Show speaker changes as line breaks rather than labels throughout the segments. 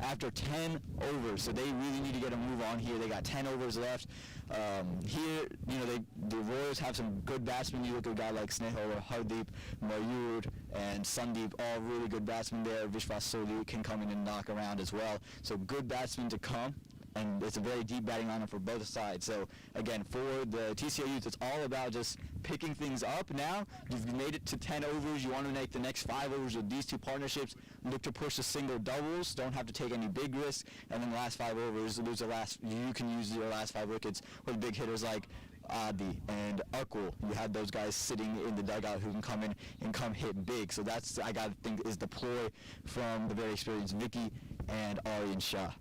after 10 overs. So they really need to get a move on here. They got 10 overs left. Here, the Royals have some good batsmen. You look at a guy like Sneha, Hardeep, Mayur, and Sandeep, all really good batsmen there. Vishwas Soli can come in and knock around as well. So good batsmen to come. And it's a very deep batting lineup for both sides. So, again, for the TCL Youth, it's all about just picking things up now. You've made it to 10 overs. You want to make the next 5 overs with these two partnerships. Look to push the single doubles. Don't have to take any big risks. And then the last 5 overs, you can use your last 5 wickets with big hitters like Adi and Akul. You have those guys sitting in the dugout who can come in and come hit big. So that's, I got to think, is the ploy from the very experienced Vicky and Aryan Shah.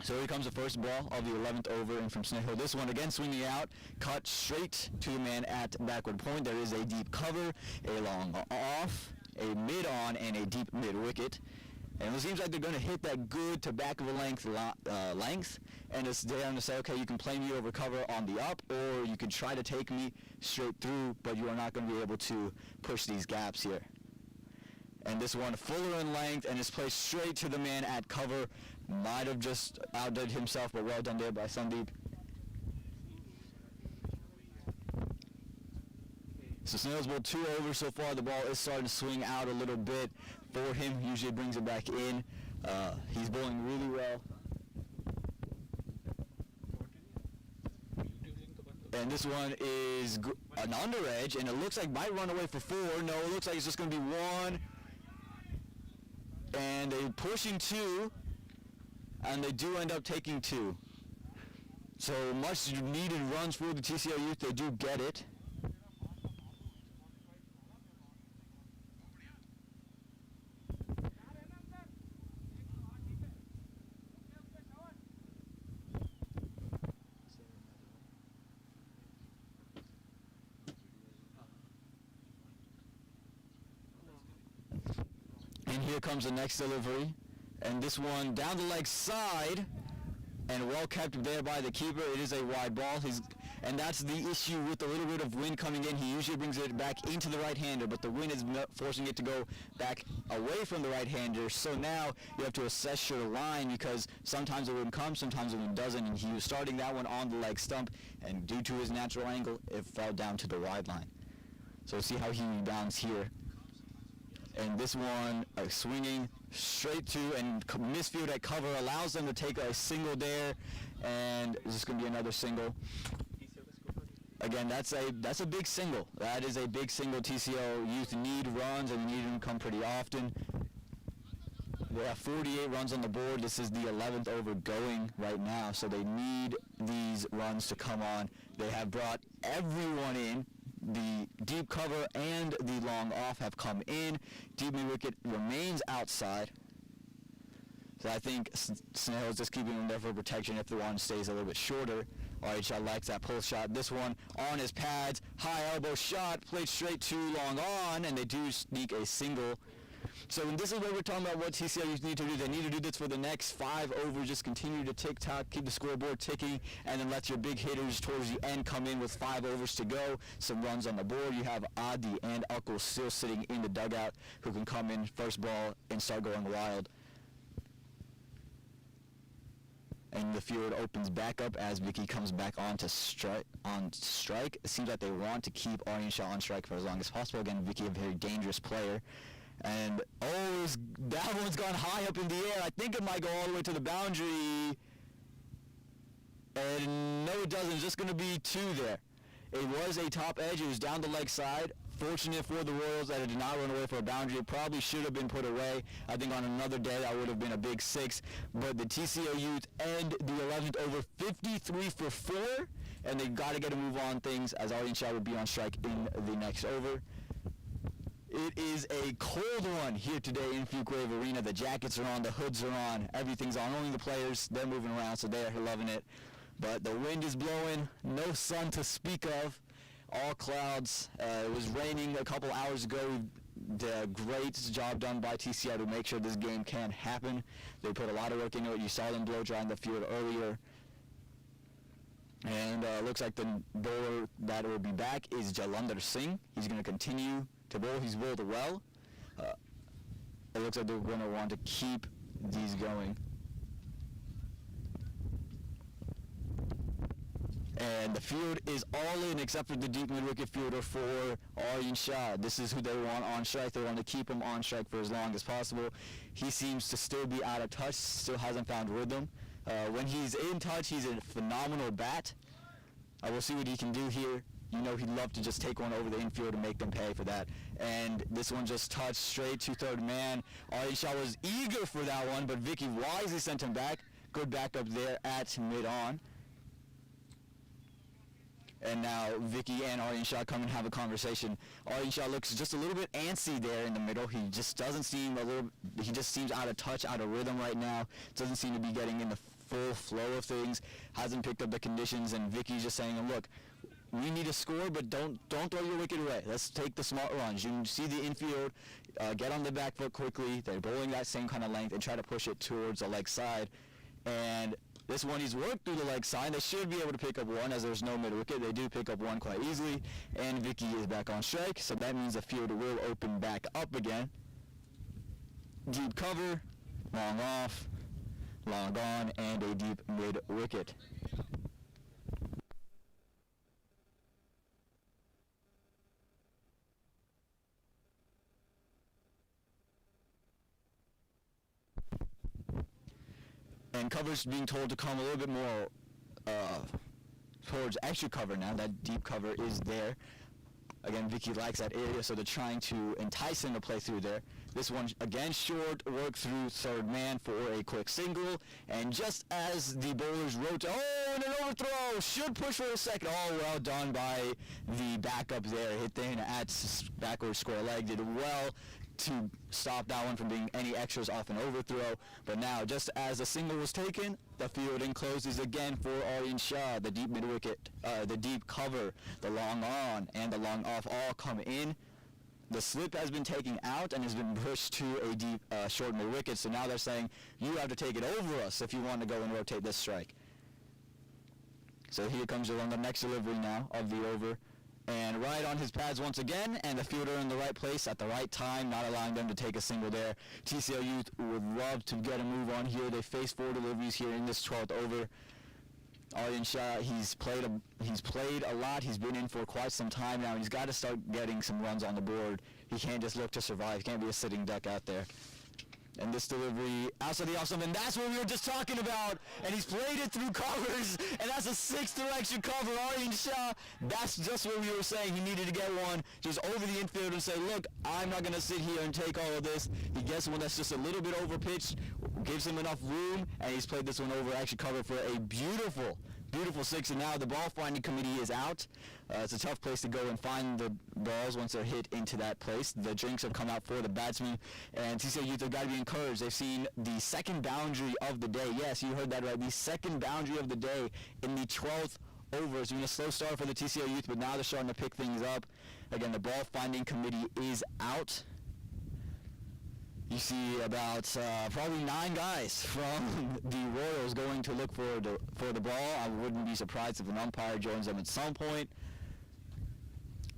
So here comes the first ball of the 11th over, and from Sneha, this one again swinging out, cut straight to the man at backward point. There is a deep cover, a long off, a mid-on, and a deep mid-wicket. And it seems like they're going to hit that good to back of the length, and it's down to say, okay, you can play me over cover on the up, or you can try to take me straight through, but you are not going to be able to push these gaps here. And this one fuller in length and is placed straight to the man at cover. Might have just outdid himself, but well done there by Sandeep. So Snail's bowled 2 overs so far. The ball is starting to swing out a little bit for him. Usually brings it back in. He's bowling really well. And this one is an under edge, and it looks like might run away for 4. No, it looks like it's just going to be 1. And they're pushing 2, and they do end up taking 2. So much needed runs for the TCL Youth. They do get it. Here comes the next delivery, and this one down the leg side, and well kept there by the keeper. It is a wide ball, and that's the issue with a little bit of wind coming in. He usually brings it back into the right-hander, but the wind is forcing it to go back away from the right-hander. So now you have to assess your line, because sometimes the wind comes, sometimes the wind doesn't, and he was starting that one on the leg stump, and due to his natural angle, it fell down to the wide line. So see how he rebounds here. And this one swinging straight to, and misfield at cover allows them to take a single there, and it's just going to be another single. Again, that's a big single. That is a big single. TCL Youth need runs, and need them come pretty often. They have 48 runs on the board. This is the 11th over going right now, so they need these runs to come on. They have brought everyone in. The deep cover and the long off have come in. Deep mid-wicket remains outside. So I think Sneha is just keeping him there for protection if the one stays a little bit shorter. Alright, likes that pull shot. This one on his pads. High elbow shot. Played straight to long on, and they do sneak a single. So this is what we're talking about, what TCL Youth need to do. They need to do this for the next 5 overs. Just continue to tick-tock, keep the scoreboard ticking, and then let your big hitters towards the end come in with 5 overs to go. Some runs on the board. You have Adi and Akul still sitting in the dugout who can come in first ball and start going wild. And the field opens back up as Vicky comes back on to strike. It seems like they want to keep Aryan Shah on strike for as long as possible. Again, Vicky, a very dangerous player. And, that one's gone high up in the air. I think it might go all the way to the boundary. And no, it doesn't. It's just going to be 2 there. It was a top edge. It was down the leg side. Fortunate for the Royals that it did not run away for a boundary. It probably should have been put away. I think on another day that would have been a big 6. But the TCL Youth end the 11th over 53 for 4. And they've got to get a move on things, as Aryan Shah would be on strike in the next over. It is a cold one here today in Fuquay Arena. The jackets are on, the hoods are on, everything's on. Only the players, they're moving around, so they're loving it. But the wind is blowing, no sun to speak of, all clouds. It was raining a couple hours ago. The great job done by TCL to make sure this game can happen. They put a lot of work into it. You saw them blow dry in the field earlier. And looks like the bowler that will be back is Jalandhar Singh. He's going to continue to bowl. He's bowled well. It looks like they're going to want to keep these going. And the field is all in except for the deep mid-wicket fielder for Aryan Shah. This is who they want on strike. They want to keep him on strike for as long as possible. He seems to still be out of touch, still hasn't found rhythm. When he's in touch, he's a phenomenal bat. We'll see what he can do here. You know he'd love to just take one over the infield and make them pay for that. And this one just touched straight to third man. Aryan Shah was eager for that one, but Vicky wisely sent him back. Good backup there at mid-on. And now Vicky and Aryan Shah come and have a conversation. Aryan Shah looks just a little bit antsy there in the middle. He just doesn't seem he just seems out of touch, out of rhythm right now. Doesn't seem to be getting in the full flow of things. Hasn't picked up the conditions, and Vicky's just saying, look, we need to score, but don't throw your wicket away. Let's take the smart runs. You can see the infield, get on the back foot quickly. They're bowling that same kind of length and try to push it towards the leg side. And this one, he's worked through the leg side. They should be able to pick up one as there's no mid-wicket. They do pick up one quite easily, and Vicky is back on strike, so that means the field will open back up again. Deep cover, long off, long on, and a deep mid-wicket. And cover's being told to come a little bit more towards extra cover now. That deep cover is there. Again, Vicky likes that area, so they're trying to entice him to play through there. This one, again, short, work through third man for a quick single. And just as the bowlers rotate, and an overthrow, should push for a second. Well done by the backup there. Hit the at backward square leg, did well to stop that one from being any extras off an overthrow. But now, just as a single was taken, the fielding closes again for Aryan Shah. The deep mid-wicket, the deep cover, the long on, and the long off all come in. The slip has been taken out and has been pushed to a deep short mid-wicket, so now they're saying, you have to take it over us if you want to go and rotate this strike. So here comes along the next delivery now of the over. And right on his pads once again, and the fielder in the right place at the right time, not allowing them to take a single there. TCL Youth would love to get a move on here. They face 4 deliveries here in this 12th over. Aryan Shah, he's played a lot. He's been in for quite some time now. He's got to start getting some runs on the board. He can't just look to survive. He can't be a sitting duck out there. And this delivery outside the off stump, and that's what we were just talking about. And he's played it through covers, and that's a 6-direction cover. Aryan Shah, that's just what we were saying. He needed to get one just over the infield and say, look, I'm not going to sit here and take all of this. He gets one that's just a little bit over pitched, gives him enough room, and he's played this one over actually covered for a beautiful 6. And now the ball finding committee is out. It's a tough place to go and find the balls once they're hit into that place. The drinks have come out for the batsmen, and TCL Youth have got to be encouraged. They've seen the second boundary of the day. Yes, you heard that right. The second boundary of the day in the 12th over. It's been a slow start for the TCL Youth, but now they're starting to pick things up. Again, the ball finding committee is out. You see about probably 9 guys from the Royals going to look for the ball. I wouldn't be surprised if an umpire joins them at some point.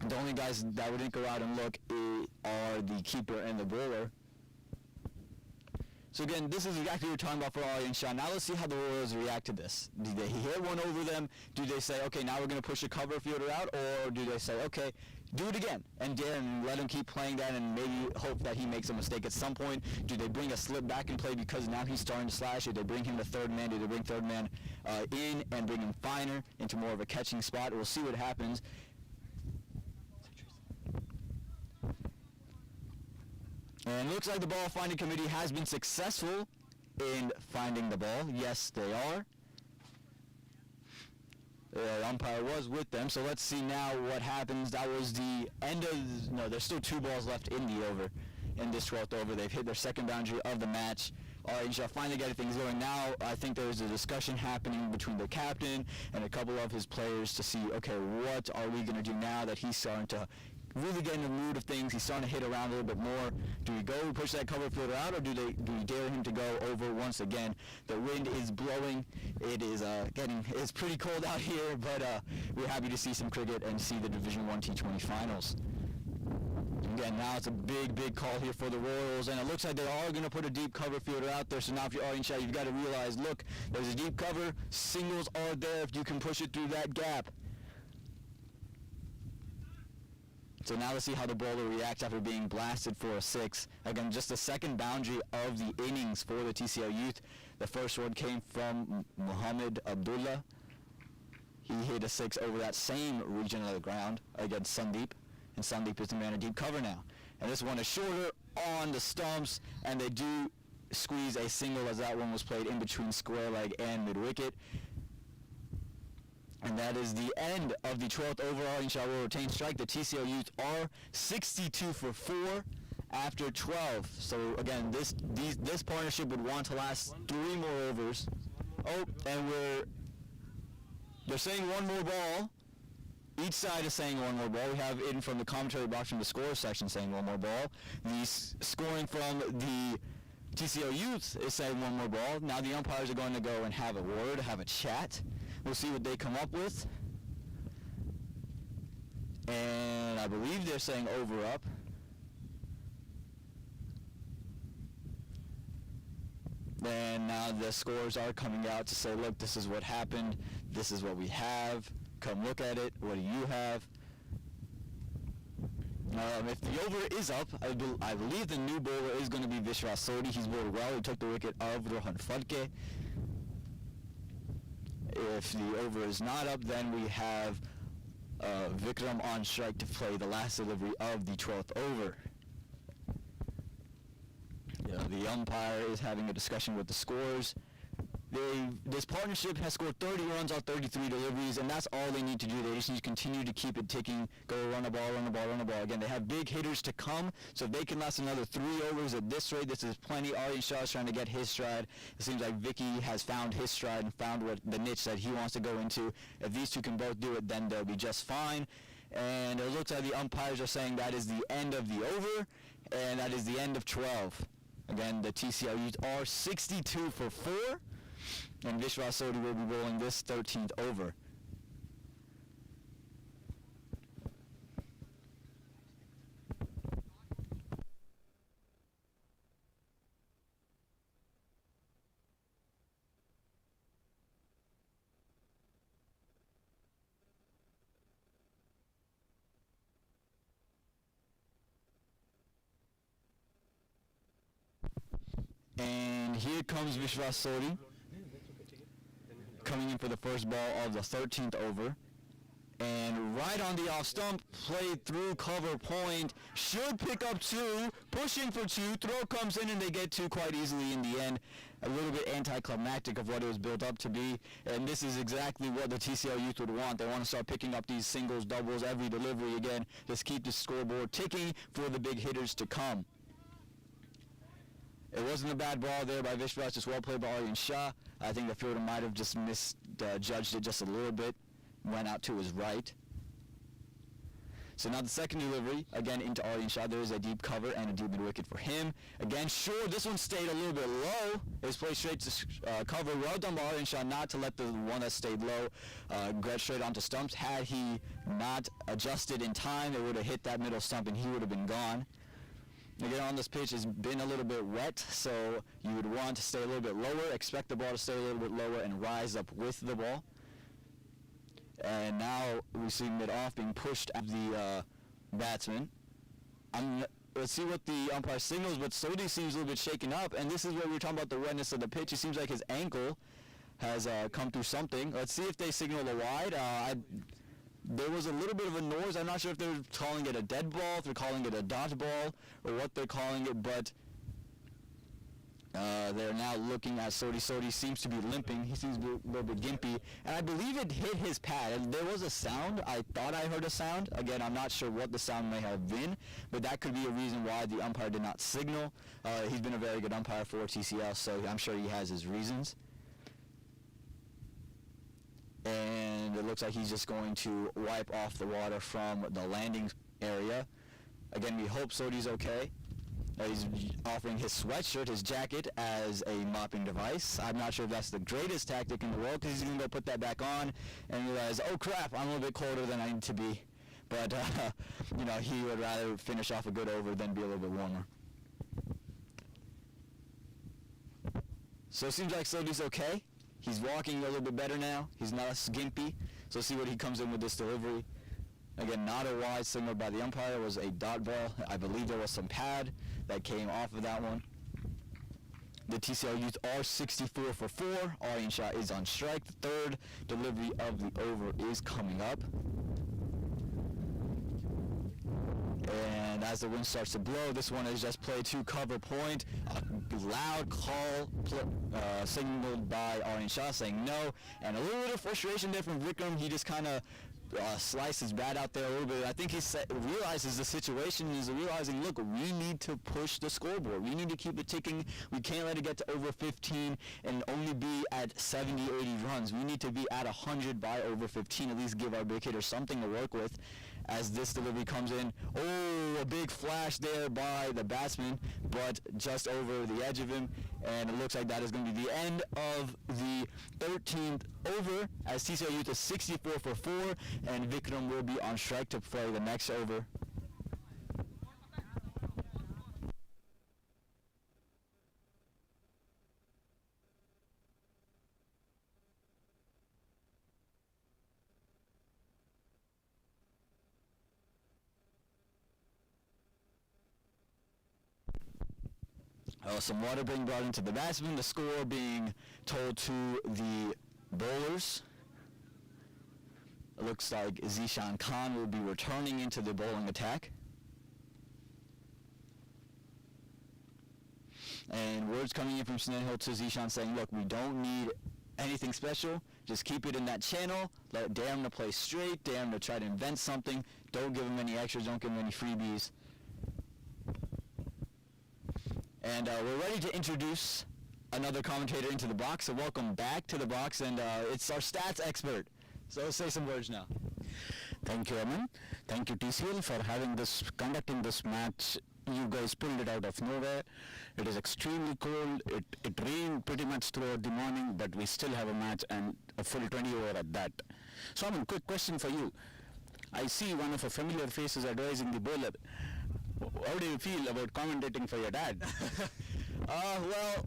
The only guys that wouldn't go out and look are the keeper and the bowler. So again, this is exactly what we're talking about for Aryan Shah. Now let's see how the Royals react to this. Do they hit one over them? Do they say, okay, now we're going to push the cover fielder out? Or do they say, okay, do it again and dare and let him keep playing that and maybe hope that he makes a mistake at some point? Do they bring a slip back in play because now he's starting to slash? Do they bring him to third man? Do they bring third man in and bring him finer into more of a catching spot? We'll see what happens. And it looks like the ball finding committee has been successful in finding the ball. Yes, they are. The umpire was with them, so let's see now what happens. That was the end of, no, there's still 2 balls left in the over, in this 12th over. They've hit their second boundary of the match. Aryan Shah finally getting things going. Now I think there's a discussion happening between the captain and a couple of his players to see, okay, what are we going to do now that he's starting to really get in the mood of things? He's starting to hit around a little bit more. Do we go push that cover fielder out, or do we dare him to go over once again? The wind is blowing. It is it's pretty cold out here, but we're happy to see some cricket and see the Division I T20 finals. Again, now it's a big call here for the Royals, and it looks like they are going to put a deep cover fielder out there. So now if you're Aryan Shah, you've got to realize, look, there's a deep cover. Singles are there if you can push it through that gap. So now let's see how the bowler reacts after being blasted for a 6. Again, just the second boundary of the innings for the TCL Youth. The first one came from Muhammad Abdullah. He hit a 6 over that same region of the ground against Sandeep. And Sandeep is the man of deep cover now. And this one is shorter on the stumps, and they do squeeze a single as that one was played in between square leg and mid-wicket. And that is the end of the 12th over. Aryan Shah will retain strike. The TCL Youth are 62 for 4 after 12. So again, this partnership would want to last 3 more overs. Oh, and they're saying one more ball. Each side is saying one more ball. We have in from the commentary box from the score section saying one more ball. The scoring from the TCL Youth is saying one more ball. Now the umpires are going to go and have a word, have a chat. We'll see what they come up with. And I believe they're saying over up. And now the scores are coming out to say, look, this is what happened. This is what we have. Come look at it. What do you have? If the over is up, I believe the new bowler is going to be Vishwas Sodhi. He's bowled well. He took the wicket of Rohan Fadke. If the over is not up, then we have Vikram on strike to play the last delivery of the 12th over. The umpire is having a discussion with the scores. This partnership has scored 30 runs on 33 deliveries, and that's all they need to do. They just need to continue to keep it ticking, go run the ball, run the ball, run the ball. Again, they have big hitters to come, so if they can last another 3 overs at this rate, this is plenty. Aryan Shah is trying to get his stride. It seems like Vicky has found his stride and found what the niche that he wants to go into. If these two can both do it, then they'll be just fine. And it looks like the umpires are saying that is the end of the over, and that is the end of 12. Again, the TCL Youth are 62 for 4. And Vishwas Sodhi will be bowling this 13th over. And here comes Vishwas Sodhi, coming in for the first ball of the 13th over. And right on the off stump, played through cover point, should pick up 2, pushing for 2, throw comes in and they get 2 quite easily in the end. A little bit anticlimactic of what it was built up to be, and this is exactly what the TCL Youth would want. They want to start picking up these singles, doubles, every delivery again. Just keep the scoreboard ticking for the big hitters to come. It wasn't a bad ball there by Vishwas, just well played by Aryan Shah. I think the fielder might have just misjudged it just a little bit, went out to his right. So now the second delivery, again into Aryan Shah. There is a deep cover and a deep mid-wicket for him. Again, sure, this one stayed a little bit low. It was played straight to cover. Well done by Aryan Shah not to let the one that stayed low get straight onto stumps. Had he not adjusted in time, it would have hit that middle stump and he would have been gone. Again, on this pitch, it's been a little bit wet, so you would want to stay a little bit lower, expect the ball to stay a little bit lower, and rise up with the ball. And now we see mid-off being pushed at the batsman. Let's see what the umpire signals, but Sodhi seems a little bit shaken up, and this is where we were talking about the wetness of the pitch. It seems like his ankle has come through something. Let's see if they signal the wide. There was a little bit of a noise. I'm not sure if they're calling it a dead ball, if they're calling it a dodge ball, or what they're calling it, but they're now looking at Sodhi. Sodhi seems to be limping. He seems a little bit gimpy, and I believe it hit his pad. And there was a sound. I thought I heard a sound. Again, I'm not sure what the sound may have been, but that could be a reason why the umpire did not signal. He's been a very good umpire for TCL, so I'm sure he has his reasons. And it looks like he's just going to wipe off the water from the landing area. Again, we hope Sodhi's okay. He's offering his sweatshirt, his jacket, as a mopping device. I'm not sure if that's the greatest tactic in the world, because he's going to go put that back on and realize, oh crap, I'm a little bit colder than I need to be. but he would rather finish off a good over than be a little bit warmer. So it seems like Sodi's okay. He's walking a little bit better now. He's not as gimpy. So see what he comes in with this delivery. Again, not a wide signal by the umpire. It was a dot ball. I believe there was some pad that came off of that one. The TCL Youth are 64 for 4. Aryan Shah is on strike. The third delivery of the over is coming up. And as the wind starts to blow, this one is just play to cover point. A loud call signaled by Aryan Shah saying no. And a little bit of frustration there from Vikram. He just kind of sliced his bat out there a little bit. I think he realizes the situation and is realizing, look, we need to push the scoreboard. We need to keep it ticking. We can't let it get to over 15 and only be at 70, 80 runs. We need to be at 100 by over 15, at least give our big hitter something to work with. As this delivery comes in, a big flash there by the batsman, but just over the edge of him, and it looks like that is going to be the end of the 13th over, as TCL Youth is 64 for 4, and Vikram will be on strike to play the next over. Some water being brought into the batsman, the score being told to the bowlers. It looks like Zishan Khan will be returning into the bowling attack. And words coming in from Snehal to Zishan saying, look, we don't need anything special. Just keep it in that channel. Dare him to play straight. Dare him to try to invent something. Don't give him any extras. Don't give him any freebies. And we're ready to introduce another commentator into the box. So welcome back to the box, and it's our stats expert. So let's say some words now.
Thank you, Aman. Thank you, TCL, for conducting this match. You guys pulled it out of nowhere. It is extremely cold. It rained pretty much throughout the morning, but we still have a match and a full 20 over at that. So, Aman, quick question for you. I see one of our familiar faces advising the bowler. How do you feel about commentating for your dad?
Well,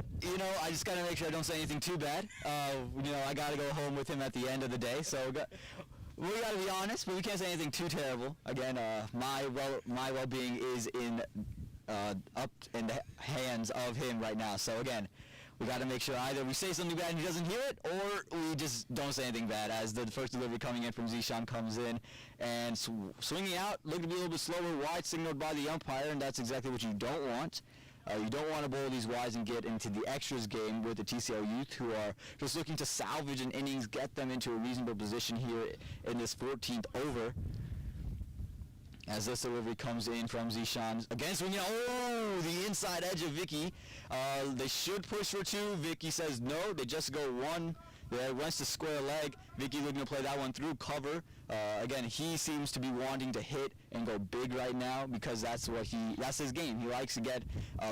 I just got to make sure I don't say anything too bad. I got to go home with him at the end of the day, so we got to be honest, but we can't say anything too terrible. Again, my well-being is up in the hands of him right now. So again, we got to make sure either we say something bad and he doesn't hear it, or we just don't say anything bad, as the first delivery coming in from Zishan comes in and swinging out, looking to be a little bit slower, wide signaled by the umpire, and that's exactly what you don't want. You don't want to bowl these wides and get into the extras game with the TCL Youth, who are just looking to salvage an innings, get them into a reasonable position here in this 14th over. As this delivery comes in from Zishan, again swinging out, the inside edge of Vicky. They should push for 2. Vicky says no, they just go 1. There wants to square leg. Vicky looking to play that one through cover. Again, he seems to be wanting to hit and go big right now, because that's his game. He likes to get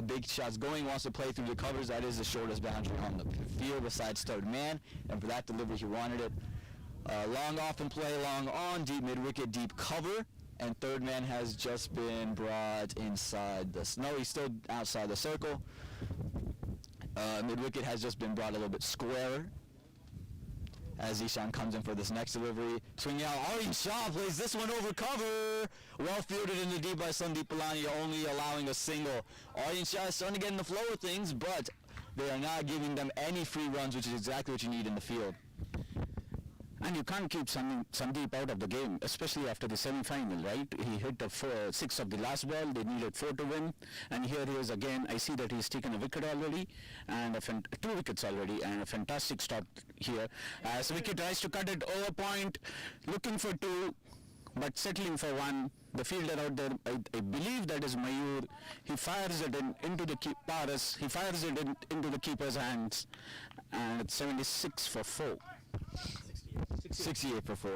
big shots going, wants to play through the covers. That is the shortest boundary on the field besides third man, and for that delivery he wanted it. Long off and play, long on, deep mid-wicket, deep cover. And third man has just been brought inside the snow. He's still outside the circle. Mid-wicket has just been brought a little bit squarer, as Zishan comes in for this next delivery. Swinging out, Aryan Shah plays this one over cover. Well fielded in the deep by Sandeep Palani, only allowing a single. Aryan Shah is starting to get in the flow of things, but they are not giving them any free runs, which is exactly what you need in the field.
And you can't keep Sandeep out of the game, especially after the semi-final, right? He hit 6 of the last ball. They needed 4 to win. And here he is again. I see that he's taken a wicket already, and 2 wickets already, and a fantastic stop here. As Vicky tries to cut it over point, looking for 2, but settling for 1. The fielder out there, I believe that is Mayur. He fires it into the Paras. He fires it into the keeper's hands, and it's 76 for 4.
68 for 4.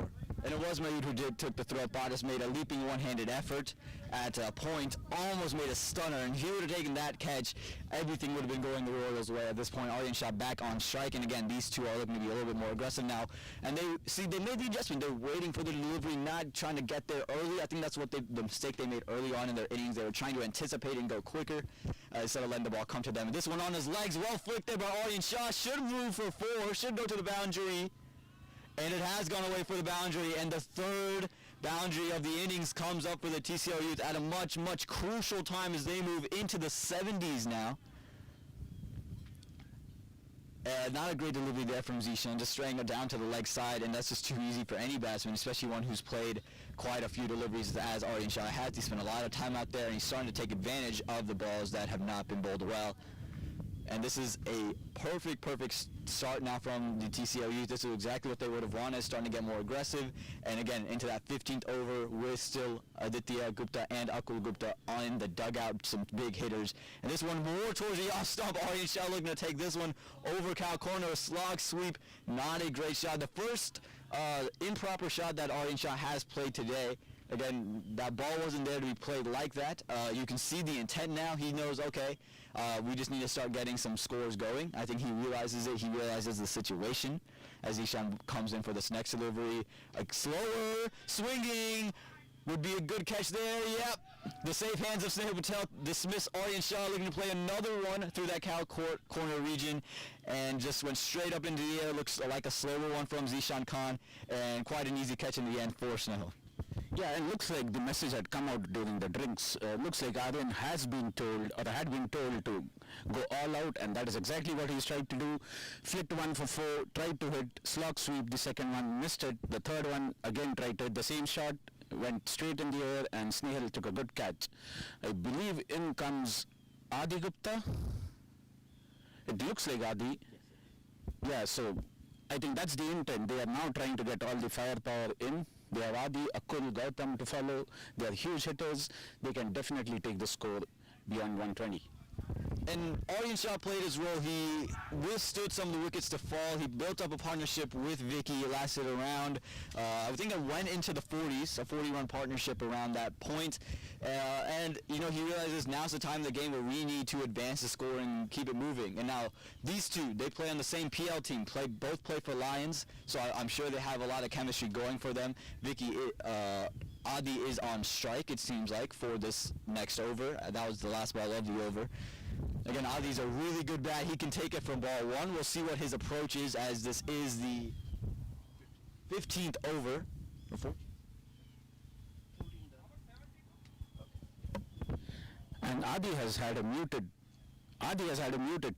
And it was Mayud who took the throw. Bottas made a leaping one-handed effort at a point, almost made a stunner, and if he would have taken that catch, everything would have been going the Royals' way at this point. Aryan Shah back on strike, and again, these two are looking to be a little bit more aggressive now. And they made the adjustment. They're waiting for the delivery, not trying to get there early. I think that's what the mistake they made early on in their innings. They were trying to anticipate and go quicker instead of letting the ball come to them. And this one on his legs, well flicked there by Aryan Shah. Should move for 4, should go to the boundary. And it has gone away for the boundary, and the third boundary of the innings comes up for the TCL Youth at a much, much crucial time as they move into the 70s now. Not a great delivery there from Zishan, just straying it down to the leg side, and that's just too easy for any batsman, especially one who's played quite a few deliveries as Aryan Shah has. He spent a lot of time out there, and he's starting to take advantage of the balls that have not been bowled well. And this is a perfect start now from the TCL Youth. This is exactly what they would have wanted, starting to get more aggressive. And again, into that 15th over with still Aditya Gupta and Akul Gupta on the dugout, some big hitters. And this one more towards the off stump. Aryan Shah looking to take this one over cow corner, a slog sweep. Not a great shot. The first improper shot that Aryan Shah has played today. Again, that ball wasn't there to be played like that. You can see the intent now. He knows, okay, we just need to start getting some scores going. I think he realizes it. He realizes the situation as Ishan comes in for this next delivery. Like slower, swinging, would be a good catch there. Yep. The safe hands of Snehal Patel dismiss Aryan Shah, looking to play another one through that cow corner region, and just went straight up into the air. Looks like a slower one from Zishan Khan, and quite an easy catch in the end for Snehal.
Yeah, it looks like the message had come out during the drinks. Looks like Aryan has been told, or had been told, to go all out, and that is exactly what he's tried to do. Flicked one for 4, tried to hit, slog sweep, the second one missed it, the third one again tried to hit the same shot, went straight in the air, and Snehal took a good catch. I believe in comes Adi Gupta. It looks like Adi. Yeah, so I think that's the intent. They are now trying to get all the firepower in. They have Adi, Akul, Gautam to follow. They are huge hitters. They can definitely take the score beyond 120.
And Aryan Shah played his role. He withstood some of the wickets to fall. He built up a partnership with Vicky. It lasted around, I think it went into the 40s, a 40-run partnership around that point. And, you know, he realizes now's the time in the game where we need to advance the score and keep it moving. And now these two, they play on the same PL team, both play for Lions, so I'm sure they have a lot of chemistry going for them. Vicky, Adi is on strike, it seems like, for this next over. That was the last ball of the over. Again, Adi's a really good bat. He can take it from ball 1. We'll see what his approach is, as this is the 15th over.
And Adi has had a muted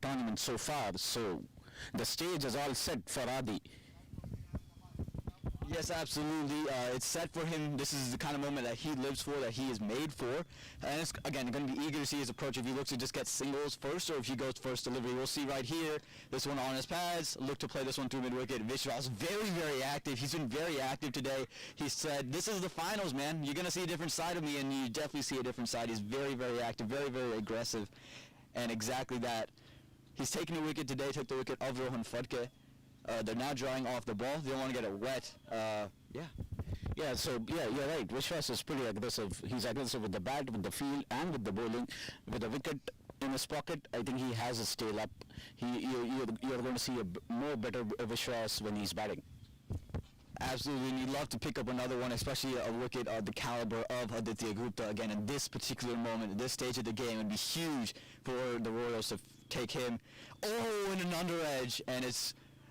tournament so far, so the stage is all set for Adi.
Yes, absolutely. It's set for him. This is the kind of moment that he lives for, that he is made for. And it's, again, going to be eager to see his approach if he looks to just get singles first or if he goes first delivery. We'll see right here. This one on his pads. Look to play this one through mid-wicket. Vishwas very, very active. He's been very active today. He said, this is the finals, man. You're going to see a different side of me, and you definitely see a different side. He's very, very active, very, very aggressive. And exactly that. He's taking a wicket today, took the wicket of Rohan Phadke. They're now drawing off the ball. They don't want to get it wet.
Yeah, so, you're right. Vishwas is pretty aggressive. He's aggressive with the bat, with the field, and with the bowling. With a wicket in his pocket, I think he has his tail up. You're going to see a more better Vishwas when he's batting.
Absolutely, and you'd love to pick up another one, especially a wicket of the caliber of Aditya Gupta. Again, in this particular moment, at this stage of the game, it would be huge for the Royals to take him. Oh, in an under edge,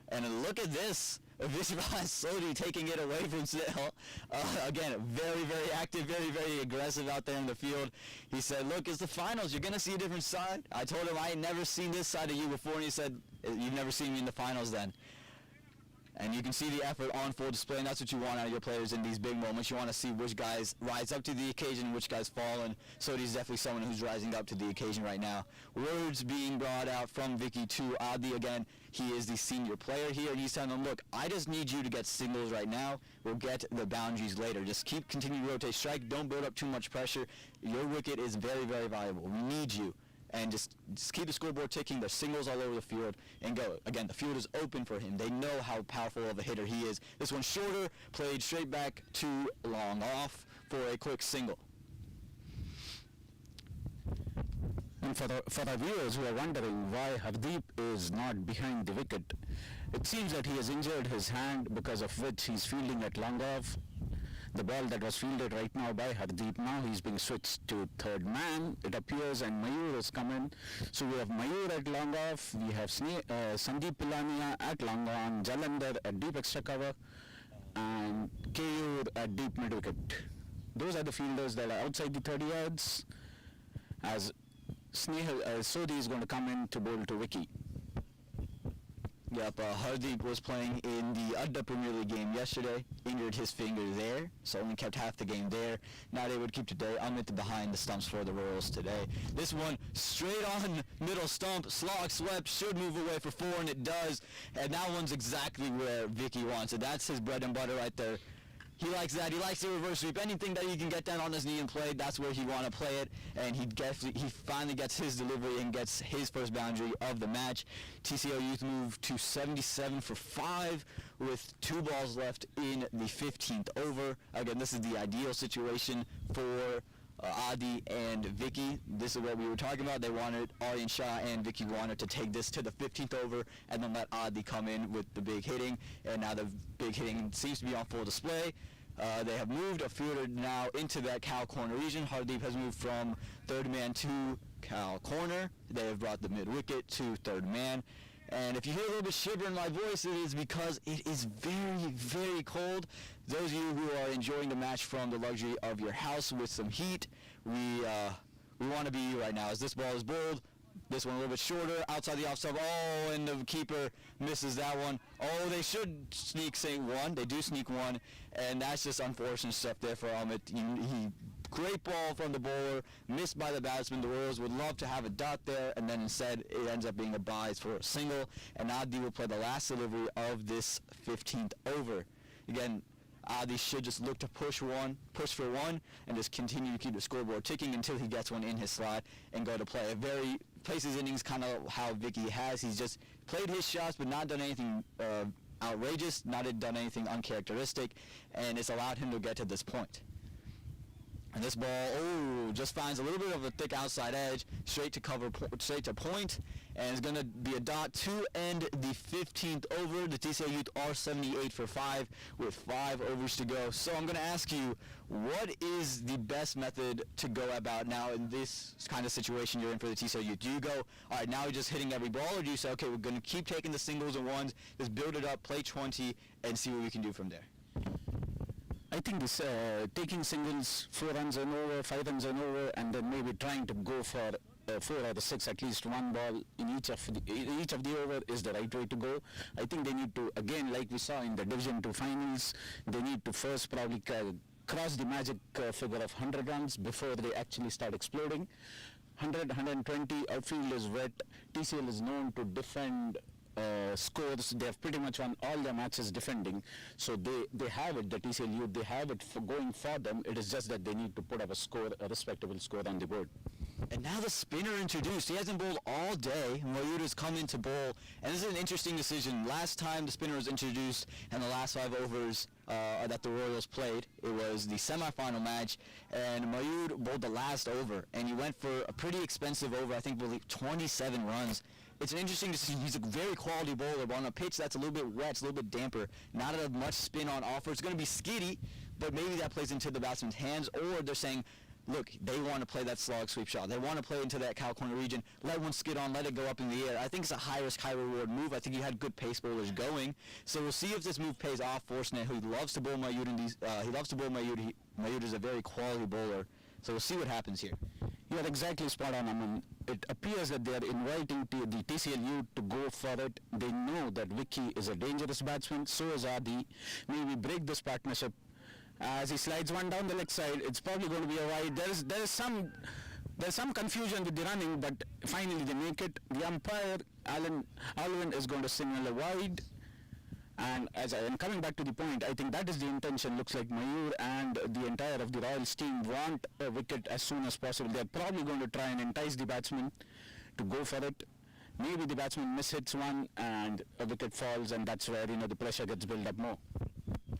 and look at this. Vishwas slowly taking it away from Snehal. Again, very, very active, very, very aggressive out there in the field. He said, look, it's the finals. You're going to see a different side. I told him I had never seen this side of you before, and he said, you've never seen me in the finals then. And you can see the effort on full display, and that's what you want out of your players in these big moments. You want to see which guys rise up to the occasion and which guys fall, and Sodhi's definitely someone who's rising up to the occasion right now. Words being brought out from Vicky to Adi again. He is the senior player here, and he's telling them, look, I just need you to get singles right now. We'll get the boundaries later. Just continue to rotate strike. Don't build up too much pressure. Your wicket is very, very valuable. We need you. and just keep the scoreboard ticking. There's singles all over the field, and go. Again, the field is open for him. They know how powerful of a hitter he is. This one's shorter, played straight back to long off for a quick single.
And for the viewers who are wondering why Hardeep is not behind the wicket, it seems that he has injured his hand, because of which he's fielding at long off. The ball that was fielded right now by Hardeep, now he's being switched to third man, it appears, and Mayur has come in. So we have Mayur at long off, we have Sandeep Pilania at long on, Jalandhar at deep extra cover, and Keyur at deep mid wicket. Those are the fielders that are outside the 30 yards, as Sodhi is going to come in to bowl to Vicky.
Yep, Hardeep was playing in the Adda Premier League game yesterday, injured his finger there, so only kept half the game there. Not able to keep today. Amit behind the stumps for the Royals today. This one straight on middle stump, slog swept, should move away for 4, and it does. And that one's exactly where Vicky wants it. That's his bread and butter right there. He likes that. He likes the reverse sweep. Anything that he can get down on his knee and play, that's where he want to play it. And he finally gets his delivery and gets his first boundary of the match. TCL Youth moved to 77 for 5 with 2 balls left in the 15th over. Again, this is the ideal situation for Adi and Vicky. This is what we were talking about. They wanted Aryan Shah and Vicky wanted to take this to the 15th over and then let Adi come in with the big hitting. And now the big hitting seems to be on full display. They have moved a fielder now into that cow corner region. Hardeep has moved from third man to cow corner. They have brought the mid wicket to third man. And if you hear a little bit shiver in my voice, it is because it is very, very cold. Those of you who are enjoying the match from the luxury of your house with some heat, we want to be you right now. As this ball is bowled, this one a little bit shorter, outside the off stump. Oh, and the keeper misses that one. Oh, they should sneak one. They do sneak one, and that's just unfortunate stuff there for Amit. He great ball from the bowler, missed by the batsman. The Royals would love to have a dot there, and then instead it ends up being a byes for a single, and Adi will play the last delivery of this 15th over. Again, Adi should just look to push for one, and just continue to keep the scoreboard ticking until he gets one in his slot and go to play. Plays his innings kind of how Vicky has. He's just played his shots but not done anything outrageous, not done anything uncharacteristic, and it's allowed him to get to this point. And this ball, just finds a little bit of a thick outside edge, straight to point, and it's going to be a dot to end the 15th over. The TCL Youth are 78 for 5 with 5 overs to go. So I'm going to ask you, what is the best method to go about now in this kind of situation you're in for the TCL Youth? Do you go, all right, now we're just hitting every ball, or do you say, okay, we're going to keep taking the singles and ones, just build it up, play 20, and see what we can do from there?
I think this taking singles, 4 runs and over, 5 runs and over, and then maybe trying to go for 4 or 6, at least one ball in each of the over is the right way to go. I think they need to, again, like we saw in the Division 2 finals, they need to first probably cross the magic figure of 100 runs before they actually start exploding. 100, 120, outfield is wet. TCL is known to defend scores. They have pretty much won all their matches defending, so they have it, the TCL Youth, they have it going for them. It is just that they need to put up a respectable score on the board.
And now the spinner introduced. He hasn't bowled all day. Mayura's come in to bowl, and this is an interesting decision. Last time the spinner was introduced and the last 5 overs that the Royals played, it was the semifinal match, and Mayur bowled the last over, and he went for a pretty expensive over, I think 27 runs. It's an interesting decision. He's a very quality bowler, but on a pitch that's a little bit wet, it's a little bit damper, not as much spin on offer. It's going to be skiddy, but maybe that plays into the batsman's hands, or they're saying, look, they want to play that slog sweep shot. They want to play into that cow corner region. Let one skid on, let it go up in the air. I think it's a high-risk, high-reward move. I think he had good pace bowlers going. So we'll see if this move pays off for Sneh, who loves to bowl Mayur in these. He loves to bowl Mayur. Mayur is a very quality bowler. So we'll see what happens here.
You are exactly spot on, Aman. It appears that they are inviting the TCL Youth to go for it. They know that Vicky is a dangerous batsman, so is Adi. Maybe break this partnership. As he slides one down the leg side, it's probably going to be a wide. There's some confusion with the running, but finally they make it. The umpire, Alvin, is going to signal a wide. And and coming back to the point, I think that is the intention. Looks like Mayur and the entire of the Royals team want a wicket as soon as possible. They're probably going to try and entice the batsman to go for it. Maybe the batsman mishits one and a wicket falls, and that's where, the pressure gets built up more.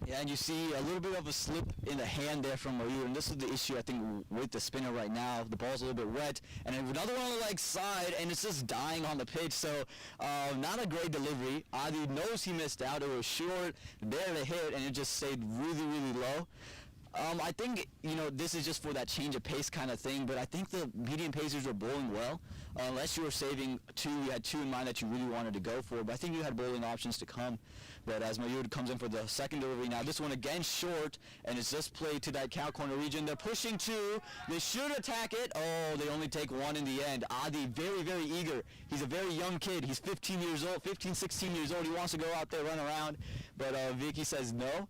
Yeah, and you see a little bit of a slip in the hand there from Mayur, and this is the issue, I think, with the spinner right now. The ball's a little bit wet, and then another one on the leg side, and it's just dying on the pitch, so not a great delivery. Adi knows he missed out. It was short, there to hit, and it just stayed really, really low. I think, this is just for that change of pace kind of thing, but I think the medium pacers were bowling well. Unless you were saving two, you had two in mind that you really wanted to go for, but I think you had bowling options to come. But as Mayur comes in for the second delivery now, this one again short, and it's just played to that cow corner region. They're pushing two. They should attack it. Oh, they only take one in the end. Adi, very, very eager. He's a very young kid. He's 15 years old, 15, 16 years old. He wants to go out there, run around, but Vicky says no.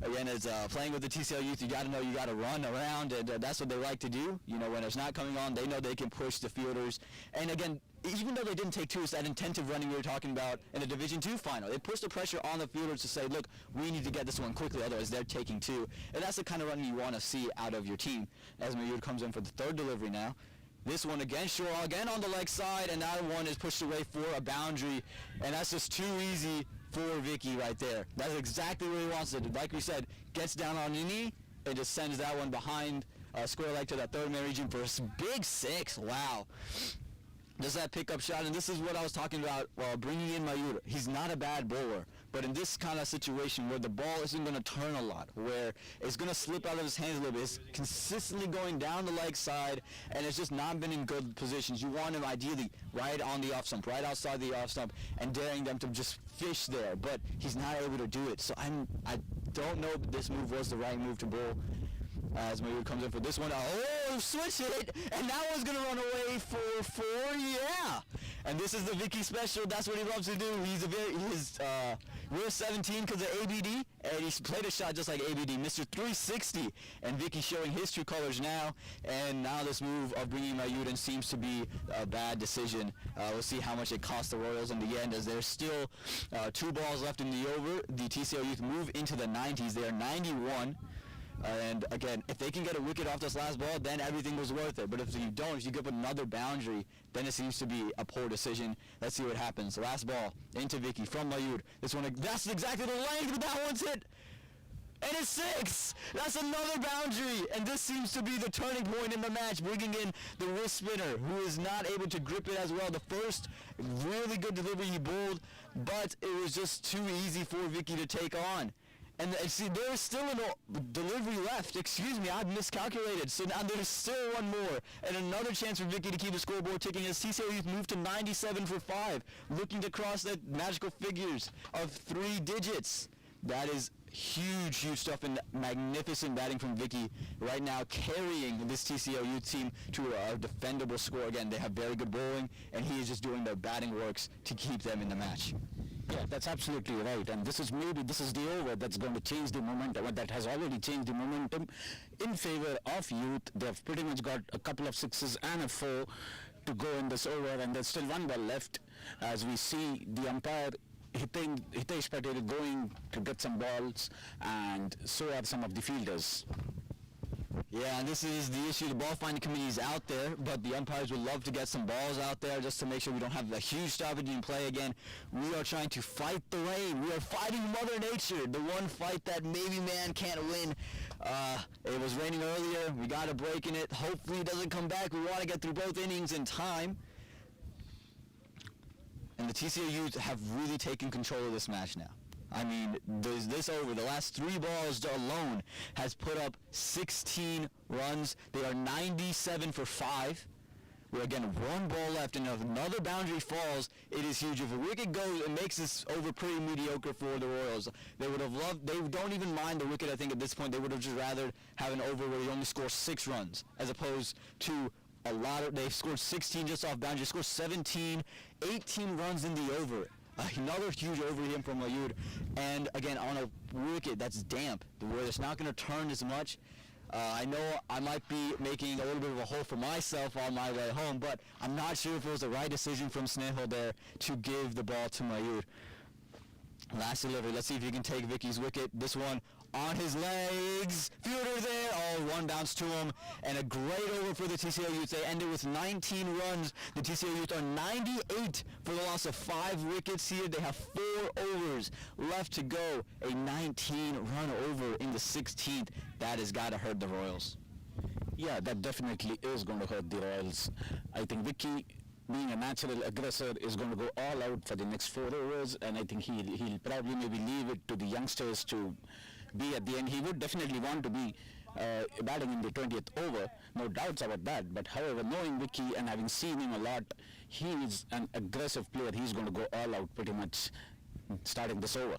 Again, as playing with the TCL Youth, you got to know you got to run around, and that's what they like to do. When it's not coming on, they know they can push the fielders. And again, even though they didn't take two, it's that intensive running we were talking about in the Division II final. They pushed the pressure on the fielders to say, look, we need to get this one quickly, otherwise they're taking two. And that's the kind of running you want to see out of your team. As Mayur comes in for the third delivery now. This one again, short, again on the leg side, and that one is pushed away for a boundary. And that's just too easy for Vicky right there. That's exactly where he wants it. Like we said, gets down on the knee and just sends that one behind square leg to that third man region for a big six. Wow. Just that pickup shot, and this is what I was talking about bringing in Mayur. He's not a bad bowler, but in this kind of situation where the ball isn't going to turn a lot, where it's going to slip out of his hands a little bit, it's consistently going down the leg side, and it's just not been in good positions. You want him ideally right on the off stump, right outside the off stump, and daring them to just fish there, but he's not able to do it. So I don't know if this move was the right move to bowl. As Mayur comes in for this one, switch hit, and that one's gonna run away for four, yeah. And this is the Vicky special. That's what he loves to do. We're 17 because of ABD, and he's played a shot just like ABD, Mr. 360. And Vicky showing his true colors now. And now this move of bringing Mayur in seems to be a bad decision. We'll see how much it costs the Royals in the end, as there's still 2 balls left in the over. The TCL Youth move into the 90s. They are 91. And again, if they can get a wicket off this last ball, then everything was worth it. But if you don't, if you give up another boundary, then it seems to be a poor decision. Let's see what happens. Last ball into Vicky from Mayur. This one, that's exactly the length, but that one's hit. And it's 6. That's another boundary. And this seems to be the turning point in the match, bringing in the wrist spinner, who is not able to grip it as well. The first really good delivery he bowled, but it was just too easy for Vicky to take on. And see, there's still a delivery left. Excuse me, I've miscalculated. So now there's still one more. And another chance for Vicky to keep the scoreboard ticking as TCL Youth move to 97 for 5. Looking to cross that magical figures of 3 digits. That is huge, huge stuff, and magnificent batting from Vicky right now, carrying this TCL Youth team to a defendable score. Again, they have very good bowling, and he is just doing the batting works to keep them in the match.
Yeah, that's absolutely right. And this is the over that's going to change the momentum, that has already changed the momentum in favor of Youth. They've pretty much got a couple of 6s and a 4 to go in this over, and there's still 1 ball left as we see the umpire Hitesh Patel going to get some balls, and so are some of the fielders.
Yeah, and this is the issue. The ball finding committee is out there, but the umpires would love to get some balls out there just to make sure we don't have a huge stoppage in play again. We are trying to fight the rain. We are fighting Mother Nature, the one fight that maybe man can't win. It was raining earlier. We got a break in it. Hopefully it doesn't come back. We want to get through both innings in time. And the TCL Youth have really taken control of this match now. I mean, this over, the last 3 balls alone has put up 16 runs. They are 97 for 5. We're again 1 ball left, and if another boundary falls, it is huge. If a wicket goes, it makes this over pretty mediocre for the Royals. They would have loved, they don't even mind the wicket, I think, at this point. They would have just rather have an over where they only score 6 runs, as opposed to they've scored 16 just off boundary. They scored 17, 18 runs in the over. Another huge over here from Mayur, and again on a wicket that's damp, where it's not going to turn as much. I know I might be making a little bit of a hole for myself on my way home, but I'm not sure if it was the right decision from Snehal there to give the ball to Mayur. Last delivery. Let's see if he can take Vicky's wicket. This one on his legs. Fielder there. Oh, one bounce to him. And a great over for the TCL Youth. They ended with 19 runs. The TCL Youth are 98 for the loss of 5 wickets here. They have 4 overs left to go. A 19-run over in the 16th. That has got to hurt the Royals.
Yeah, that definitely is going to hurt the Royals. I think Vicky, being a natural aggressor, is going to go all out for the next 4 overs, and I think he'll probably maybe leave it to the youngsters to be at the end. He would definitely want to be batting in the 20th over, no doubts about that. But however, knowing Vicky and having seen him a lot, he is an aggressive player. He's going to go all out pretty much starting this over.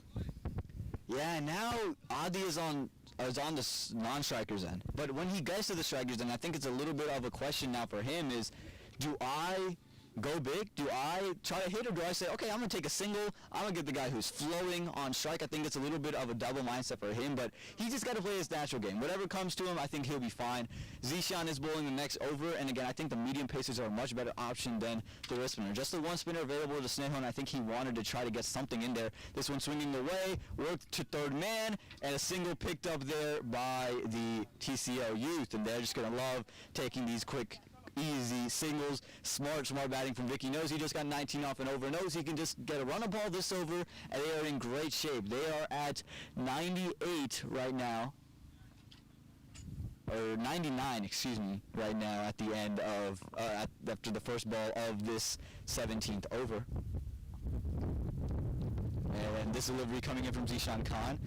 Yeah, and now Adi is on the non-strikers end. But when he gets to the strikers end, I think it's a little bit of a question now for him is, do I go big? Do I try to hit, or do I say, okay, I'm going to take a single, I'm going to get the guy who's flowing on strike? I think it's a little bit of a double mindset for him, but he just got to play his natural game. Whatever comes to him, I think he'll be fine. Zishan is bowling the next over, and again, I think the medium pacers are a much better option than the wrist spinner. Just the one spinner available to Sneha, and I think he wanted to try to get something in there. This one swinging away, worked to third man, and a single picked up there by the TCL Youth, and they're just going to love taking these quick, easy singles. Smart batting from Vicky. Knows he just got 19 off and over. Knows he can just get a run of ball this over, and they are in great shape. They are at 98 right now, or 99, excuse me, right now at the end of after the first ball of this 17th over. And this delivery coming in from Zishan Khan.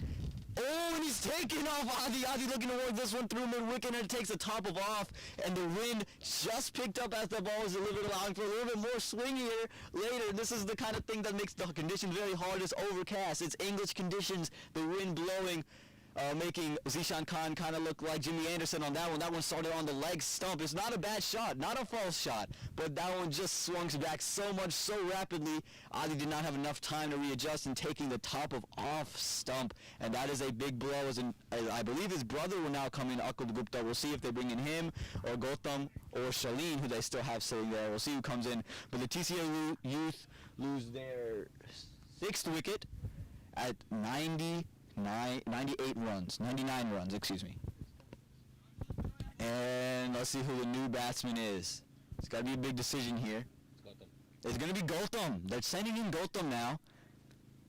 Oh, and he's taking off Adi. Adi looking to work this one through mid-wicket, and it takes the top of off, and the wind just picked up as the ball was delivered, allowing for a little bit more swing here later. This is the kind of thing that makes the conditions very hard. It's overcast. It's English conditions. The wind blowing, making Zishan Khan kind of look like Jimmy Anderson on that one. That one started on the leg stump. It's not a bad shot, not a false shot, but that one just swung back so much, so rapidly. Adi did not have enough time to readjust and taking the top of off stump, and that is a big blow. As I believe his brother will now come in, Akul Gupta. We'll see if they bring in him or Gautam or Shaleen, who they still have sitting there. We'll see who comes in. But the TCL Youth lose their 6th wicket at 99 runs, excuse me. And let's see who the new batsman is. It's got to be a big decision here. It's going to be Gautam. They're sending in Gautam now.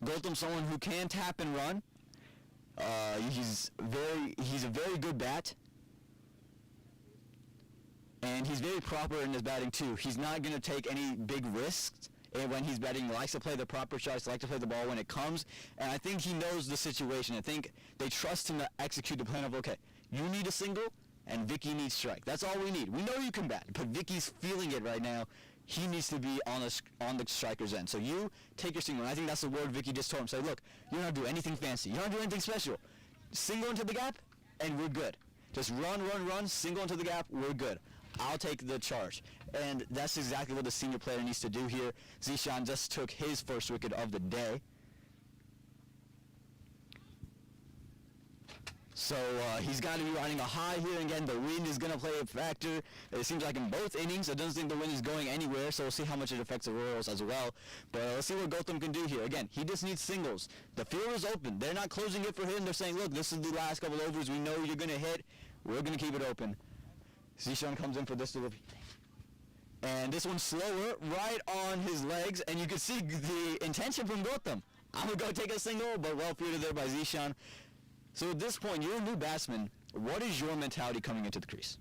Gautam, someone who can tap and run. He's a very good bat. And he's very proper in his batting too. He's not going to take any big risks. And when he's batting, he likes to play the proper shots, likes to play the ball when it comes. And I think he knows the situation. I think they trust him to execute the plan of, okay, you need a single, and Vicky needs strike. That's all we need. We know you can bat, but Vicky's feeling it right now. He needs to be on the striker's end. So you take your single. And I think that's the word Vicky just told him. Say, look, you don't have to do anything fancy. You don't have to do anything special. Single into the gap, and we're good. Just run, single into the gap, we're good. I'll take the charge. And that's exactly what the senior player needs to do here. Zishan just took his first wicket of the day. So he's got to be riding a high here. Again, the wind is going to play a factor. It seems like in both innings, it doesn't think the wind is going anywhere, so we'll see how much it affects the Royals as well. But let's see what Gautam can do here. Again, he just needs singles. The field is open. They're not closing it for him. They're saying, look, this is the last couple overs. We know you're going to hit. We're going to keep it open. Zishan comes in for this delivery. And this one's slower, right on his legs, and you can see the intention from Gautam. I'm going to go take a single, but well fielded there by Zishan. So at this point, you're a new batsman. What is your mentality coming into the crease?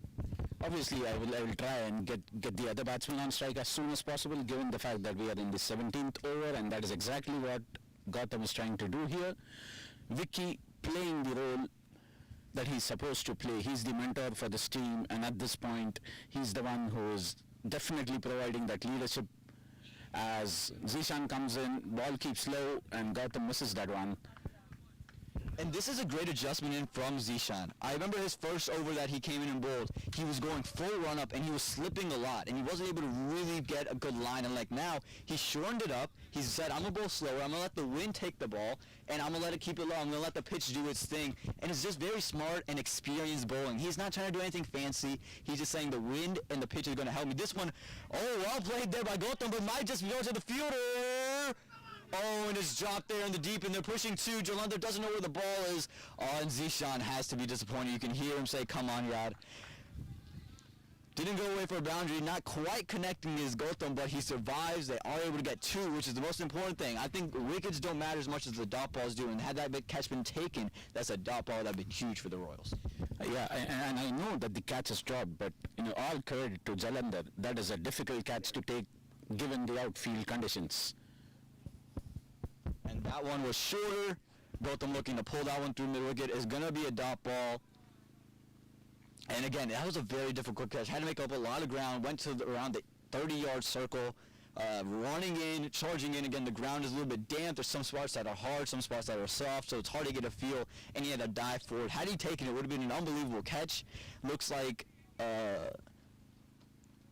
Obviously, I will try and get the other batsman on strike as soon as possible, given the fact that we are in the 17th over, and that is exactly what Gautam is trying to do here. Vicky playing the role that he's supposed to play. He's the mentor for this team, and at this point, he's the one who is definitely providing that leadership. As Zishan comes in, ball keeps low, and Gautam misses that one.
And this is a great adjustment in from Zishan. I remember his first over that he came in and bowled. He was going full run up and he was slipping a lot and he wasn't able to really get a good line. And like now, he shortened it up. He said, I'm going to bowl slower. I'm going to let the wind take the ball and I'm going to let it keep it low. I'm going to let the pitch do its thing. And it's just very smart and experienced bowling. He's not trying to do anything fancy. He's just saying the wind and the pitch is going to help me. This one, oh, well played there by Gautam, but might just go to the fielder. Oh, and it's dropped there in the deep, and they're pushing two. Jalandhar doesn't know where the ball is. Oh, and Zishan has to be disappointed. You can hear him say, come on, Yad. Didn't go away for a boundary, not quite connecting his Gautam, but he survives. They are able to get two, which is the most important thing. I think wickets don't matter as much as the dot balls do, and had that big catch been taken, that's a dot ball that would have been huge for the Royals.
Yeah, and I know that the catch is dropped, but all credit to Jalandhar. That is a difficult catch to take, given the outfield conditions.
And that one was shorter. Gautam looking to pull that one through mid-wicket. Is going to be a dot ball. And again, that was a very difficult catch. Had to make up a lot of ground. Went to around the 30-yard circle. Running in, charging in. Again, the ground is a little bit damp. There's some spots that are hard, some spots that are soft, so it's hard to get a feel. And he had to dive forward. Had he taken it, it would have been an unbelievable catch. Looks like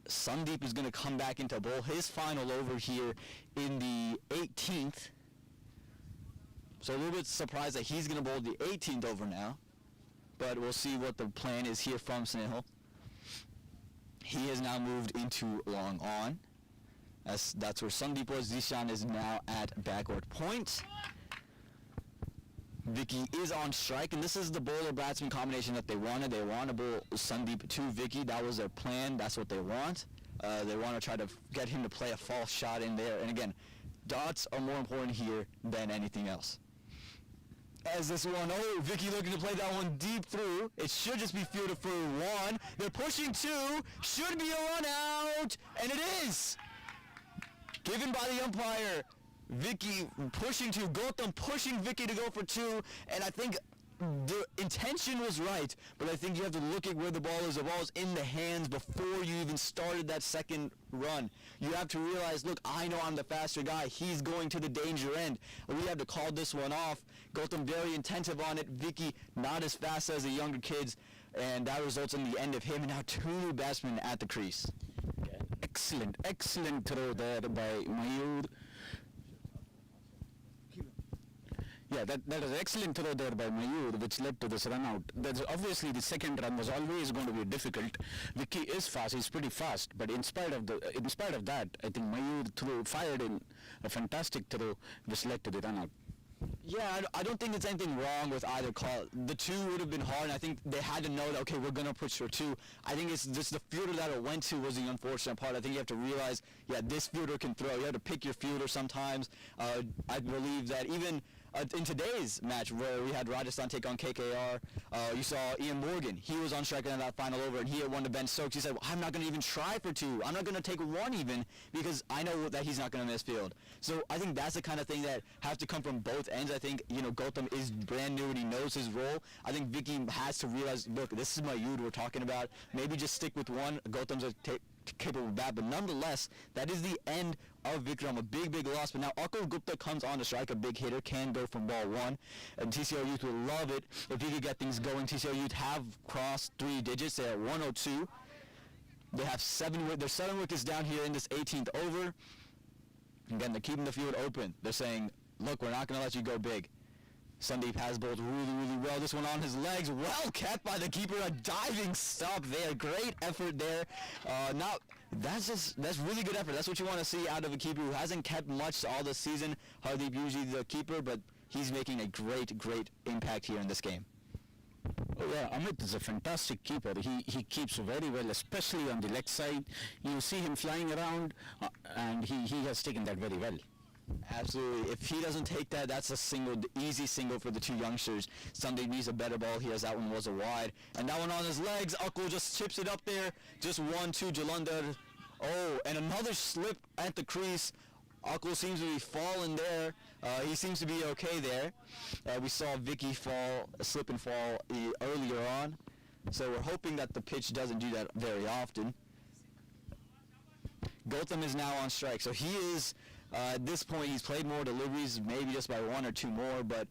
Sandeep is going to come back into bowl. His final over here in the 18th. So a little bit surprised that he's going to bowl the 18th over now. But we'll see what the plan is here from Snehal. He has now moved into long on. That's where Sandeep was. Zishan is now at backward point. Vicky is on strike, and this is the bowler-batsman combination that they wanted. They want to bowl Sandeep to Vicky. That was their plan. That's what they want. They want to try to get him to play a false shot in there. And again, dots are more important here than anything else. As this one, Vicky looking to play that one deep through. It should just be fielded for one. They're pushing two. Should be a run out. And it is. Given by the umpire. Vicky pushing two. Gautam pushing Vicky to go for two. And I think the intention was right, but I think you have to look at where the ball is. The ball is in the hands before you even started that second run. You have to realize, look, I know I'm the faster guy. He's going to the danger end. We have to call this one off. Gautam very intensive on it. Vicky not as fast as the younger kids, and that results in the end of him. And now two new batsmen at the crease.
Excellent throw there by Mayur. Yeah, that is an excellent throw there by Mayur, which led to this run out. That's obviously the second run was always going to be difficult. Vicky is fast; he's pretty fast. But in spite of that, I think Mayur fired in a fantastic throw, which led to the run out.
Yeah, I don't think there's anything wrong with either call. The two would have been hard, and I think they had to know that, okay, we're going to push for two. I think it's just the fielder that it went to was the unfortunate part. I think you have to realize, yeah, this fielder can throw. You have to pick your fielder sometimes. I believe that even in today's match where we had Rajasthan take on KKR, you saw Ian Morgan. He was on strike in that final over, and he had won to Ben Stokes. He said, well, I'm not going to even try for two. I'm not going to take one even because I know that he's not going to miss field. So I think that's the kind of thing that has to come from both ends. I think, Gautam is brand new and he knows his role. I think Vicky has to realize, look, this is Mayud we're talking about. Maybe just stick with one. Gautam's a capable bat, but nonetheless, that is the end of Vikram. A big loss, but now Akul Gupta comes on to strike. A big hitter, can go from ball one, and TCL Youth will love it if he could get things going. TCL Youth have crossed 3 digits. They're at 102. They have 7 wickets down here in this 18th over. Again, they're keeping the field open. They're saying, look, we're not going to let you go big. Sandeep has bowled really well. This one on his legs, well kept by the keeper. A diving stop there. Great effort there. That's really good effort. That's what you want to see out of a keeper who hasn't kept much all this season. Hardeep usually the keeper, but he's making a great impact here in this game.
Oh yeah, Amit is a fantastic keeper. He keeps very well, especially on the leg side. You see him flying around, and he has taken that very well.
Absolutely. If he doesn't take that, that's the easy single for the two youngsters. Sandeep needs a better ball. He has that one was a wide. And that one on his legs. Akul just chips it up there. Just 1-2 Jalandhar. Oh, and another slip at the crease. Akul seems to be falling there. He seems to be okay there. We saw Vicky slip and fall earlier on. So we're hoping that the pitch doesn't do that very often. Gautam is now on strike. So he is... at this point, he's played more deliveries, maybe just by 1 or 2 more, but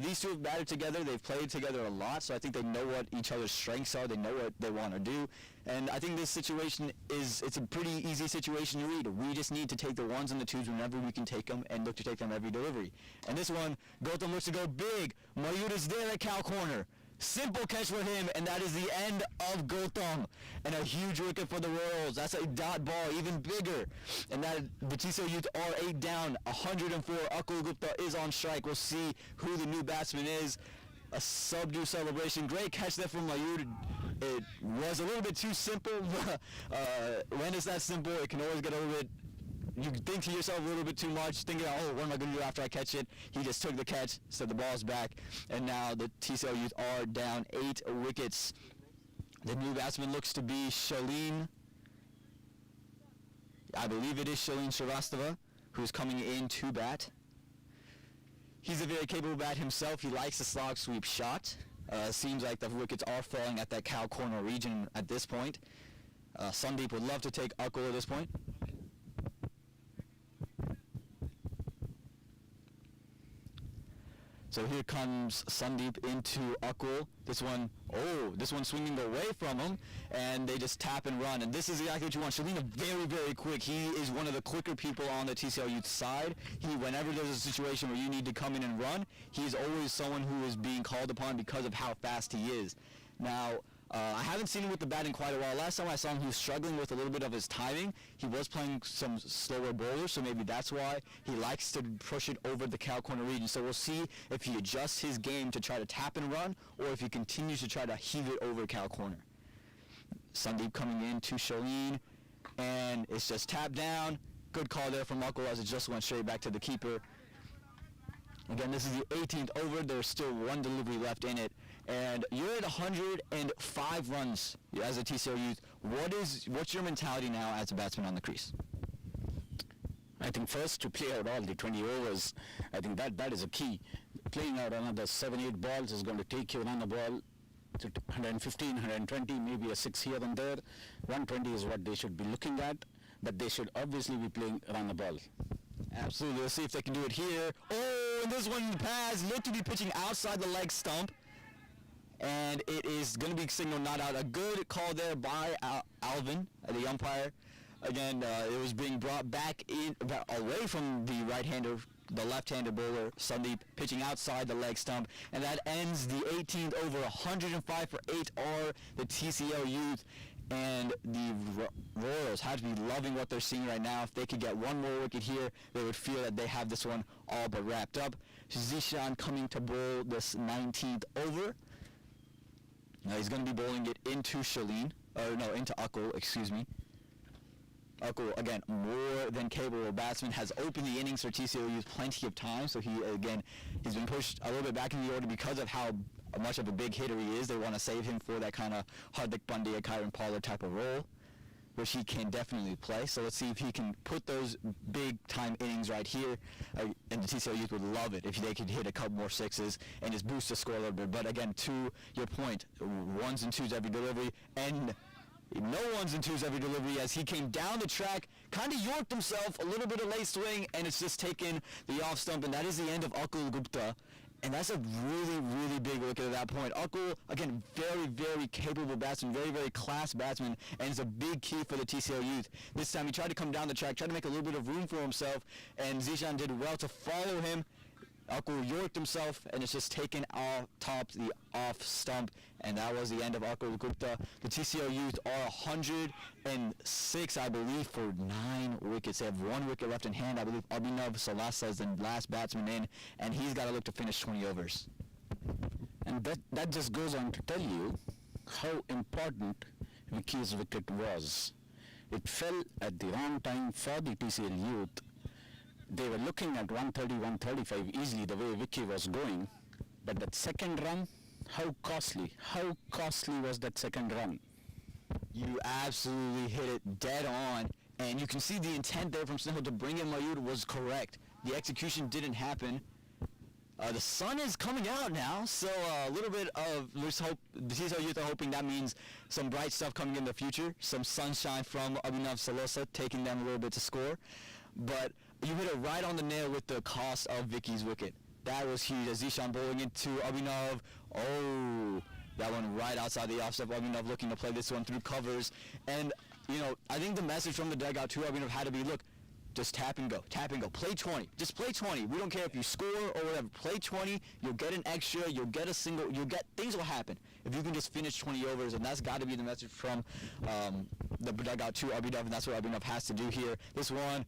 these two have batted together. They've played together a lot, so I think they know what each other's strengths are. They know what they want to do, and I think this situation it's a pretty easy situation to read. We just need to take the 1s and the 2s whenever we can take them and look to take them every delivery. And this one, Gautam looks to go big. Mayur is there at cow corner. Simple catch for him, and that is the end of Gautam. And a huge wicket for the Royals. That's a dot ball, even bigger. And that the TCL Youth are 8 down, 104. Akul Gupta is on strike. We'll see who the new batsman is. A subdue celebration. Great catch there from Mayur. It was a little bit too simple. When it's that simple, it can always get a little bit, you think to yourself a little bit too much, thinking, oh, what am I going to do after I catch it? He just took the catch, so the ball's back, and now the TCL Youth are down 8 wickets. The new batsman looks to be Shalin. I believe it is Shalin Shrivastava, who's coming in to bat. He's a very capable bat himself. He likes the slog sweep shot. Seems like the wickets are falling at that cow corner region at this point. Sandeep would love to take Akul at this point. So here comes Sandeep into Akul. This one swinging away from him, and they just tap and run. And this is exactly what you want. Shalina very, very quick. He is one of the quicker people on the TCL Youth side. Whenever there's a situation where you need to come in and run, he's always someone who is being called upon because of how fast he is. Now, I haven't seen him with the bat in quite a while. Last time I saw him, he was struggling with a little bit of his timing. He was playing some slower bowlers, so maybe that's why he likes to push it over the cow corner region. So we'll see if he adjusts his game to try to tap and run, or if he continues to try to heave it over cow corner. Sandeep coming in to Shalin, and it's just tapped down. Good call there from Akul as it just went straight back to the keeper. Again, this is the 18th over. There's still one delivery left in it. And you're at 105 runs as a TCL Youth. What's your mentality now as a batsman on the crease?
I think first to play out all the 20 overs, I think that is a key. Playing out another 7-8 balls is going to take you on the ball to 115, 120, maybe a 6 here and there. 120 is what they should be looking at, but they should obviously be playing around the ball.
Absolutely. Let's see if they can do it here. Oh, and this one pass looked to be pitching outside the leg stump. And it is going to be signaled not out. A good call there by Alvin, the umpire. Again, it was being brought back in, away from the right-hander, the left-handed bowler, Sandeep, pitching outside the leg stump. And that ends the 18th over. 105 for 8 are the TCL Youth. And the Royals have to be loving what they're seeing right now. If they could get one more wicket here, they would feel that they have this one all but wrapped up. Zishan coming to bowl this 19th over. Now he's going to be bowling it into into Akul, excuse me. Akul, again, more than capable batsman, has opened the innings for TCL Youth plenty of time, so he's been pushed a little bit back in the order because of how much of a big hitter he is. They want to save him for that kind of Hardik Pandya, Kyron Pollard type of role, which he can definitely play. So let's see if he can put those big-time innings right here. And the TCL Youth would love it if they could hit a couple more sixes and just boost the score a little bit. But again, to your point, 1s and 2s every delivery, and no 1s and 2s every delivery as he came down the track, kind of yorked himself, a little bit of late swing, and it's just taken the off stump, and that is the end of Akul Gupta. And that's a really, really big wicket at that point. Akul, again, very, very capable batsman, very, very class batsman, and it's a big key for the TCL Youth. This time he tried to come down the track, tried to make a little bit of room for himself, and Zishan did well to follow him. Akul yorked himself, and it's just taken top the off stump, and that was the end of Akul Gupta. The TCL Youth are 106, I believe, for 9 wickets. They have 1 wicket left in hand. I believe Abhinav Salasa is the last batsman in, and he's got to look to finish 20 overs.
And that just goes on to tell you how important Vicky's wicket was. It fell at the wrong time for the TCL Youth. They were looking at 130, 135 easily the way Vicky was going. But that second run, how costly was that second run?
You absolutely hit it dead on. And you can see the intent there from Snehal to bring in Mayur was correct. The execution didn't happen. The sun is coming out now, so a little bit of, let's hope, the TCL Youth are hoping that means some bright stuff coming in the future. Some sunshine from Abhinav Salosa, taking them a little bit to score. But you hit it right on the nail with the cost of Vicky's wicket. That was huge as Zishan bowling into Abhinav. Oh, that one right outside the off step. Abhinav looking to play this one through covers. And, I think the message from the dugout to Abhinav had to be, look, Just tap and go, tap and go. Play 20. Just play 20. We don't care if you score or whatever. Play 20. You'll get an extra. You'll get a single. Things will happen if you can just finish 20 overs, and that's got to be the message from the dugout to Abhinav, and that's what Abhinav has to do here. This one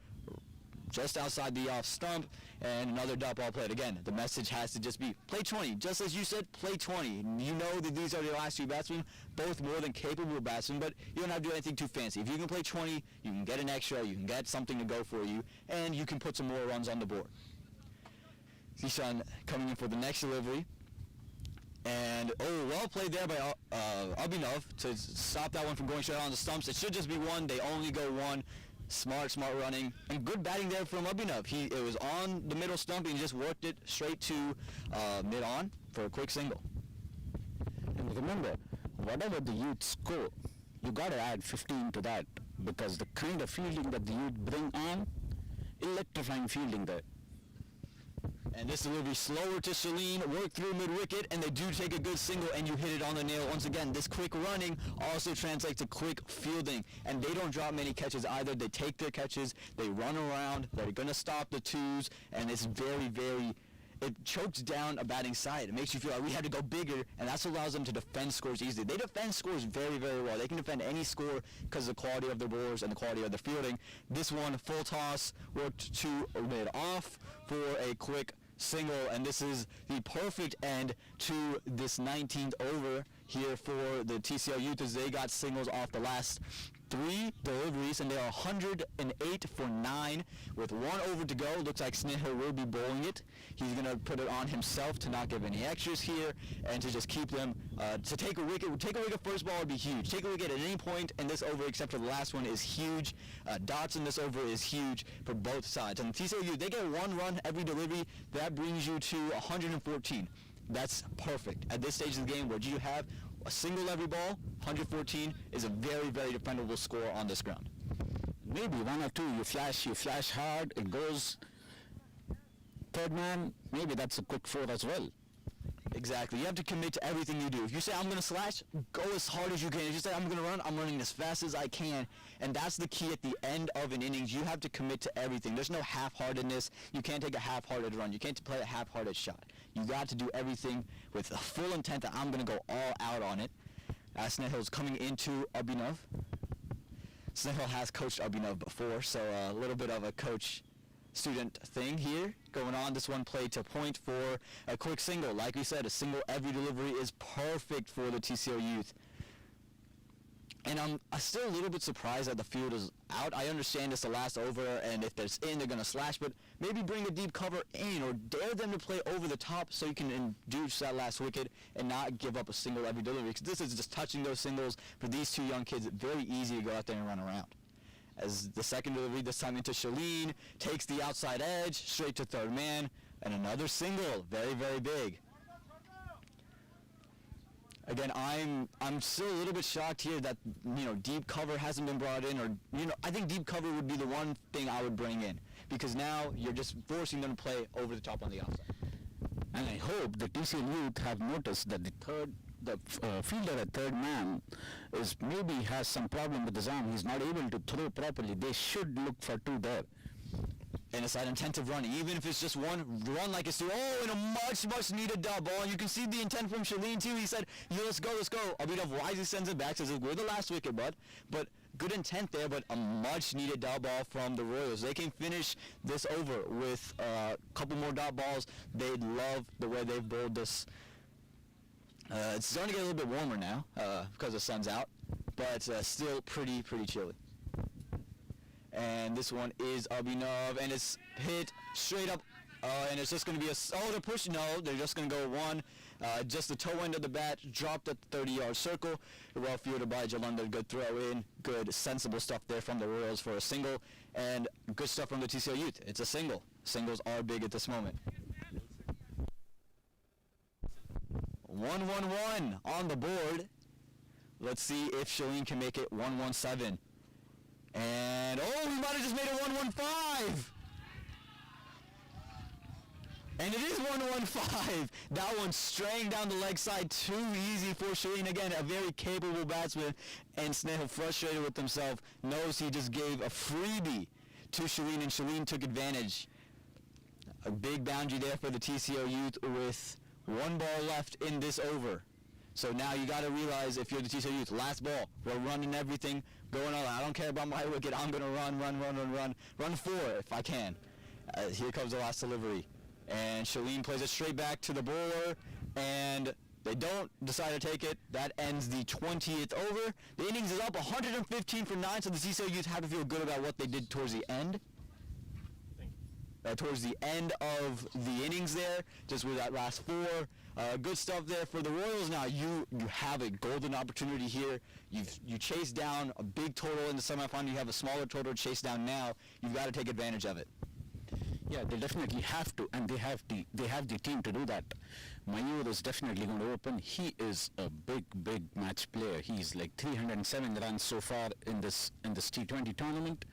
just outside the off stump, and another dot ball played. Again, the message has to just be play 20. Just as you said, play 20. You know that these are the last two batsmen, both more than capable batsmen, but you don't have to do anything too fancy. If you can play 20, you can get an extra, you can get something to go for you, and you can put some more runs on the board. Zishan coming in for the next delivery. And, well played there by Abhinav to stop that one from going straight on the stumps. It should just be one. They only go one. Smart running, and good batting there from Abhinav. It was on the middle stump, and he just worked it straight to mid-on for a quick single.
And remember, whatever the Youth score, you got to add 15 to that, because the kind of fielding that the Youth bring on, electrifying fielding there.
And this delivery slower to Shalene, work through mid-wicket, and they do take a good single, and you hit it on the nail. Once again, this quick running also translates to quick fielding, and they don't drop many catches either. They take their catches, they run around, they're going to stop the twos, and it's very, very, it chokes down a batting side. It makes you feel like we had to go bigger, and that's what allows them to defend scores easily. They defend scores very, very well. They can defend any score because of the quality of their bowlers and the quality of their fielding. This one, full toss, worked to mid-off for a quick single, and this is the perfect end to this 19th over here for the TCL Youth, as they got singles off the last 3 deliveries, and they are 108 for 9 with 1 over to go. Looks like Snehal will be bowling it. He's going to put it on himself to not give any extras here, and to just keep them to take a wicket. Take a wicket first ball would be huge. Take a wicket at any point in this over except for the last one is huge. Dots in this over is huge for both sides. And the TCL Youth, they get 1 run every delivery. That brings you to 114. That's perfect. At this stage of the game, where you have a single every ball, 114 is a very, very defendable score on this ground.
Maybe 1 or 2, you flash hard, it goes third man, maybe that's a quick 4 as well.
Exactly. You have to commit to everything you do. If you say, I'm going to slash, go as hard as you can. If you say, I'm going to run, I'm running as fast as I can. And that's the key at the end of an innings. You have to commit to everything. There's no half-heartedness. You can't take a half-hearted run. You can't play a half-hearted shot. You got to do everything with a full intent that I'm going to go all out on it. Snehil's coming into Abhinav. Snehil has coached Abhinav before, so a little bit of a coach-student thing here going on. This one played to point for a quick single. Like we said, a single every delivery is perfect for the TCL Youth. And I'm still a little bit surprised that the field is out. I understand it's the last over, and if there's in, they're going to slash, but maybe bring a deep cover in or dare them to play over the top so you can induce that last wicket and not give up a single every delivery. Because this is just touching those singles for these two young kids. Very easy to go out there and run around. As the second delivery, this time into Shalene, takes the outside edge, straight to third man, and another single. Very, very big. Again, I'm still a little bit shocked here that, deep cover hasn't been brought in, or, I think deep cover would be the one thing I would bring in, because now you're just forcing them to play over the top on the outside.
And I hope the TCL Youth have noticed that the fielder at third man maybe has some problem with his arm. He's not able to throw properly. They should look for 2 there.
And it's that intensive running, even if it's just one run like it's and a much, much needed dot ball. And you can see the intent from Shalene too. He said, let's go. Abhinav wisely sends it back, says, we're the last wicket, bud. But good intent there, but a much needed dot ball from the Royals. They can finish this over with a couple more dot balls. They'd love the way they've bowled this. It's starting to get a little bit warmer now because the sun's out, but still pretty chilly. And this one is Abhinav, and it's hit straight up, and it's just going to be they're pushing. No, they're just going to go 1. Just the toe end of the bat, dropped at the 30-yard circle. Well fielded by Jalandhar. Good throw in. Good, sensible stuff there from the Royals for a single, and good stuff from the TCL Youth. It's a single. Singles are big at this moment. 1-1-1 on the board. Let's see if Shalene can make it 1-1-7. And, he might have just made it 1-1-5. And it is 1-1-5. That one straying down the leg side, too easy for Shalene. Again, a very capable batsman. And Snehal, frustrated with himself, knows he just gave a freebie to Shalene, and Shalene took advantage. A big boundary there for the TCL Youth with one ball left in this over. So now you got to realize, if you're the TCL Youth, last ball, we're running everything, going on. I don't care about my wicket. I'm going to run 4 if I can. Here comes the last delivery. And Shalene plays it straight back to the bowler, and they don't decide to take it. That ends the 20th over. The innings is up 115 for 9, so the TCL Youth have to feel good about what they did towards the end. Towards the end of the innings there, just with that last 4. Good stuff there for the Royals. Now you have a golden opportunity here. You chase down a big total in the semifinal. You have a smaller total to chase down now. You've got to take advantage of it.
Yeah, they definitely have to, and they have the team to do that. Mayur is definitely going to open. He is a big match player. He's like 307 runs so far in this T20 tournament.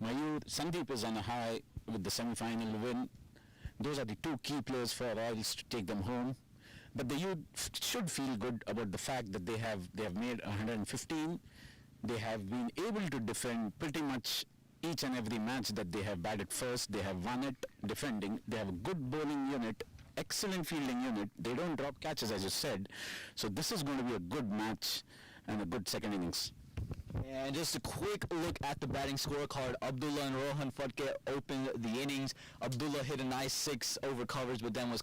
Mayur, Sandeep is on a high with the semi-final win. Those are the 2 key players for Royals to take them home. But the youth should feel good about the fact that they have made 115. They have been able to defend pretty much each and every match that they have batted first. They have won it defending. They have a good bowling unit, excellent fielding unit. They don't drop catches, as you said. So this is going to be a good match and a good second innings.
And just a quick look at the batting scorecard. Abdullah and Rohan Phadke opened the innings. Abdullah hit a nice 6 over covers, but then was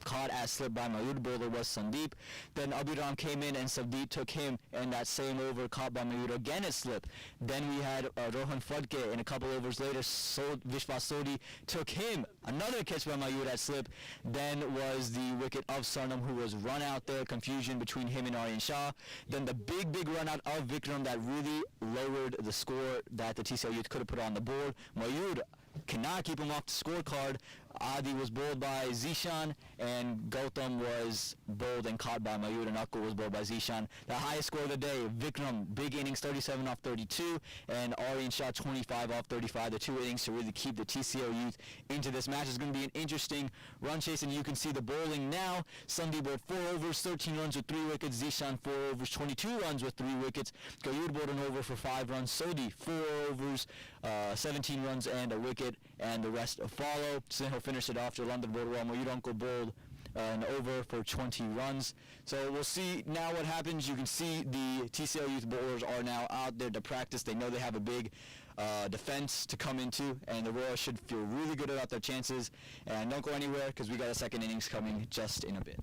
caught as slip by Mayur. Bowler was Sandeep. Then Abhiram came in and Sandeep took him, and that same over caught by Mayur again as slip. Then we had Rohan Phadke, and a couple overs later Vishwas Sodhi took him. Another catch by Mayur at slip. Then was the wicket of Sarnam, who was run out there. Confusion between him and Aryan Shah. Then the big run out of Vikram that really lowered the score that the TCL Youth could have put on the board. Mayur cannot keep him off the scorecard. Adi was bowled by Zishan, and Gautam was bowled and caught by Mayur, and Akul was bowled by Zishan. The highest score of the day, Vikram, big innings, 37 off 32, and Aryan Shah, 25 off 35. The 2 innings to really keep the TCL Youth into this match. It's going to be an interesting run chase, and you can see the bowling now. Sandeep bowled 4 overs, 13 runs with 3 wickets. Zishan 4 overs, 22 runs with 3 wickets. Gayur bowled an over for 5 runs. Sodhi 4 overs, 17 runs and a wicket, and the rest follow. Snehal finished it off. Jalandhar bowled well. Mayur Uncle bowled an over for 20 runs. So we'll see now what happens. You can see the TCL Youth bowlers are now out there to practice. They know they have a big defense to come into, and the Royals should feel really good about their chances. And don't go anywhere, because we got a second innings coming just in a bit.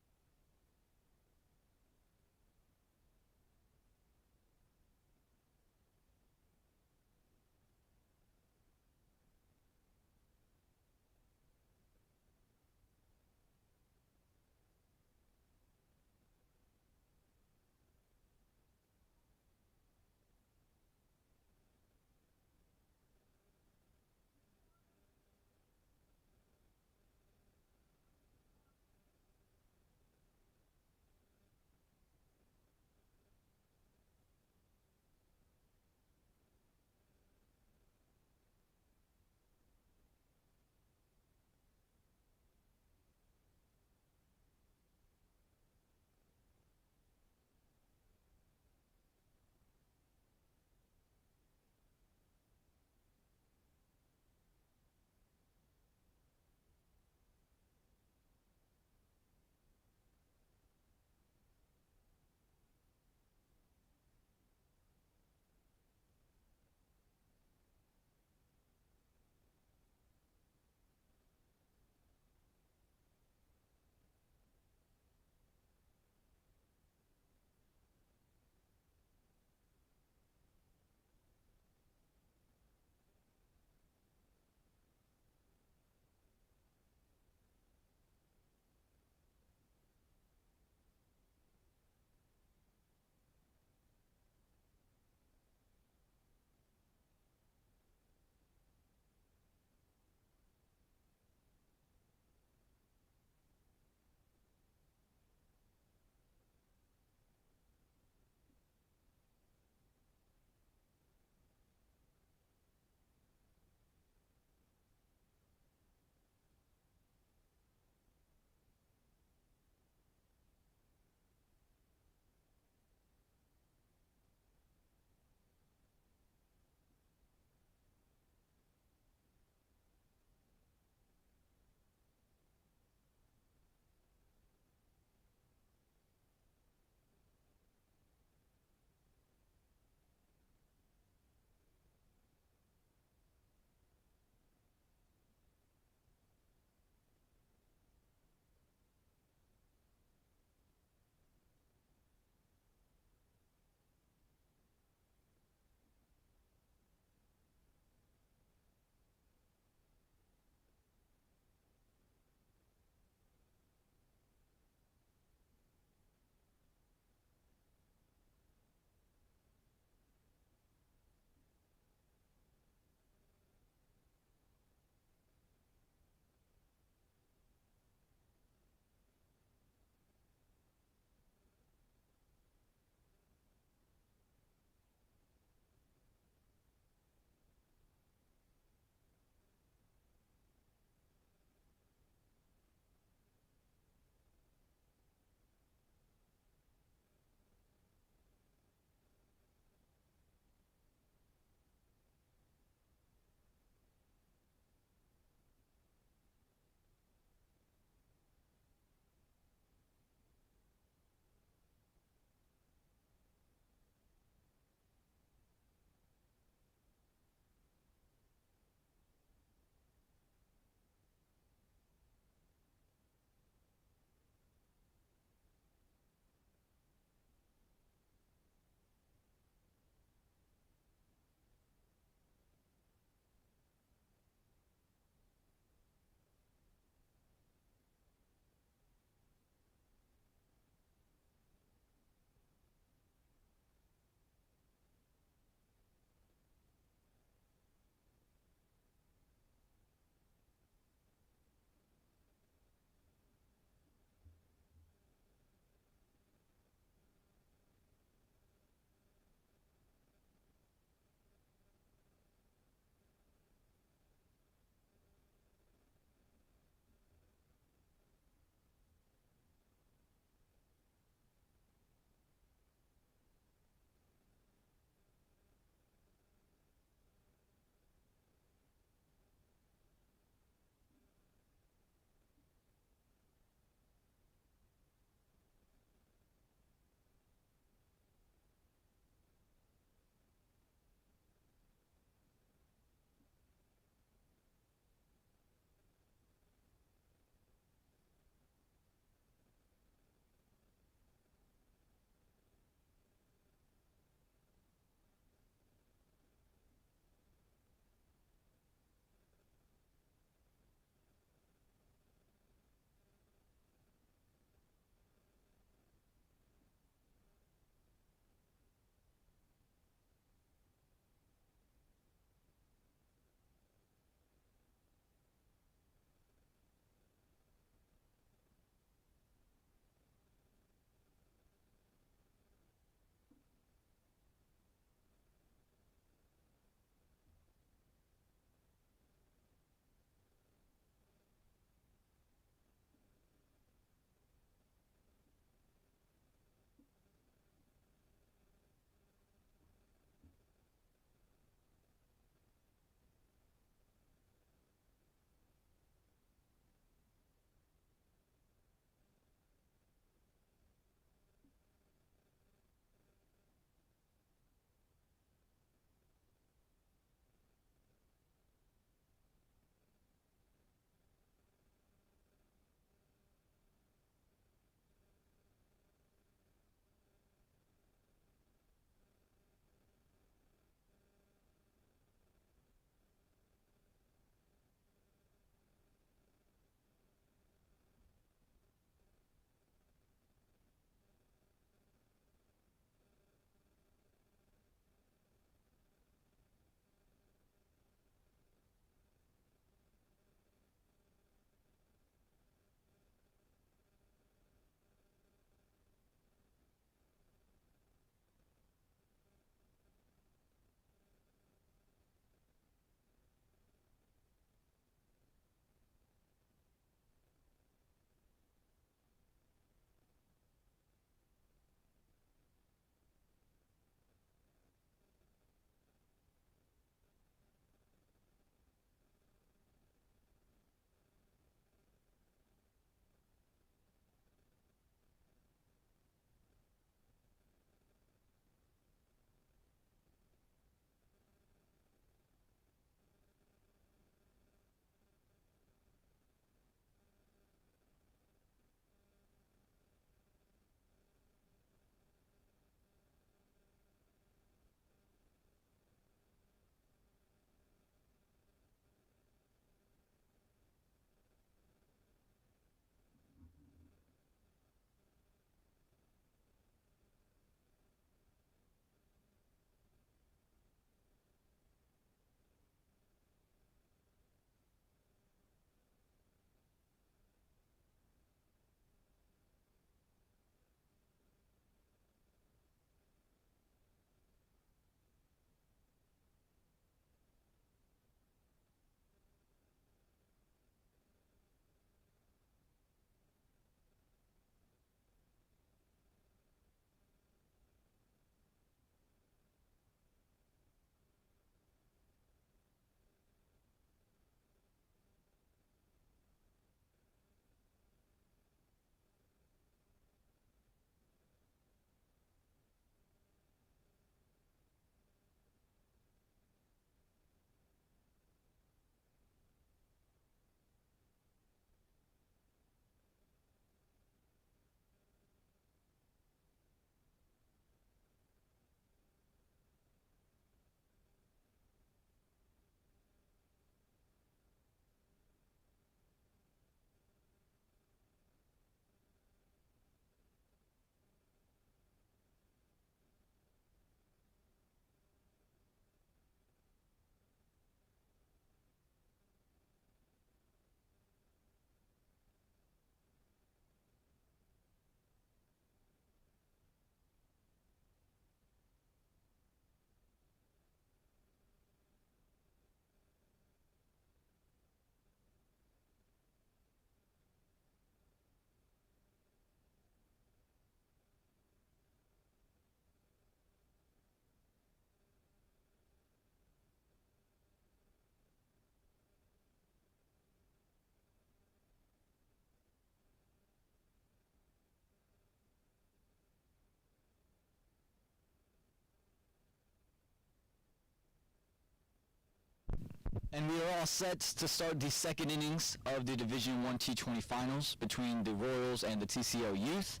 And we are all set to start the second innings of the Division I T20 finals between the Royals and the TCL Youth.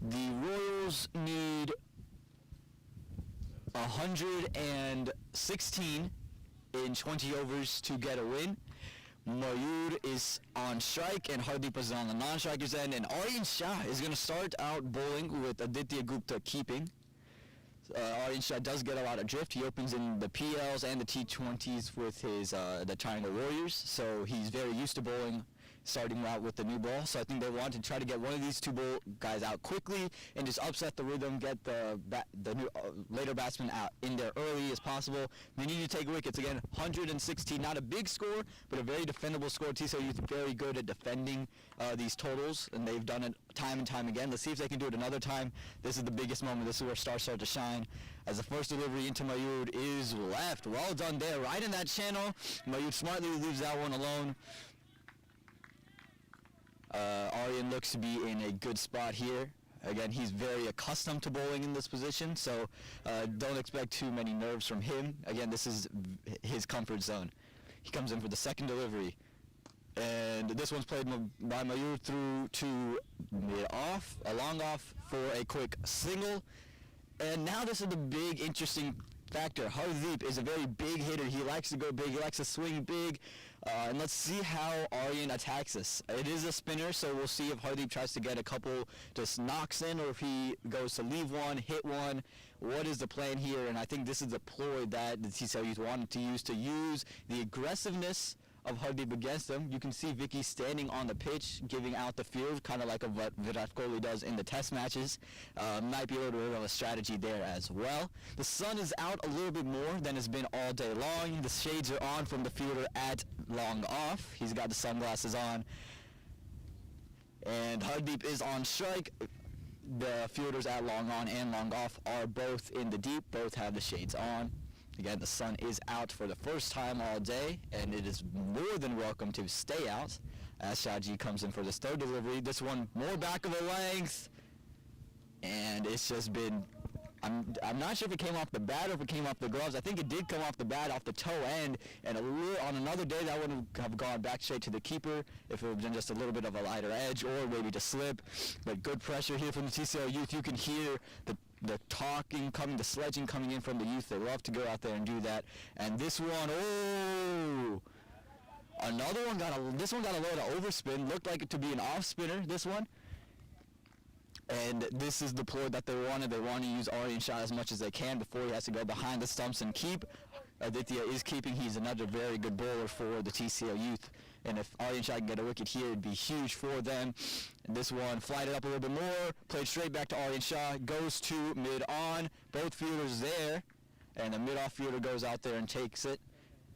The Royals need 116 in 20 overs to get a win. Mayur is on strike and Hardeep is on the non-strikers end, and Aryan Shah is going to start out bowling with Aditya Gupta keeping. Aryan Shah does get a lot of drift. He opens in the PLs and the T20s with his the Triangle Warriors, so he's very used to bowling, starting out with the new ball. So I think they want to try to get one of these two guys out quickly and just upset the rhythm, get the new later batsman out in there early as possible. They need to take wickets again. 116, not a big score, but a very defendable score. TCL Youth very good at defending these totals, and they've done it time and time again. Let's see if they can do it another time. This is the biggest moment. This is where stars start to shine. As the first delivery into Mayur is left. Well done there, right in that channel. Mayur smartly leaves that one alone. Aryan looks to be in a good spot here. Again, he's very accustomed to bowling in this position, so don't expect too many nerves from him. Again, this is his comfort zone. He comes in for the second delivery, and this one's played by Mayur through to mid-off, a long off for a quick single. And now this is the big, interesting factor. Hardeep is a very big hitter. He likes to go big. He likes to swing big. And let's see how Aryan attacks this. It is a spinner, so we'll see if Hardeep tries to get a couple, just knocks in, or if he goes to leave one, hit one. What is the plan here? And I think this is the ploy that the TCL Youth wanted to use the aggressiveness of Hardeep against them. You can see Vicky standing on the pitch, giving out the field, kind of like what Virat Kohli does in the test matches. Might be a little bit of a strategy there as well. The sun is out a little bit more than it's been all day long. The shades are on from the fielder at long off. He's got the sunglasses on. And Hardeep is on strike. The fielders at long on and long off are both in the deep, both have the shades on. Again, the sun is out for the first time all day, and it is more than welcome to stay out as Shaji comes in for this third delivery. This one more back of the length, and it's just been, I'm not sure if it came off the bat or if it came off the gloves. I think it did come off the bat, off the toe end, and on another day that would have gone back straight to the keeper if it had been just a little bit of a lighter edge or maybe to slip. But good pressure here from the TCL Youth. You can hear the talking coming, the sledging coming in from the Youth. They love to go out there and do that. And this one, another one this one got a load of overspin. Looked like it to be an off spinner, this one. And this is the ploy that they wanted. They want to use Aryan Shah as much as they can before he has to go behind the stumps and keep. Aditya is keeping. He's another very good bowler for the TCL Youth. And if Aryan Shah can get a wicket here, it'd be huge for them. And this one flighted up a little bit more, played straight back to Aryan Shah, goes to mid-on. Both fielders there, and the mid-off fielder goes out there and takes it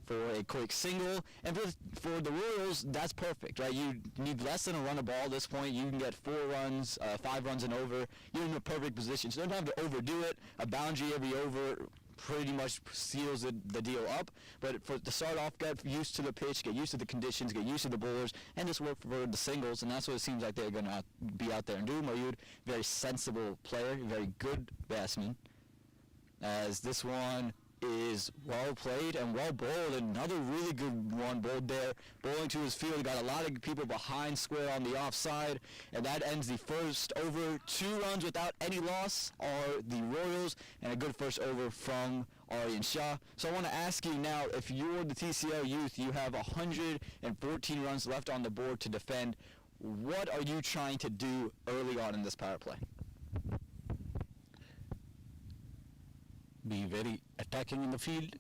for a quick single. And for the Royals, that's perfect, right? You need less than a run of ball at this point. You can get 4 runs, 5 runs and over. You're in a perfect position. So you don't have to overdo it. A boundary every over pretty much seals the deal up. But to start off, get used to the pitch, get used to the conditions, get used to the bowlers, and just work for the singles. And that's what it seems like they're going to be out there and do. Mayur, very sensible player, very good batsman. As this one is well played and well bowled. Another really good one bowled there. Bowling to his field. He got a lot of people behind square on the offside. And that ends the first over. 2 runs without any loss are the Royals. And a good first over from Aryan Shah. So I want to ask you now, if you're the TCL Youth, you have 114 runs left on the board to defend. What are you trying to do early on in this power play?
Be very attacking in the field.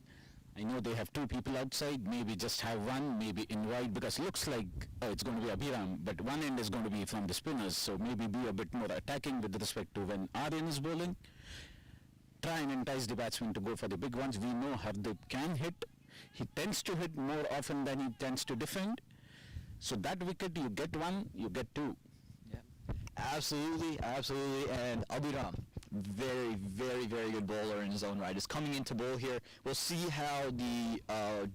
I know they have 2 people outside, maybe just have one, maybe in wide, because looks like it's going to be Abhiram, but one end is going to be from the spinners, so maybe be a bit more attacking with respect to when Aryan is bowling. Try and entice the batsman to go for the big ones. We know Hardeep can hit. He tends to hit more often than he tends to defend. So that wicket, you get 1, you get 2.
Yeah, absolutely, absolutely. And Abhiram, very, very, very good bowler in his own right, is coming into bowl here. We'll see how the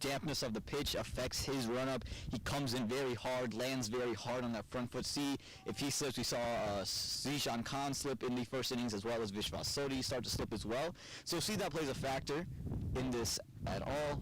dampness of the pitch affects his run-up. He comes in very hard, lands very hard on that front foot. See if he slips. We saw Zishan Khan slip in the first innings, as well as Vishwas Sodhi start to slip as well. So see that plays a factor in this at all.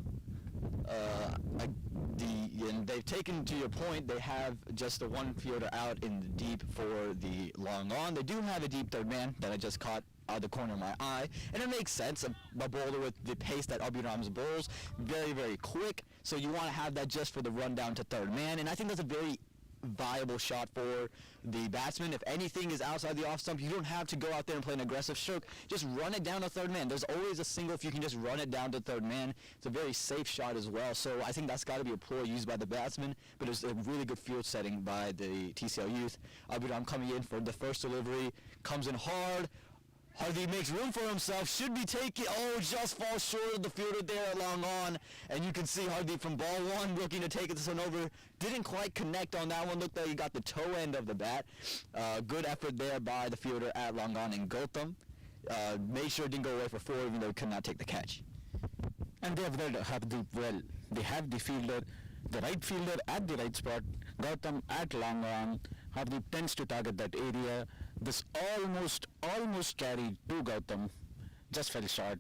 And they've taken, to your point, they have just the one fielder out in the deep for the long on. They do have a deep third man that I just caught out of the corner of my eye, and it makes sense. A bowler with the pace that Abhiram's bowls, very, very quick, so you want to have that just for the run down to third man, and I think that's a very viable shot for the batsman. If anything is outside the off stump, you don't have to go out there and play an aggressive stroke. Just run it down to third man. There's always a single if you can just run it down to third man. It's a very safe shot as well. So I think that's got to be a ploy used by the batsman, but it's a really good field setting by the TCL Youth. Abhiram coming in for the first delivery, comes in hard. Hardeep makes room for himself, should be taking, just falls short of the fielder there at long on, and you can see Hardeep from ball one looking to take this one over. Didn't quite connect on that one, looked like he got the toe end of the bat. Good effort there by the fielder at long on in Gautam. Made sure it didn't go away for four, even though he could not take the catch.
And they have read Hardeep well. They have the fielder, the right fielder at the right spot, Gautam at long on. Hardeep tends to target that area. This almost carried to Gautam, just fell short.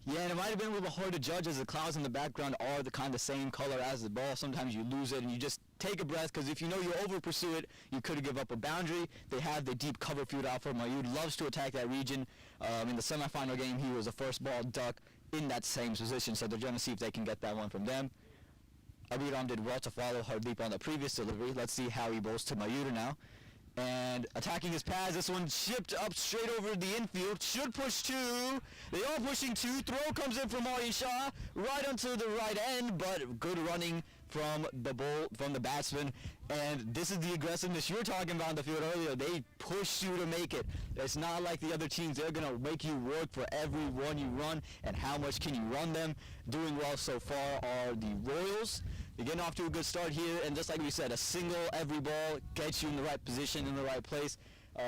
Yeah, and it might have been a little hard to judge as the clouds in the background are the kind of same color as the ball. Sometimes you lose it and you just take a breath, because if you know you over pursue it, you could give up a boundary. They have the deep cover field out for Mayud. Loves to attack that region. In the semifinal game, he was a first ball duck in that same position, so they're going to see if they can get that one from them. Abhiram did well to follow Hardeep on the previous delivery. Let's see how he bowls to Mayuda now. And attacking his pads, this one chipped up straight over the infield. Should push two. They are pushing two. Throw comes in from Aryan Shah right onto the right end, but good running from the batsman. And this is the aggressiveness you were talking about in the field earlier. They push you to make it. It's not like the other teams. They're going to make you work for every one you run, and how much can you run them. Doing well so far are the Royals. You're getting off to a good start here, and just like we said, a single every ball gets you in the right position, in the right place.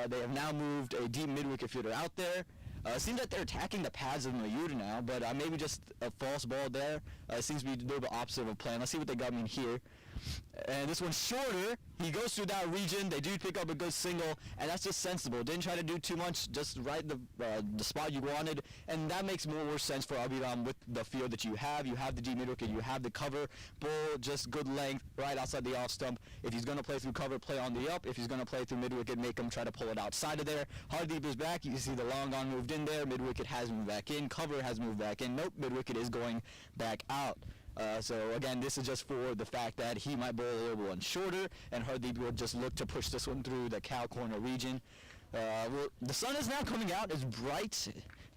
They have now moved a deep mid-wicket fielder out there. It seems like they're attacking the pads of Mayuda now, but maybe just a false ball there. It seems to be a little bit opposite of a plan. Let's see what they got me in here. And this one's shorter. He goes through that region. They do pick up a good single, and that's just sensible. Didn't try to do too much, just right the spot you wanted, and that makes more sense for Abhiram with the field that you have. You have the deep mid-wicket, you have the cover. Bull, just good length right outside the off stump. If he's going to play through cover, play on the up. If he's going to play through mid-wicket, make him try to pull it outside of there. Hardeep is back. You can see the long on moved in there. Mid-wicket has moved back in. Cover has moved back in. Nope, mid-wicket is going back out. So again, this is just for the fact that he might bowl a little one shorter, and Hardeep will just look to push this one through the cow corner region. The sun is now coming out. It's bright,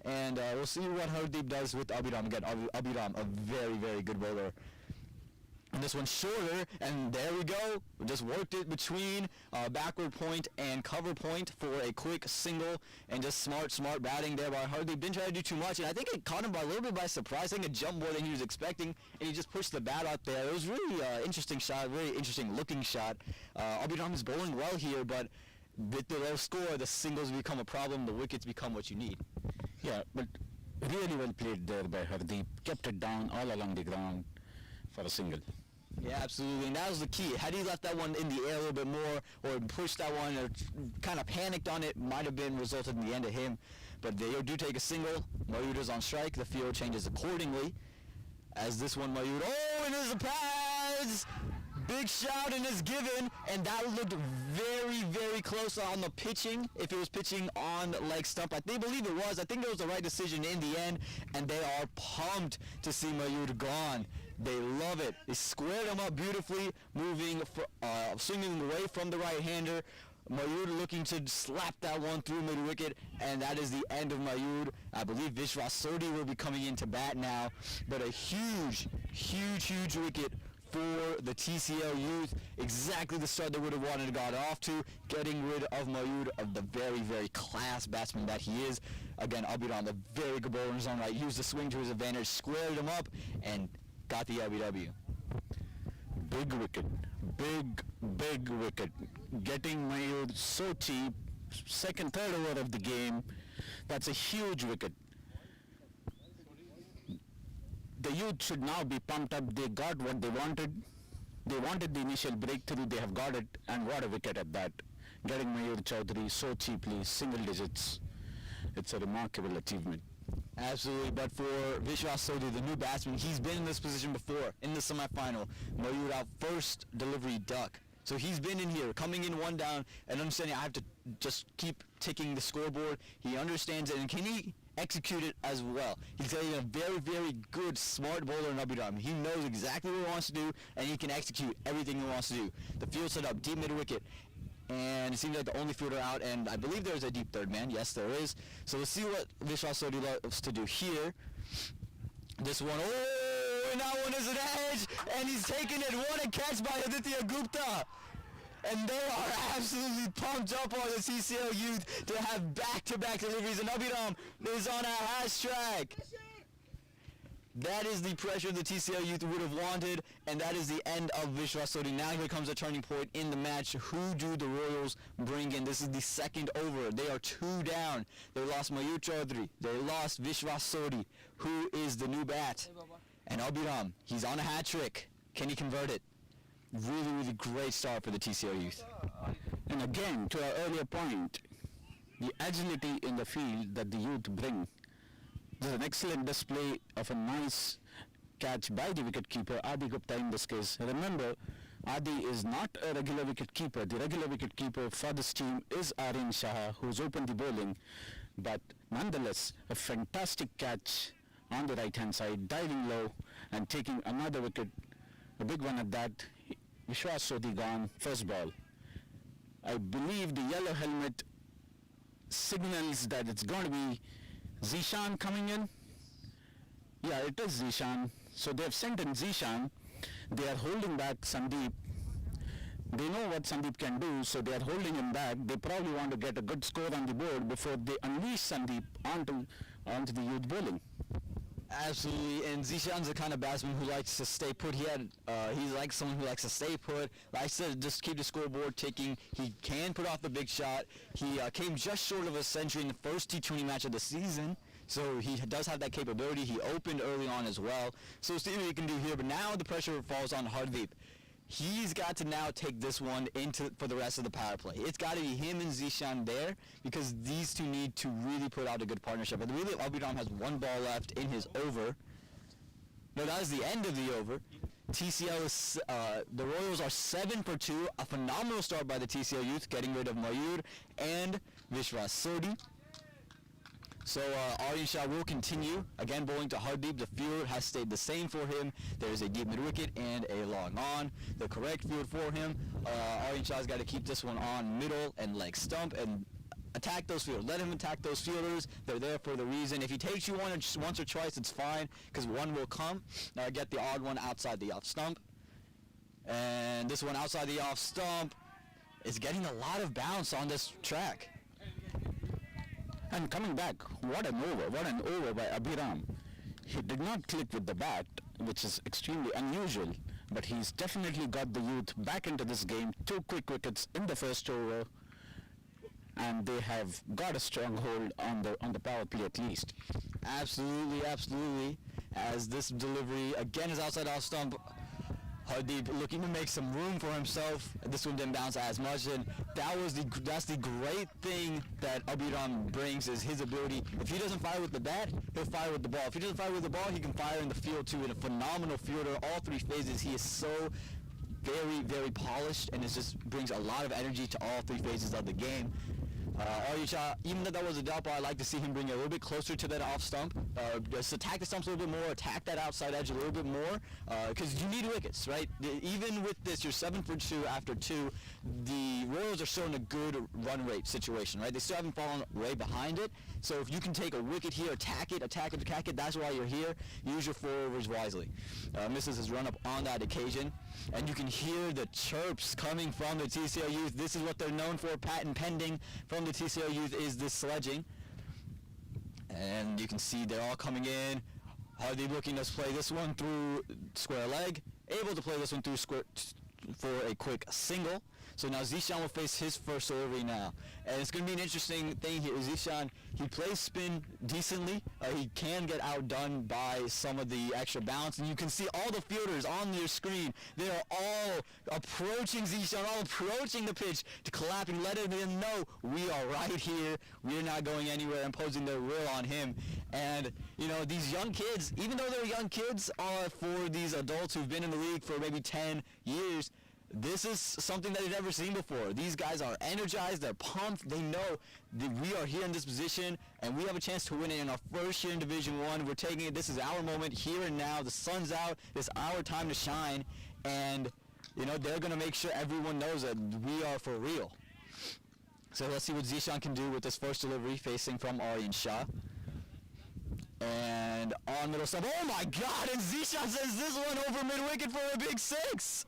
and we'll see what Hardeep does with Abhiram. Again, Abhiram, a very, very good bowler. And this one's shorter, and there we go. We just worked it between backward point and cover point for a quick single, and just smart batting there by Hardeep. Didn't try to do too much, and I think it caught him by a little bit by surprise. I think it jumped more than he was expecting, and he just pushed the bat out there. It was really interesting shot, very interesting looking shot. Abhiram is bowling well here, but with the low score, the singles become a problem. The wickets become what you need.
Yeah, but really well played there by Hardeep. Kept it down all along the ground for a single.
Yeah, absolutely, and that was the key. Had he left that one in the air a little bit more, or pushed that one, or kind of panicked on it, might have been resulted in the end of him. But they do take a single. Mayuda's on strike. The field changes accordingly. As this one, Mayuda, and there's the pads! Big shout and is given, and that looked very, very close on the pitching. If it was pitching on the leg stump, I believe it was. I think it was the right decision in the end, and they are pumped to see Mayuda gone. They love it. They squared him up beautifully, swinging away from the right-hander. Mayud looking to slap that one through mid-wicket, and that is the end of Mayud. I believe Vishwas Sodhi will be coming in to bat now, but a huge wicket for the TCL Youth. Exactly the start they would have wanted to got off to, getting rid of Mayud, of the very, very class batsman that he is. Again, Abhiram, the very good bowler in his own right, used the swing to his advantage, squared him up, and got the LBW.
Big wicket. Big wicket. Getting Mayud so cheap. Second, third over of the game. That's a huge wicket. The Youth should now be pumped up. They got what they wanted. They wanted the initial breakthrough. They have got it. And what a wicket at that. Getting Mayur Chaudhary so cheaply, single digits. It's a remarkable achievement.
Absolutely, but for Vishwas Sodhi, the new batsman, he's been in this position before, in the semifinal. Mayur out first delivery duck. So he's been in here, coming in one down, and understanding I have to just keep ticking the scoreboard. He understands it, and can he execute it as well? He's a very, very good, smart bowler in Abhiram. He knows exactly what he wants to do, and he can execute everything he wants to do. The field set up, deep mid-wicket, and it seems like the only fielder out, and I believe there's a deep third man. Yes, there is. So let's see what Vishwas Sodhi loves to do here. This one, oh, and that one is an edge, and he's taking it. What a catch by Aditya Gupta. And they are absolutely pumped up on the TCL Youth to have back-to-back deliveries, and Abhiram is on a hashtag. That is the pressure the TCL Youth would have wanted, and that is the end of Vishwas Sodhi. Now here comes a turning point in the match. Who do the Royals bring in? This is the second over. They are 2 down. They lost Mayur Chaudhary. They lost Vishwas Sodhi. Who is the new bat? And Abhiram, he's on a hat trick. Can he convert it? Really, really great start for the TCL Youth.
And again, to our earlier point, the agility in the field that the youth bring. There's an excellent display of a nice catch by the wicketkeeper, Adi Gupta in this case. Remember, Adi is not a regular wicketkeeper. The regular wicketkeeper for this team is Aryan Shah, who's opened the bowling. But nonetheless, a fantastic catch on the right-hand side, diving low and taking another wicket, a big one at that. Vishwas Sodhi gone, first ball. I believe the yellow helmet signals that it's going to be Zishan coming in. Yeah, it is Zishan. So they have sent in Zishan. They are holding back Sandeep. They know what Sandeep can do, so they are holding him back. They probably want to get a good score on the board before they unleash Sandeep onto the youth bowling.
Absolutely, and Zishan's the kind of batsman who likes to stay put. He's like someone who likes to stay put, likes to just keep the scoreboard ticking. He can put off the big shot. He came just short of a century in the first T20 match of the season, so he does have that capability. He opened early on as well, so we'll see what he can do here. But now the pressure falls on Hardeep. He's got to now take this one for the rest of the power play. It's got to be him and Zishan there because these two need to really put out a good partnership. But really, Abhiram has 1 ball left in his over. No, that is the end of the over. TCL is, the Royals are 7 for 2. A phenomenal start by the TCL Youth, getting rid of Mayur and Vishwas Sodhi. So Aryan Shah will continue, again bowling to Hardeep. The field has stayed the same for him. There is a deep mid-wicket and a long on. The correct field for him. Aryan Shah's got to keep this one on middle and leg stump and attack those fielders. Let him attack those fielders. They're there for the reason. If he takes you once or twice, it's fine because one will come. Get the odd one outside the off stump. And this one outside the off stump is getting a lot of bounce on this track.
And coming back, what an over by Abhiram. He did not click with the bat, which is extremely unusual, but he's definitely got the youth back into this game. 2 quick wickets in the first over, and they have got a strong hold on the power play at least.
Absolutely, absolutely. As this delivery again is outside off stump. Hardeep looking to make some room for himself. This one didn't bounce as much, and that's the great thing that Abhiram brings is his ability. If he doesn't fire with the bat, he'll fire with the ball. If he doesn't fire with the ball, he can fire in the field too. And a phenomenal fielder, all 3 phases. He is so very, very polished, and it just brings a lot of energy to all 3 phases of the game. Aryan Shah, even though that was a drop ball, I'd like to see him bring it a little bit closer to that off stump. Just attack the stumps a little bit more, attack that outside edge a little bit more, because you need wickets, right? Even with this, you're 7 for 2 after 2. The Royals are still in a good run rate situation, right? They still haven't fallen way behind it. So if you can take a wicket here, attack it, that's why you're here. Use your 4 overs wisely. Misses his run up on that occasion. And you can hear the chirps coming from the TCL Youth. This is what they're known for, patent pending from the TCL Youth is this sledging. And you can see they're all coming in. Hardeep looking to play this one through square leg. Able to play this one through square for a quick single. So now Zishan will face his first delivery now. And it's going to be an interesting thing here. Zishan, he plays spin decently. He can get outdone by some of the extra bounce. And you can see all the fielders on your screen. They are all approaching Zishan, all approaching the pitch to clapping, letting them know we are right here. We're not going anywhere, imposing their will on him. And, you know, these young kids, even though they're young kids, for these adults who've been in the league for maybe 10 years, this is something that they've never seen before. These guys are energized, they're pumped, they know that we are here in this position and we have a chance to win it in our first year in Division 1. We're taking it, this is our moment here and now, the sun's out, it's our time to shine, and you know, they're going to make sure everyone knows that we are for real. So let's see what Zishan can do with this first delivery facing from Aryan Shah. And on middle stump, oh my god, and Zishan sends this one over mid-wicket for a big 6!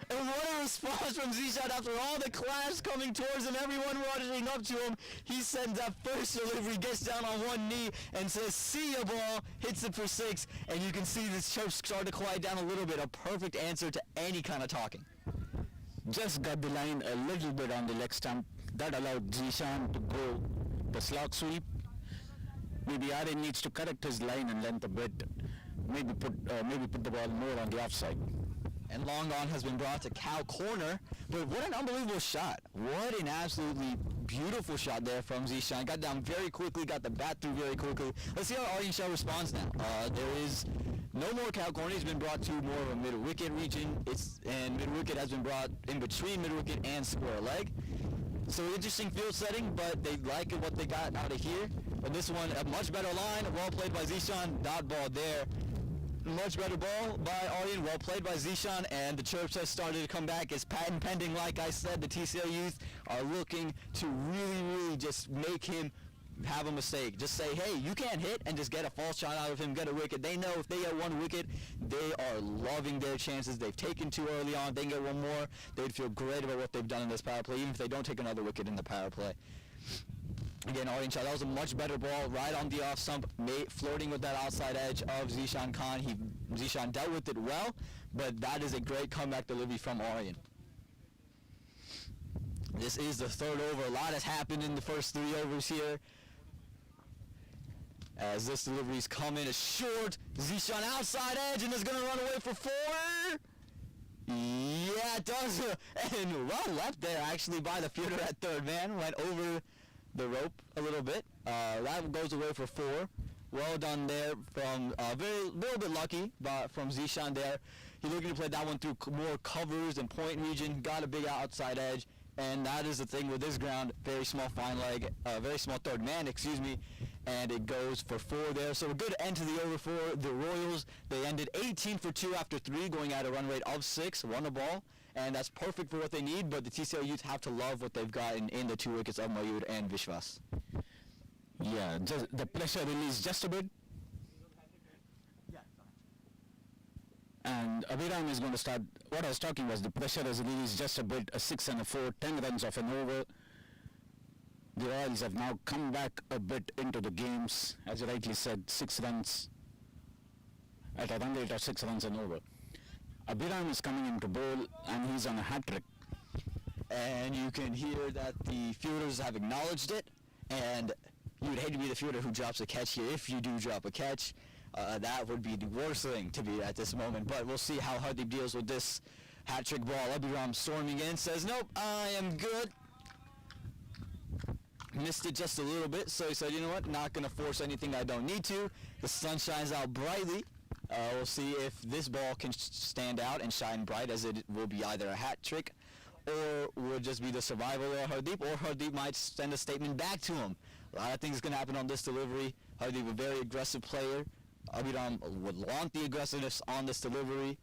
And what a response from Zishan after all the clash coming towards him, everyone rushing up to him. He sends that first delivery, gets down on one knee and says, see ya ball, hits it for 6, and you can see this chirp start to quiet down a little bit. A perfect answer to any kind of talking.
Just got the line a little bit on the leg stump. That allowed Zishan to go the slog sweep. Maybe Aryan needs to correct his line and length a bit. Maybe put the ball more on the offside.
And long on has been brought to cow corner, but what an unbelievable shot. What an absolutely beautiful shot there from Zishan. Got down very quickly, got the bat through very quickly. Let's see how Aryan Shah responds now. There is no more cow corner. He's been brought to more of a mid-wicket region, and mid-wicket has been brought in between mid-wicket and square leg. So interesting field setting, but they like what they got out of here. But this one, a much better line, well played by Zishan, dot ball there. Much better ball by Aryan, well played by Zishan, and the chirps have started to come back. It's patent pending, like I said. The TCL Youth are looking to really just make him have a mistake. Just say, hey, you can't hit, and just get a false shot out of him, get a wicket. They know if they get one wicket, they are loving their chances. They've taken 2 early on. They can get one more. They'd feel great about what they've done in this power play, even if they don't take another wicket in the power play. Again, Aryan Shah, that was a much better ball, right on the off stump, flirting with that outside edge of Zishan Khan. Zishan dealt with it well, but that is a great comeback delivery from Aryan. This is the third over. A lot has happened in the first 3 overs here. As this delivery's coming, a short, Zishan outside edge, and is going to run away for 4. Yeah, it does. And well left there, actually, by the fielder at third man. Went over the rope a little bit. That goes away for 4. Well done there from little bit lucky from Zishan there. He's looking to play that one through more covers and point region. Got a big outside edge, and that is the thing with this ground. Very small fine leg, very small third man, excuse me, and it goes for 4 there. So a good end to the over for the Royals. They ended 18 for 2 after 3, going at a run rate of 6, won a ball. And that's perfect for what they need, but the TCL Youth have to love what they've gotten in the 2 wickets of Mayur and Vishwas.
Yeah, just the pressure release just a bit. And Abhiram is going to start. What I was talking was the pressure is released just a bit, a 6 and a 4, 10 runs off an over. The Royals have now come back a bit into the games. As you rightly said, 6 runs at a run rate of 6 runs and over. Abhiram is coming into bowl, and he's on a hat-trick.
And you can hear that the fielders have acknowledged it, and you would hate to be the fielder who drops a catch here. If you do drop a catch, that would be the worst thing to be at this moment. But we'll see how Hardeep deals with this hat-trick ball. Abhiram storming in, says, nope, I am good. Missed it just a little bit, so he said, you know what, not going to force anything I don't need to. The sun shines out brightly. We'll see if this ball can stand out and shine bright, as it will be either a hat trick or will just be the survival of Hardeep, or Hardeep might send a statement back to him. A lot of things going to happen on this delivery. Hardeep, a very aggressive player. Abhiram would want the aggressiveness on this delivery.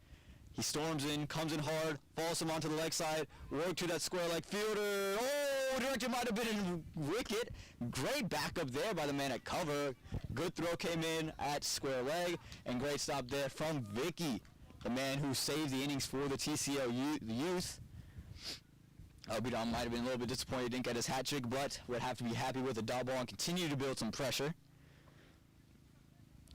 He storms in, comes in hard, falls him onto the leg side, work to that square leg fielder. Oh, director might have been in wicket. Great backup there by the man at cover. Good throw came in at square leg, and great stop there from Vicky, the man who saved the innings for the TCL Youth. Abhiram might have been a little bit disappointed he didn't get his hat trick, but would have to be happy with the dot ball and continue to build some pressure.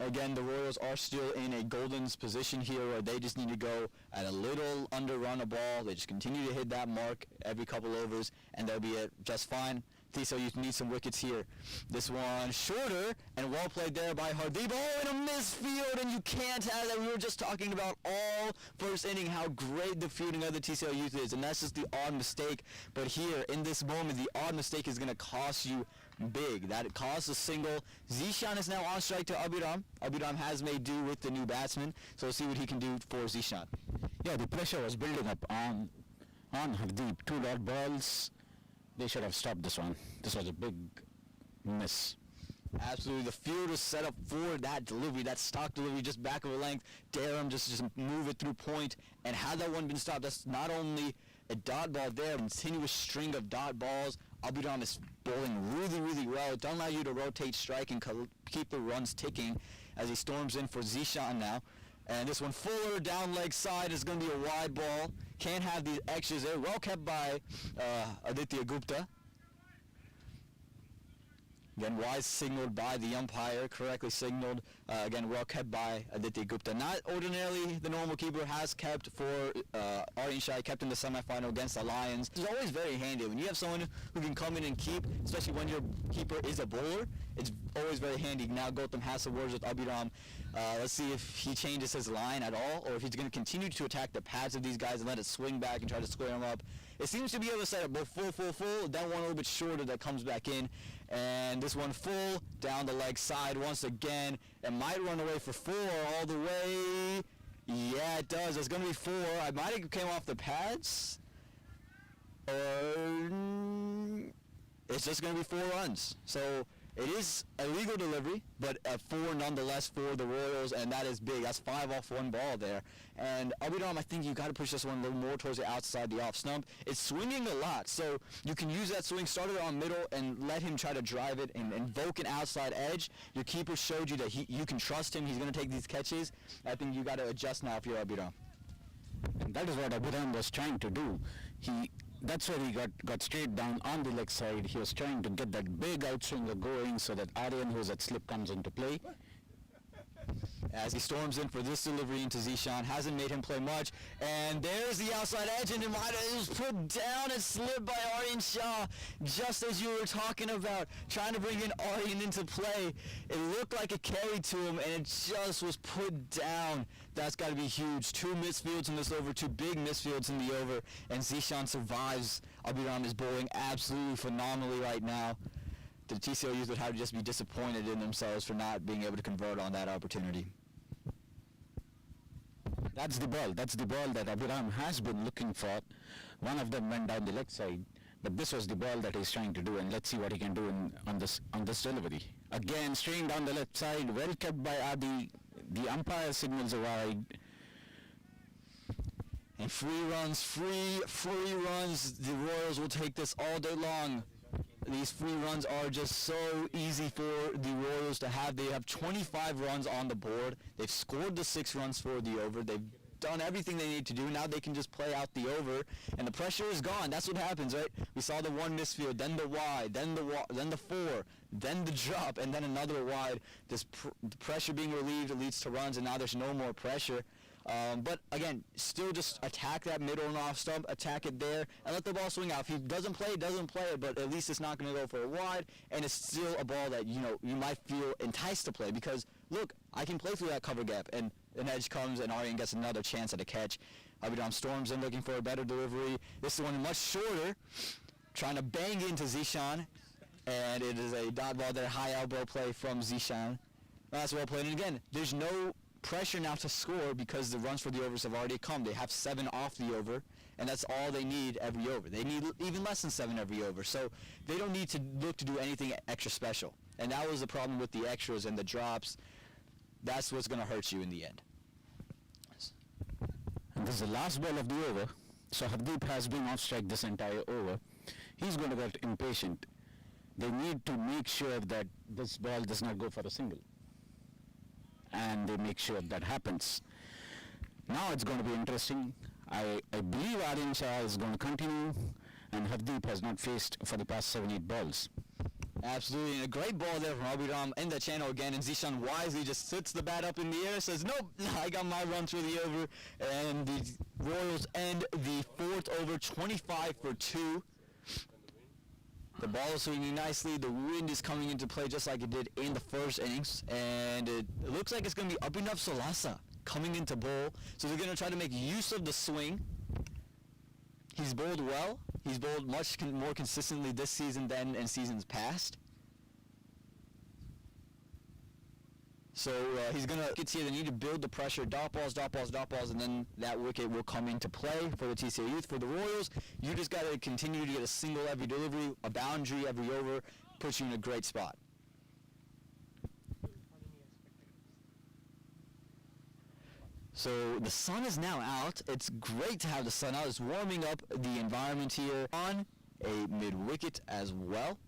Again, the Royals are still in a golden position here where they just need to go at a little underrun a ball. They just continue to hit that mark every couple overs, and they'll be just fine. TCL Youth need some wickets here. This one shorter and well played there by Hardeep. Oh, in a misfield, and you can't have that. We were just talking about all first inning how great the fielding of the TCL Youth is, and that's just the odd mistake. But here, in this moment, the odd mistake is going to cost you big. That it caused a single. Zishan is now on strike to Abhiram. Abhiram has made do with the new batsman, so we'll see what he can do for Zishan.
Yeah, the pressure was building up on Hardeep. 2 dot balls. They should have stopped this one. This was a big miss.
Absolutely. The field was set up for that delivery, that stock delivery, just back of a length. Darum just move it through point. And had that one been stopped, that's not only a dot ball there, a continuous string of dot balls. Abhiram is bowling really, really well. Don't allow you to rotate strike and keep the runs ticking as he storms in for Zishan now. And this one fuller down leg side is going to be a wide ball. Can't have these extras there. Well kept by Aditya Gupta. Again, wise signaled by the umpire, correctly signaled. Again, well kept by Aditya Gupta. Not ordinarily the normal keeper has kept for Aryan Shah, kept in the semifinal against the Lions. It's always very handy when you have someone who can come in and keep, especially when your keeper is a bowler. It's always very handy. Now Gautam has some words with Abhiram. Let's see if he changes his line at all, or if he's going to continue to attack the pads of these guys and let it swing back and try to square them up. It seems to be able to set up both full, then one a little bit shorter that comes back in. And this one full, down the leg side once again. It might run away for 4 all the way. Yeah, it does. It's going to be 4. I might have came off the pads. Or it's just going to be 4 runs. So it is a legal delivery, but a 4 nonetheless for the Royals, and that is big. That's 5 off 1 ball there. And Abhiram, I think you got to push this one a little more towards the outside, the off stump. It's swinging a lot, so you can use that swing, start it on middle, and let him try to drive it and invoke an outside edge. Your keeper showed you that you can trust him. He's going to take these catches. I think you got to adjust now if you're Abhiram.
And that is what Abhiram was trying to do. That's where he got straight down on the leg side. He was trying to get that big outswinger going so that Aryan, who's at slip, comes into play.
As he storms in for this delivery into Zishan, hasn't made him play much. And there's the outside edge, and it was put down and slipped by Aryan Shah, just as you were talking about, trying to bring in Aryan into play. It looked like it carried to him, and it just was put down. That's got to be huge. 2 misfields in this over, 2 big misfields in the over, and Zishan survives. Abhiram is bowling absolutely phenomenally right now. The TCL Youth would have to just be disappointed in themselves for not being able to convert on that opportunity.
That's the ball. That's the ball that Abhiram has been looking for. One of them went down the leg side, but this was the ball that he's trying to do, and let's see what he can do on this delivery. Again, straying down the left side, well kept by Adi. The umpire signals a wide.
And free runs. The Royals will take this all day long. These free runs are just so easy for the Royals to have. They have 25 runs on the board. They've scored the 6 runs for the over. They've done everything they need to do. Now they can just play out the over, and the pressure is gone. That's what happens, right? We saw the 1 misfield, then the wide, then the 4, then the drop, and then another wide. This the pressure being relieved, it leads to runs, and now there's no more pressure. But again, still just attack that middle and off stump, attack it there, and let the ball swing out. If he doesn't play it, but at least it's not going to go for a wide, and it's still a ball that, you might feel enticed to play because, look, I can play through that cover gap, and an edge comes, and Aryan gets another chance at a catch. Abhiram storms in looking for a better delivery. This is one much shorter, trying to bang into Zishan, and it is a dot ball there, high elbow play from Zishan. That's well played, and again, there's no pressure now to score because the runs for the overs have already come. They have 7 off the over, and that's all they need every over. They need even less than 7 every over, so they don't need to look to do anything extra special. And that was the problem with the extras and the drops. That's what's going to hurt you in the end.
And this is the last ball of the over, so Hardeep has been off strike this entire over. He's going to get impatient. They need to make sure that this ball does not go for a single, and they make sure that happens. Now it's going to be interesting. I believe Aryan Shah is going to continue, and Hardeep has not faced for the past 7-8 balls.
Absolutely, and a great ball there from Abhiram in the channel again, and Zishan wisely just sits the bat up in the air, says, nope, I got my run through the over, and the Royals end the fourth over 25 for 2. The ball is swinging nicely, the wind is coming into play just like it did in the first innings, and it looks like it's going to be Abhinav Solasa coming into bowl, so they're going to try to make use of the swing. He's bowled well. He's bowled much more consistently this season than in seasons past. So he's going to get here. They need to build the pressure. Dot balls, and then that wicket will come into play for the TCL Youth. For the Royals, you just got to continue to get a single every delivery, a boundary every over, puts you in a great spot. So the sun is now out. It's great to have the sun out. It's warming up the environment here on a mid-wicket as well.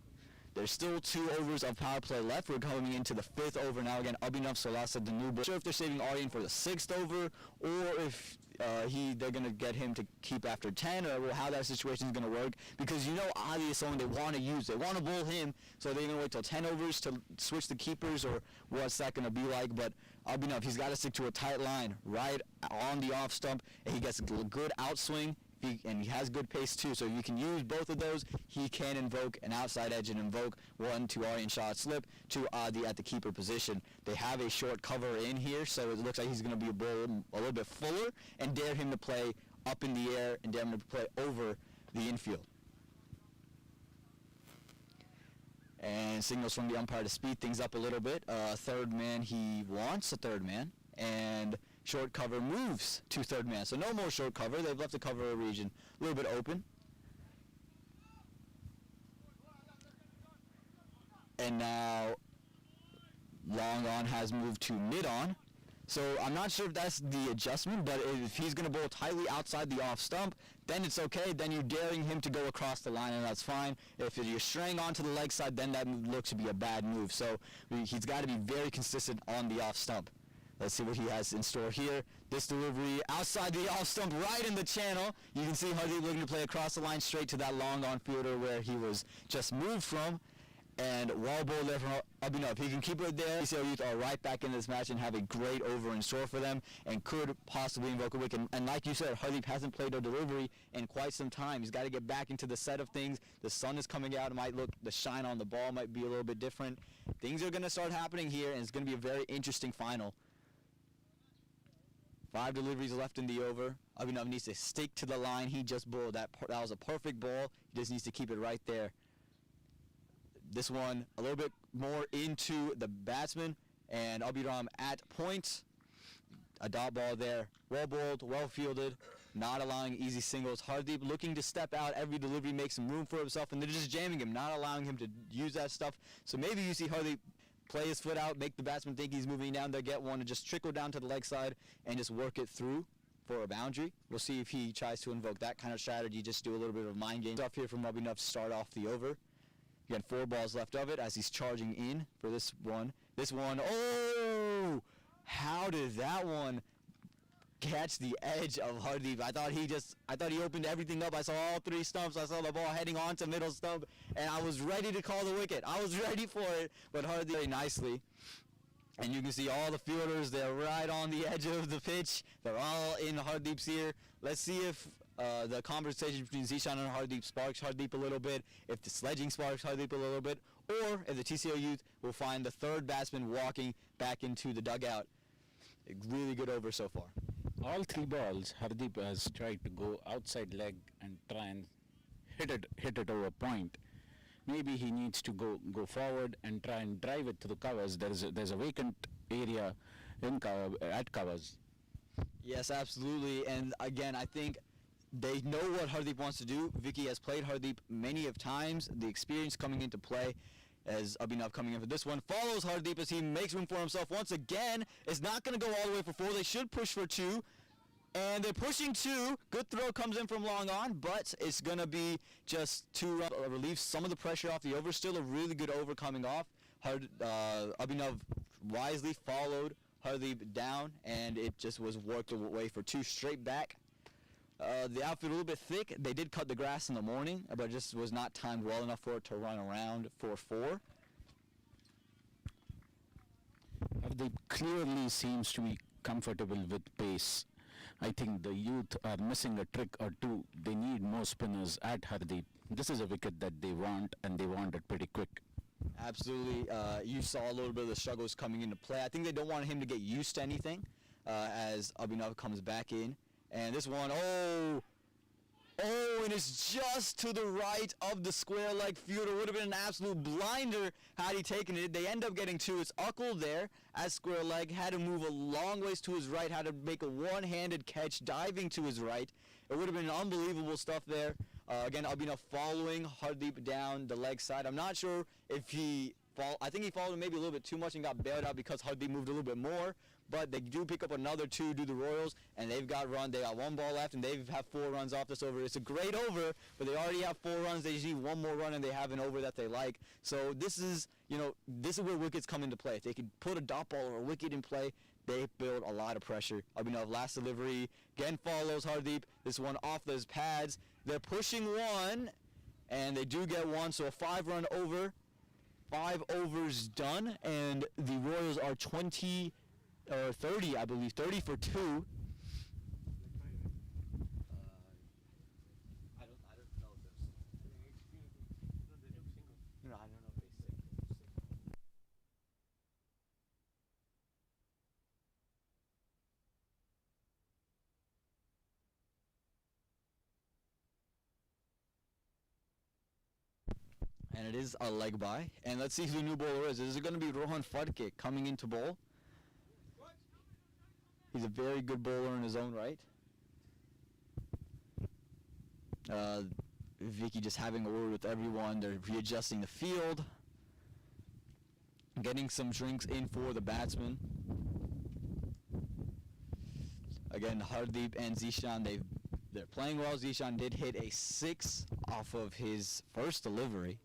There's still 2 overs of power play left. We're coming into the 5th over now. Again, Abhinav Solasa, the new. Not sure if they're saving Aryan for the 6th over, or if they're going to get him to keep after 10, or how that situation is going to work. Because you know Adi is someone they want to use. They want to bowl him, so they're going to wait till 10 overs to switch the keepers, or what's that going to be like. But Abhinav, he's got to stick to a tight line right on the off stump, and he gets a good outswing. And he has good pace too, so you can use both of those. He can invoke an outside edge and invoke one to Aryan shot slip to Adi at the keeper position. They have a short cover in here, so it looks like he's going to be a little bit fuller and dare him to play up in the air and dare him to play over the infield. And signals from the umpire to speed things up a little bit. Third man, he wants a third man, and short cover moves to third man. So no more short cover. They've left the cover region a little bit open. And now long on has moved to mid on. So I'm not sure if that's the adjustment, but if he's going to bowl tightly outside the off stump, then it's okay. Then you're daring him to go across the line, and that's fine. If you're straying onto the leg side, then that looks to be a bad move. So he's got to be very consistent on the off stump. Let's see what he has in store here. This delivery outside the off stump, right in the channel. You can see Hardeep looking to play across the line straight to that long on fielder where he was just moved from. And wall ball there from Abhinav. He can keep it there. TCL Youth are right back in this match and have a great over in store for them and could possibly invoke a wicket. And like you said, Hardeep hasn't played a delivery in quite some time. He's got to get back into the set of things. The sun is coming out. It might look, the shine on the ball might be a little bit different. Things are going to start happening here, and it's going to be a very interesting final. 5 deliveries left in the over. Abhinav needs to stick to the line he just bowled. That was a perfect ball. He just needs to keep it right there. This one a little bit more into the batsman, and Abhiram at point. A dot ball there. Well bowled, well fielded, not allowing easy singles. Hardeep looking to step out. Every delivery makes some room for himself, and they're just jamming him, not allowing him to use that stuff. So maybe you see Hardeep play his foot out, make the batsman think he's moving down there, get one, and just trickle down to the leg side and just work it through for a boundary. We'll see if he tries to invoke that kind of strategy, just do a little bit of mind game stuff here from Abhinav to start off the over. He had 4 balls left of it as he's charging in for this one. This one, oh! How did that one catch the edge of Hardeep? I thought he opened everything up. I saw all 3 stumps. I saw the ball heading on to middle stump, and I was ready to call the wicket. I was ready for it, but Hardeep very nicely. And you can see all the fielders, they're right on the edge of the pitch. They're all in Hardeep's ear. Let's see if the conversation between Zishan and Hardeep sparks Hardeep a little bit, if the sledging sparks Hardeep a little bit, or if the TCL Youth will find the 3rd batsman walking back into the dugout. A really good over so far.
All 3 balls, Hardeep has tried to go outside leg and try and hit it over point. Maybe he needs to go forward and try and drive it to the covers. There's a vacant area at covers.
Yes, absolutely. And again, I think they know what Hardeep wants to do. Vicky has played Hardeep many of times. The experience coming into play as Abhinav coming in for this one follows Hardeep as he makes room for himself once again. It's not going to go all the way for 4. They should push for 2. And they're pushing 2. Good throw comes in from long on, but it's going to be just 2 relieve some of the pressure off the over. Still a really good over coming off. Abhinav wisely followed Hardeep down, and it just was worked away for 2 straight back. The outfield a little bit thick. They did cut the grass in the morning, but it just was not timed well enough for it to run around for 4.
They clearly seems to be comfortable with pace. I think the Youth are missing a trick or two. They need more spinners at Hardeep. This is a wicket that they want, and they want it pretty quick.
Absolutely. You saw a little bit of the struggles coming into play. I think they don't want him to get used to anything as Abhinav comes back in. And this one, oh, and it's just to the right of the square leg fielder. Would have been an absolute blinder had he taken it. They end up getting 2. It's Ukul there at square leg. Had to move a long ways to his right. Had to make a one-handed catch diving to his right. It would have been unbelievable stuff there. Again, Abhinav following Hardeep down the leg side. I'm not sure if I think he followed him maybe a little bit too much and got bailed out because Hardeep moved a little bit more. But they do pick up another 2 to the Royals, and they've got run. They got 1 ball left, and they have 4 runs off this over. It's a great over, but they already have 4 runs. They just need 1 more run, and they have an over that they like. So this is where wickets come into play. If they can put a dot ball or a wicket in play, they build a lot of pressure. Abhinav, last delivery, again follows Hardeep. This one off those pads. They're pushing 1, and they do get 1, so a 5-run over. 5 overs done, and the Royals are 30, I believe, 30 for 2. I don't know if there's. No, I don't know if they single. And it is a leg by. And let's see who the new bowler is. Is it going to be Rohan Fadke coming into bowl? He's a very good bowler in his own right. Vicky just having a word with everyone. They're readjusting the field. Getting some drinks in for the batsmen. Again, Hardeep and Zishan, they're playing well. Zishan did hit a 6 off of his first delivery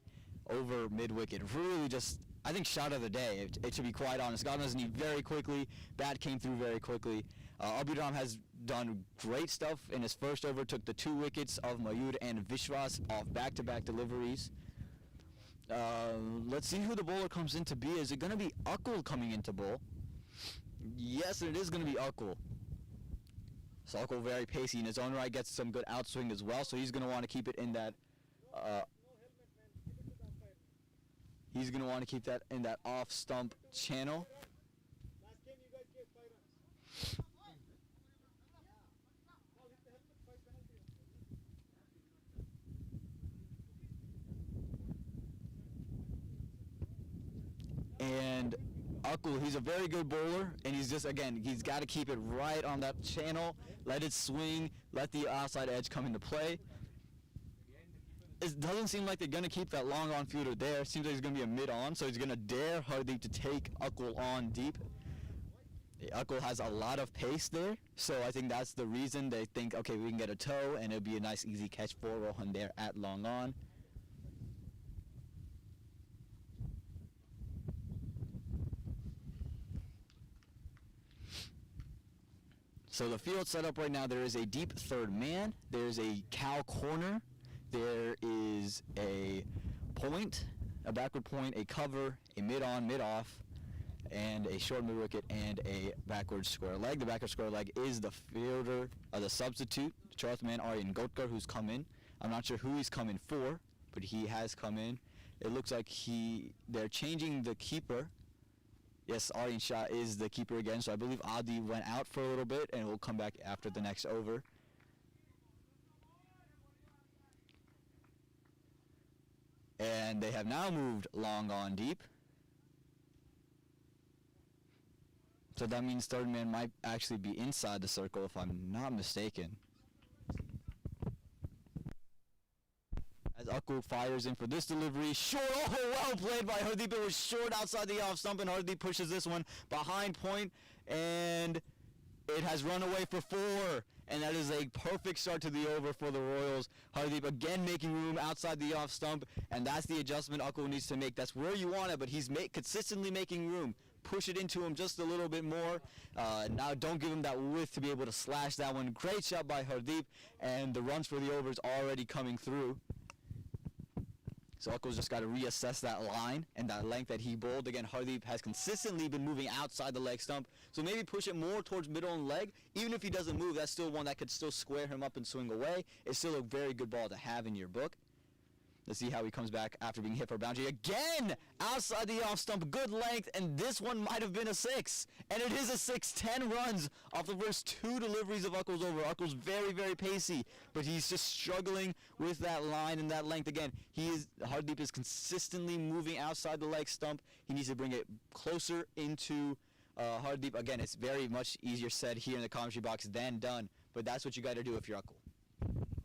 over mid-wicket. Really just, I think, shot of the day, it should be quite honest. Got on his knee very quickly. Bat came through very quickly. Abhiram has done great stuff in his first over. Took the 2 wickets of Mayur and Vishwas off back-to-back deliveries. Let's see who the bowler comes in to be. Is it going to be Ukul coming into bowl? Yes, it is going to be Ukul. So Ukul very pacey in his own right. Gets some good outswing as well. So he's going to want to keep it in that... He's going to want to keep that in that off-stump channel.
Last game you guys gave 5 runs.
And Ukul, he's a very good bowler, and he's just, again, he's got to keep it right on that channel, let it swing, let the outside edge come into play. It doesn't seem like they're going to keep that long on fielder there. It seems like he's going to be a mid-on, so he's going to dare Hardeep to take Ukul on deep. Ukul has a lot of pace there, so I think that's the reason they think, okay, we can get a toe, and it'll be a nice, easy catch for Rohan there at long on. So the field set up right now, there is a deep third man, there's a cow corner, there is a point, a backward point, a cover, a mid-on, mid-off, and a short mid-wicket, and a backward square leg. The backward square leg is the fielder, the substitute, 12th man, Aryan Gotkar, who's come in. I'm not sure who he's come in for, but he has come in. It looks like they're changing the keeper. Yes, Aryan Shah is the keeper again, so I believe Adi went out for a little bit and will come back after the next over. And they have now moved long on deep. So that means third man might actually be inside the circle if I'm not mistaken. As Ukul fires in for this delivery. Short, oh, well played by Hardeep. It was short outside the off stump, and Hardeep pushes this one behind point. And It has run away for 4, and that is a perfect start to the over for the Royals. Hardeep again making room outside the off stump, and that's the adjustment Akul needs to make. That's where you want it, but he's consistently making room. Push it into him just a little bit more. Now don't give him that width to be able to slash that one. Great shot by Hardeep, and the runs for the overs already coming through. So Akul's just got to reassess that line and that length that he bowled. Again, Hardeep has consistently been moving outside the leg stump, so maybe push it more towards middle and leg. Even if he doesn't move, that's still one that could still square him up and swing away. It's still a very good ball to have in your book. Let's see how he comes back after being hit for a boundary. Again, outside the off stump, good length, and this one might have been a 6. And it is a 6, 10 runs off the first 2 deliveries of Akul's over. Akul's very, very pacey, but he's just struggling with that line and that length. Again, Hardeep is consistently moving outside the leg stump. He needs to bring it closer into Hardeep. Again, it's very much easier said here in the commentary box than done, but that's what you got to do if you're Akul.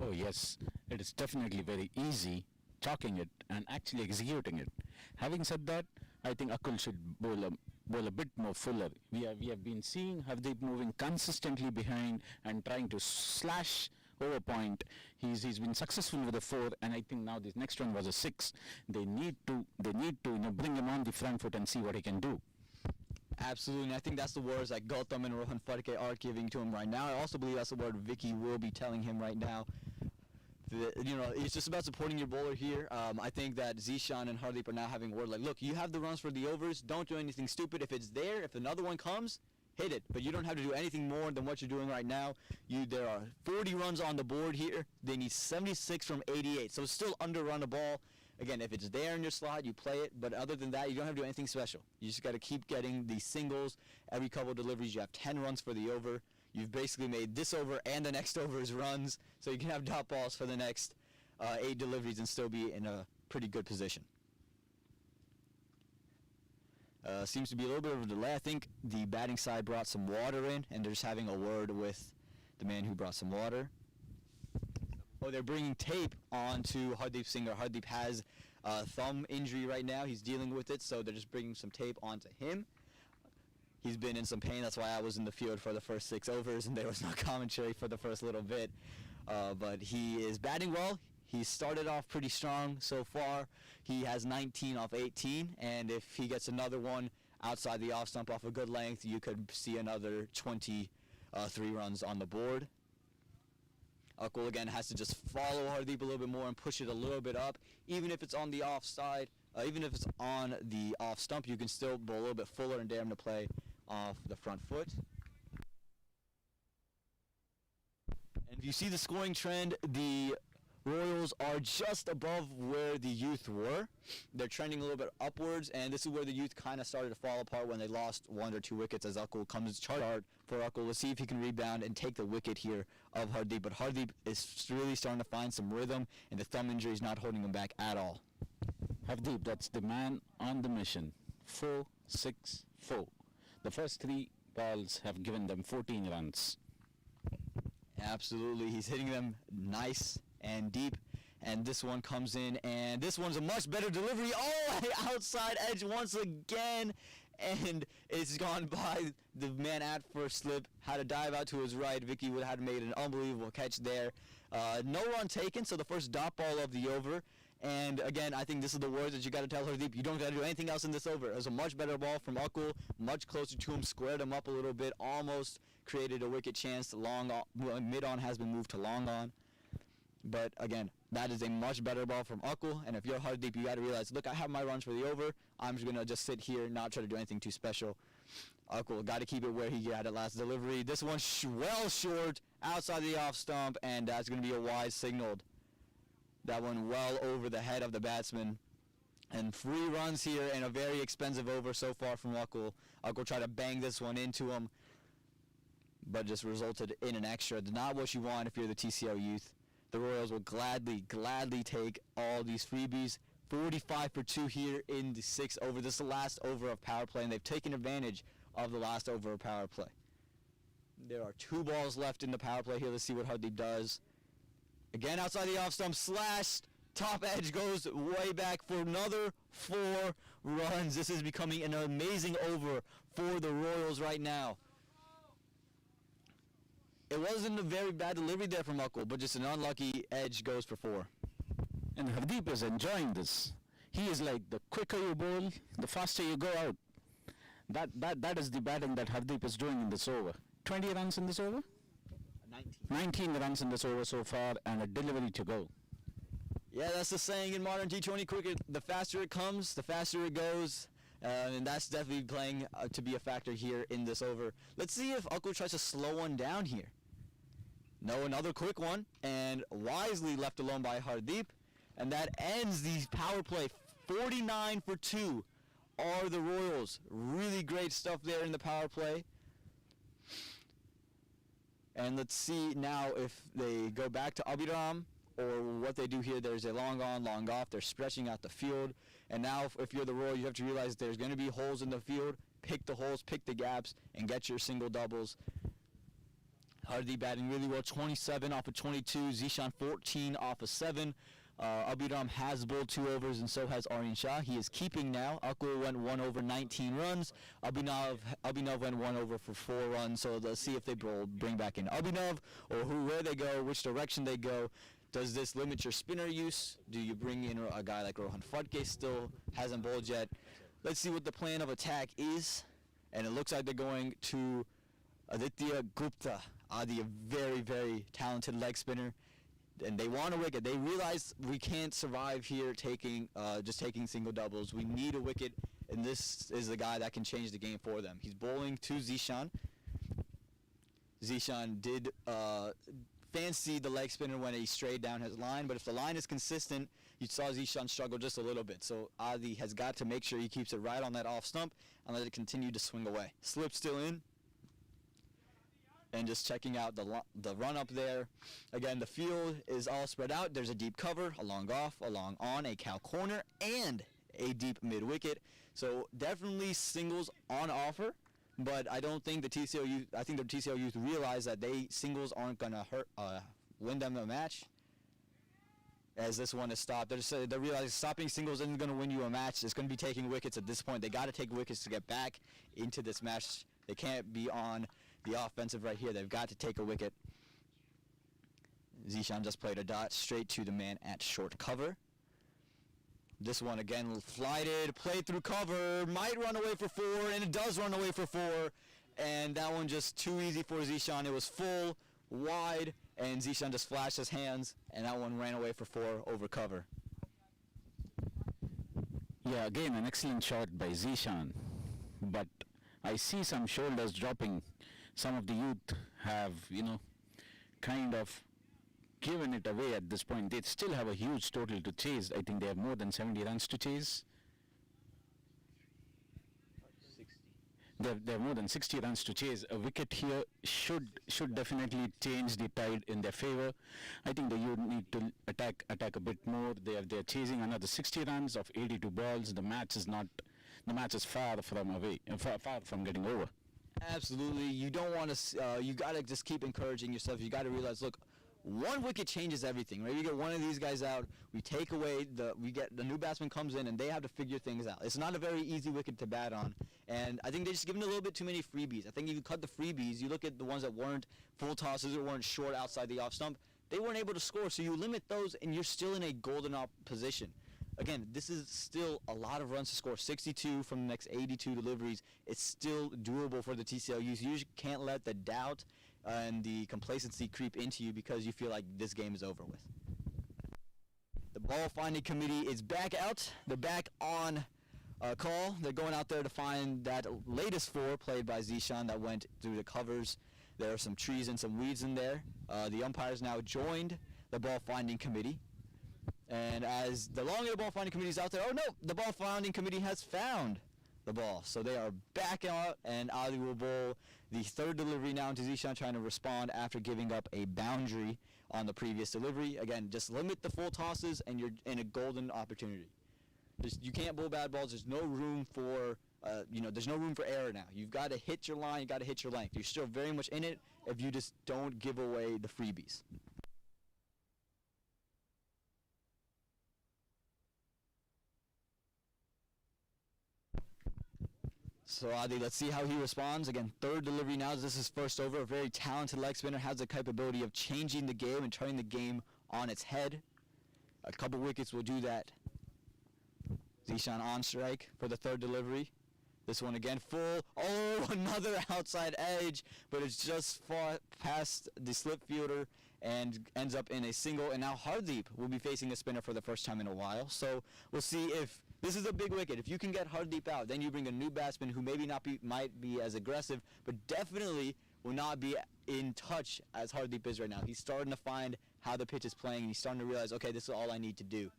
Oh yes, it is definitely very easy chalking it and actually executing it. Having said that, I think Akul should bowl a bit more fuller. We have been seeing Hardeep moving consistently behind and trying to slash over point. He's been successful with a 4, and I think now this next one was a 6. They need to bring him on the front foot and see what he can do.
Absolutely, and I think that's the words that Gautam and Rohan Phadke are giving to him right now. I also believe that's the word Vicky will be telling him right now. It's just about supporting your bowler here. I think that Zishan and Hardeep are now having a word like, look, you have the runs for the overs. Don't do anything stupid. If it's there, if another one comes, hit it. But you don't have to do anything more than what you're doing right now. There are 40 runs on the board here. They need 76 from 88. So it's still under-run a ball. Again, if it's there in your slot, you play it. But other than that, you don't have to do anything special. You just got to keep getting these singles. Every couple of deliveries, you have 10 runs for the over. You've basically made this over and the next over's runs, so you can have dot balls for the next 8 deliveries and still be in a pretty good position. Seems to be a little bit of a delay. I think the batting side brought some water in, and they're just having a word with the man who brought some water. Oh, they're bringing tape onto Hardeep Singh. Hardeep has a thumb injury right now. He's dealing with it, so they're just bringing some tape onto him. He's been in some pain. That's why I was in the field for the first 6 overs, and there was no commentary for the first little bit. But he is batting well. He started off pretty strong so far. He has 19 off 18, and if he gets another one outside the off stump off a good length, you could see another 23 runs on the board. Akul again has to just follow Hardeep a little bit more and push it a little bit up. Even if it's on the off side, even if it's on the off stump, you can still bowl a little bit fuller and dare him to play off the front foot. And if you see the scoring trend, the Royals are just above where the Youth were. They're trending a little bit upwards, and this is where the Youth kind of started to fall apart when they lost 1 or 2 wickets as Akul comes hard for Akul. Let's see if he can rebound and take the wicket here of Hardeep. But Hardeep is really starting to find some rhythm, and the thumb injury is not holding him back at all.
Hardeep, that's the man on the mission. 4, 6, 4. The first 3 balls have given them 14 runs.
Absolutely, he's hitting them nice and deep, and this one comes in, and this one's a much better delivery. Oh, outside edge once again, and it's gone by the man at first slip. Had to dive out to his right. Vicky would have made an unbelievable catch there. No run taken, so the first dot ball of the over. And again, I think this is the words that you got to tell Hardeep. You don't got to do anything else in this over. It was a much better ball from Akul, much closer to him, squared him up a little bit, almost created a wicket chance. Mid-on has been moved to long on. But again, that is a much better ball from Akul. And if you're Hardeep, you got to realize, look, I have my runs for the over. I'm just going to just sit here and not try to do anything too special. Akul got to keep it where he had it last delivery. This one well short, outside the off stump, and that's going to be a wide signaled. That one well over the head of the batsman. And 3 runs here and a very expensive over so far from Akul. Akul tried to bang this one into him, but just resulted in an extra. Not what you want if you're the TCL Youth. The Royals will gladly take all these freebies. 45 for 2 here in the 6th over. This is the last over of power play, and they've taken advantage of the last over of power play. There are 2 balls left in the power play here. Let's see what Hardeep does. Again, outside the off stump, slashed. Top edge goes way back for another 4 runs. This is becoming an amazing over for the Royals right now. it wasn't a very bad delivery there from Akul, but just an unlucky edge goes for 4.
And Hardeep is enjoying this. He is like, the quicker you bowl, the faster you go out. That is the batting that Hardeep is doing in this over. 20 runs in this over? 19 runs in this over so far, and a delivery to go.
Yeah, that's the saying in modern T20 cricket. The faster it comes, the faster it goes. And that's definitely playing to be a factor here in this over. Let's see if Akul tries to slow one down here. No, another quick one, and wisely left alone by Hardeep. And that ends the power play. 49 for 2 are the Royals. Really great stuff there in the power play. And let's see now if they go back to Abhiram or what they do here. There's a long on, long off. They're stretching out the field. And now if you're the Royal, you have to realize there's going to be holes in the field. Pick the holes, pick the gaps, and get your single doubles. Hardeep batting really well. 27 off of 22. Zishan 14 off of 7. Abhiram has bowled 2 overs, and so has Aryan Shah. He is keeping now. Akul went 1 over 19 runs. Abhinav went 1 over for 4 runs. So let's see if they bring back in Abhinav, or where they go, which direction they go. Does this limit your spinner use? Do you bring in a guy like Rohan Phadke? Still hasn't bowled yet. Let's see what the plan of attack is. And it looks like they're going to Aditya Gupta, Adi, a very, very talented leg spinner. And they want a wicket. They realize we can't survive here just taking single doubles. We need a wicket, and this is the guy that can change the game for them. He's bowling to Zishan. Zishan did fancy the leg spinner when he strayed down his line, but if the line is consistent, you saw Zishan struggle just a little bit. So Adi has got to make sure he keeps it right on that off stump and let it continue to swing away. Slip still in. And just checking out the run up there. Again, the field is all spread out. There's a deep cover, a long off, a long on, a cow corner, and a deep mid wicket. So definitely singles on offer, but I don't think the TCL Youth. I think the TCL Youth realize that singles aren't gonna win them the match. As this one is stopped, they realize stopping singles isn't gonna win you a match. It's gonna be taking wickets at this point. They got to take wickets to get back into this match. They can't be on the offensive right here. They've got to take a wicket. Zishan just played a dot straight to the man at short cover. This one again flighted, played through cover, might run away for 4, and it does run away for 4. And that one just too easy for Zishan. It was full, wide, and Zishan just flashed his hands, and that one ran away for 4 over cover.
Yeah, again an excellent shot by Zishan, but I see some shoulders dropping. Some of the youth have, kind of given it away at this point. They still have a huge total to chase. I think they have more than 70 runs to chase.
60.
They have more than 60 runs to chase. A wicket here should definitely change the tide in their favor. I think the youth need to attack a bit more. They're chasing another 60 runs of 82 balls. The match is far from getting over.
Absolutely. You don't want to, you got to just keep encouraging yourself. You got to realize, look, one wicket changes everything, right? You get one of these guys out, we take away, we get the new batsman comes in, and they have to figure things out. It's not a very easy wicket to bat on, and I think they're just giving a little bit too many freebies. I think if you cut the freebies, you look at the ones that weren't full tosses or weren't short outside the off stump, they weren't able to score, so you limit those, and you're still in a golden position. Again, this is still a lot of runs to score. 62 from the next 82 deliveries. It's still doable for the TCL Youth. You can't let the doubt and the complacency creep into you because you feel like this game is over with. The ball finding committee is back out. They're back on call. They're going out there to find that latest 4 played by Zishan that went through the covers. There are some trees and some weeds in there. The umpires now joined the ball finding committee. And as the longer the ball finding committee is out there, oh no, the ball finding committee has found the ball. So they are back out, and Ali will bowl the 3rd delivery now to Zishan, trying to respond after giving up a boundary on the previous delivery. Again, just limit the full tosses, and you're in a golden opportunity. You can't bowl bad balls. There's no room for, there's no room for error now. You've got to hit your line. You've got to hit your length. You're still very much in it if you just don't give away the freebies. So Adi, let's see how he responds. Again, third delivery now. This is first over. A very talented leg spinner, has the capability of changing the game and turning the game on its head. A couple wickets will do that. Zishan on strike for the third delivery. This one again full. Oh, another outside edge, but it's just far past the slip fielder and ends up in a single. And now Hardeep will be facing a spinner for the first time in a while. So we'll see if this is a big wicket. If you can get Hardeep out, then you bring a new batsman who maybe might be as aggressive, but definitely will not be in touch as Hardeep is right now. He's starting to find how the pitch is playing, and he's starting to realize, okay, this is all I need to do.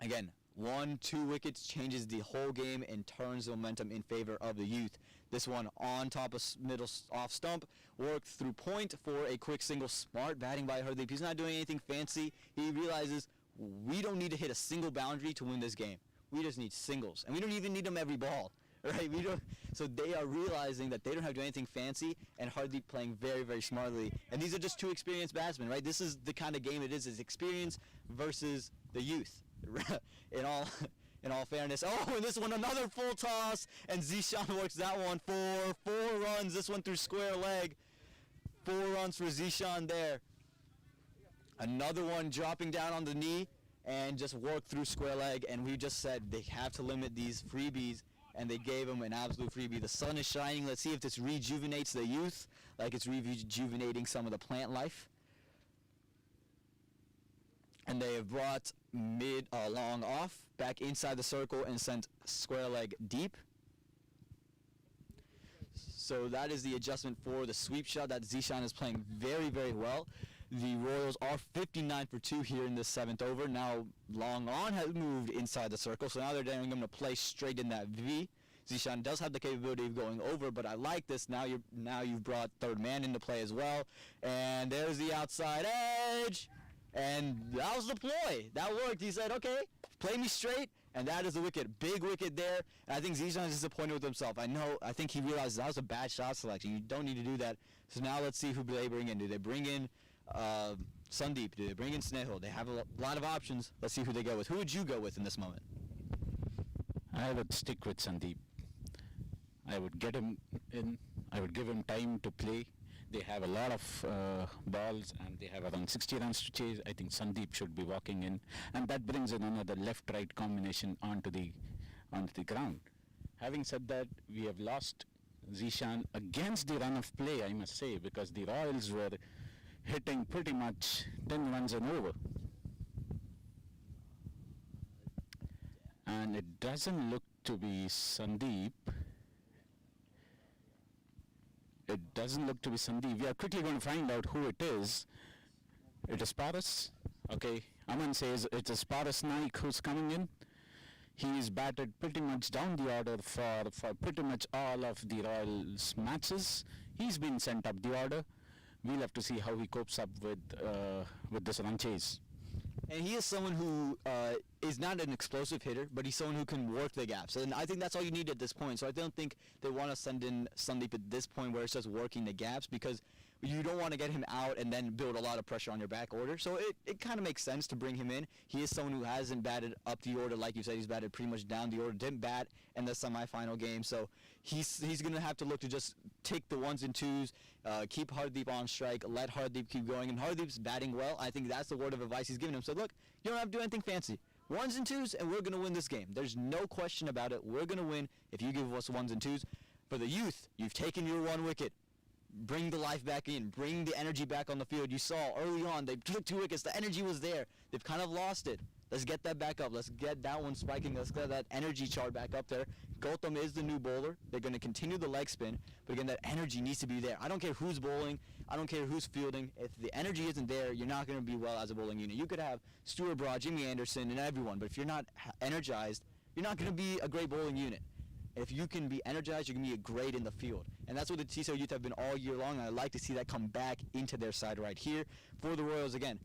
Again, 1-2 wickets changes the whole game and turns the momentum in favor of the Youth. This one on top of middle off stump, worked through point for a quick single. Smart batting by Hardeep. He's not doing anything fancy. He realizes we don't need to hit a single boundary to win this game. We just need singles, and we don't even need them every ball, right? We don't. So they are realizing that they don't have to do anything fancy, and Hardeep playing very, very smartly. And these are just two experienced batsmen, right? This is the kind of game it is. It's experience versus the Youth. in all fairness. Oh, and this one another full toss, and Zishan works that one for 4 runs. This one through square leg. 4 runs for Zishan there. Another one dropping down on the knee and just worked through square leg. And we just said they have to limit these freebies, and they gave him an absolute freebie. The sun is shining. Let's see if this rejuvenates the Youth like it's rejuvenating some of the plant life. And they have brought long off, back inside the circle, and sent square leg deep. So that is the adjustment for the sweep shot that Zishan is playing very, very well. The Royals are 59 for 2 here in the 7th over. Now long on has moved inside the circle, so now they're daring him to play straight in that V. Zishan does have the capability of going over, but I like this. Now you've brought third man into play as well. And there's the outside edge. And that was the ploy. That worked. He said, okay, play me straight. And that is the wicket. Big wicket there. And I think Zishan is disappointed with himself. I think he realized that was a bad shot selection. You don't need to do that. So now let's see who they bring in. Do they bring in Sandeep? Do they bring in Snehal? They have a lot of options. Let's see who they go with. Who would you go with in this moment?
I would stick with Sandeep. I would get him in. I would give him time to play. They have a lot of balls, and they have around 60 runs to chase. I think Sandeep should be walking in, and that brings in another left-right combination onto the ground. Having said that, we have lost Zishan against the run of play, I must say, because the Royals were hitting pretty much 10 runs and over. And it doesn't look to be Sandeep. It doesn't look to be Sandeep. We are quickly going to find out who it is. It is Paras. Okay. Aman says it is Paras Naik who's coming in. He is batted pretty much down the order for pretty much all of the Royals matches. He's been sent up the order. We'll have to see how he copes up with this run chase.
And he is someone who is not an explosive hitter, but he's someone who can work the gaps. And I think that's all you need at this point. So I don't think they want to send in Sandeep at this point where it's just working the gaps, because you don't want to get him out and then build a lot of pressure on your back order. So it kind of makes sense to bring him in. He is someone who hasn't batted up the order. Like you said, he's batted pretty much down the order. Didn't bat in the semifinal game. So he's going to have to look to just take the 1s and 2s, keep Hardeep on strike, let Hardeep keep going. And Hardeep's batting well. I think that's the word of advice he's giving him. So look, you don't have to do anything fancy. 1s and 2s, and we're going to win this game. There's no question about it. We're going to win if you give us 1s and 2s. For the Youth, you've taken your 1 wicket. Bring the life back in. Bring the energy back on the field. You saw early on they took 2 wickets. The energy was there. They've kind of lost it. Let's get that back up. Let's get that one spiking. Let's get that energy chart back up there. Gautam is the new bowler. They're going to continue the leg spin. But again, that energy needs to be there. I don't care who's bowling. I don't care who's fielding. If the energy isn't there, you're not going to be well as a bowling unit. You could have Stuart Broad, Jimmy Anderson, and everyone. But if you're not energized, you're not going to be a great bowling unit. If you can be energized, you can be great in the field. And that's what the TCL Youth have been all year long, and I'd like to see that come back into their side right here. For the Royals, again,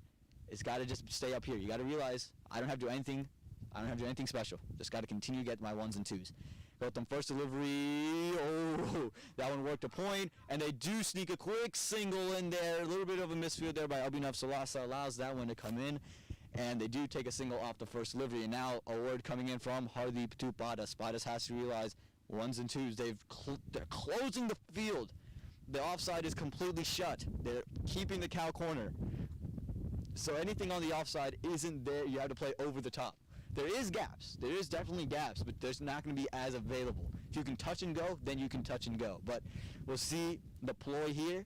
it's got to just stay up here. You got to realize I don't have to do anything. I don't have to do anything special. Just got to continue to get my 1s and 2s. Got them first delivery. Oh, that one worked a point, and they do sneak a quick single in there. A little bit of a misfield there by Abhinav Salasa allows that one to come in. And they do take a single off the first delivery. And now a word coming in from Hardeep to Padas. Padas has to realize Ones and twos. They're closing the field. The offside is completely shut. They're keeping the cow corner. So anything on the offside isn't there. You have to play over the top. There is gaps. There is definitely gaps, but there's not going to be as available. If you can touch and go, then you can touch and go. But we'll see the ploy here.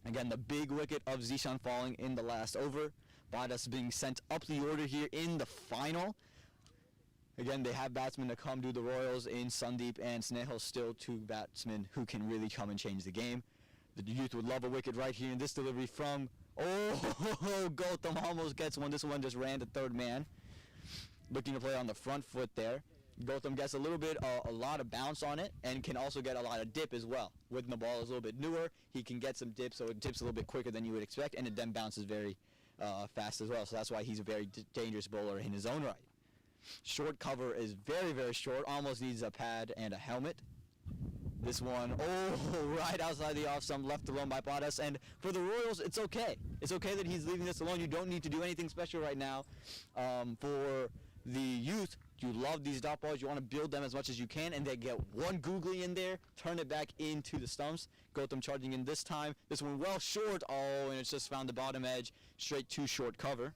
Again, the big wicket of Zishan falling in the last over. Badas being sent up the order here in the final. Again, they have batsmen to come do the Royals in Sandeep and Snehal, still two batsmen who can really come and change the game. The Youth would love a wicket right here in this delivery from, Gautam almost gets one. This one just ran to third man. Looking to play on the front foot there. Gautam gets a lot of bounce on it and can also get a lot of dip as well. When the ball is a little bit newer, he can get some dip, so it dips a little bit quicker than you would expect, and it then bounces very fast as well. So that's why he's a very dangerous bowler in his own right. Short cover is very, very short. Almost needs a pad and a helmet. This one, right outside the off stump, left alone by Badas. And for the Royals, it's okay. It's okay that he's leaving this alone. You don't need to do anything special right now. For the Youth, you love these dot balls. You want to build them as much as you can, and they get one googly in there, turn it back into the stumps. Gautam charging in this time. This one well short. And it's just found the bottom edge, straight to short cover.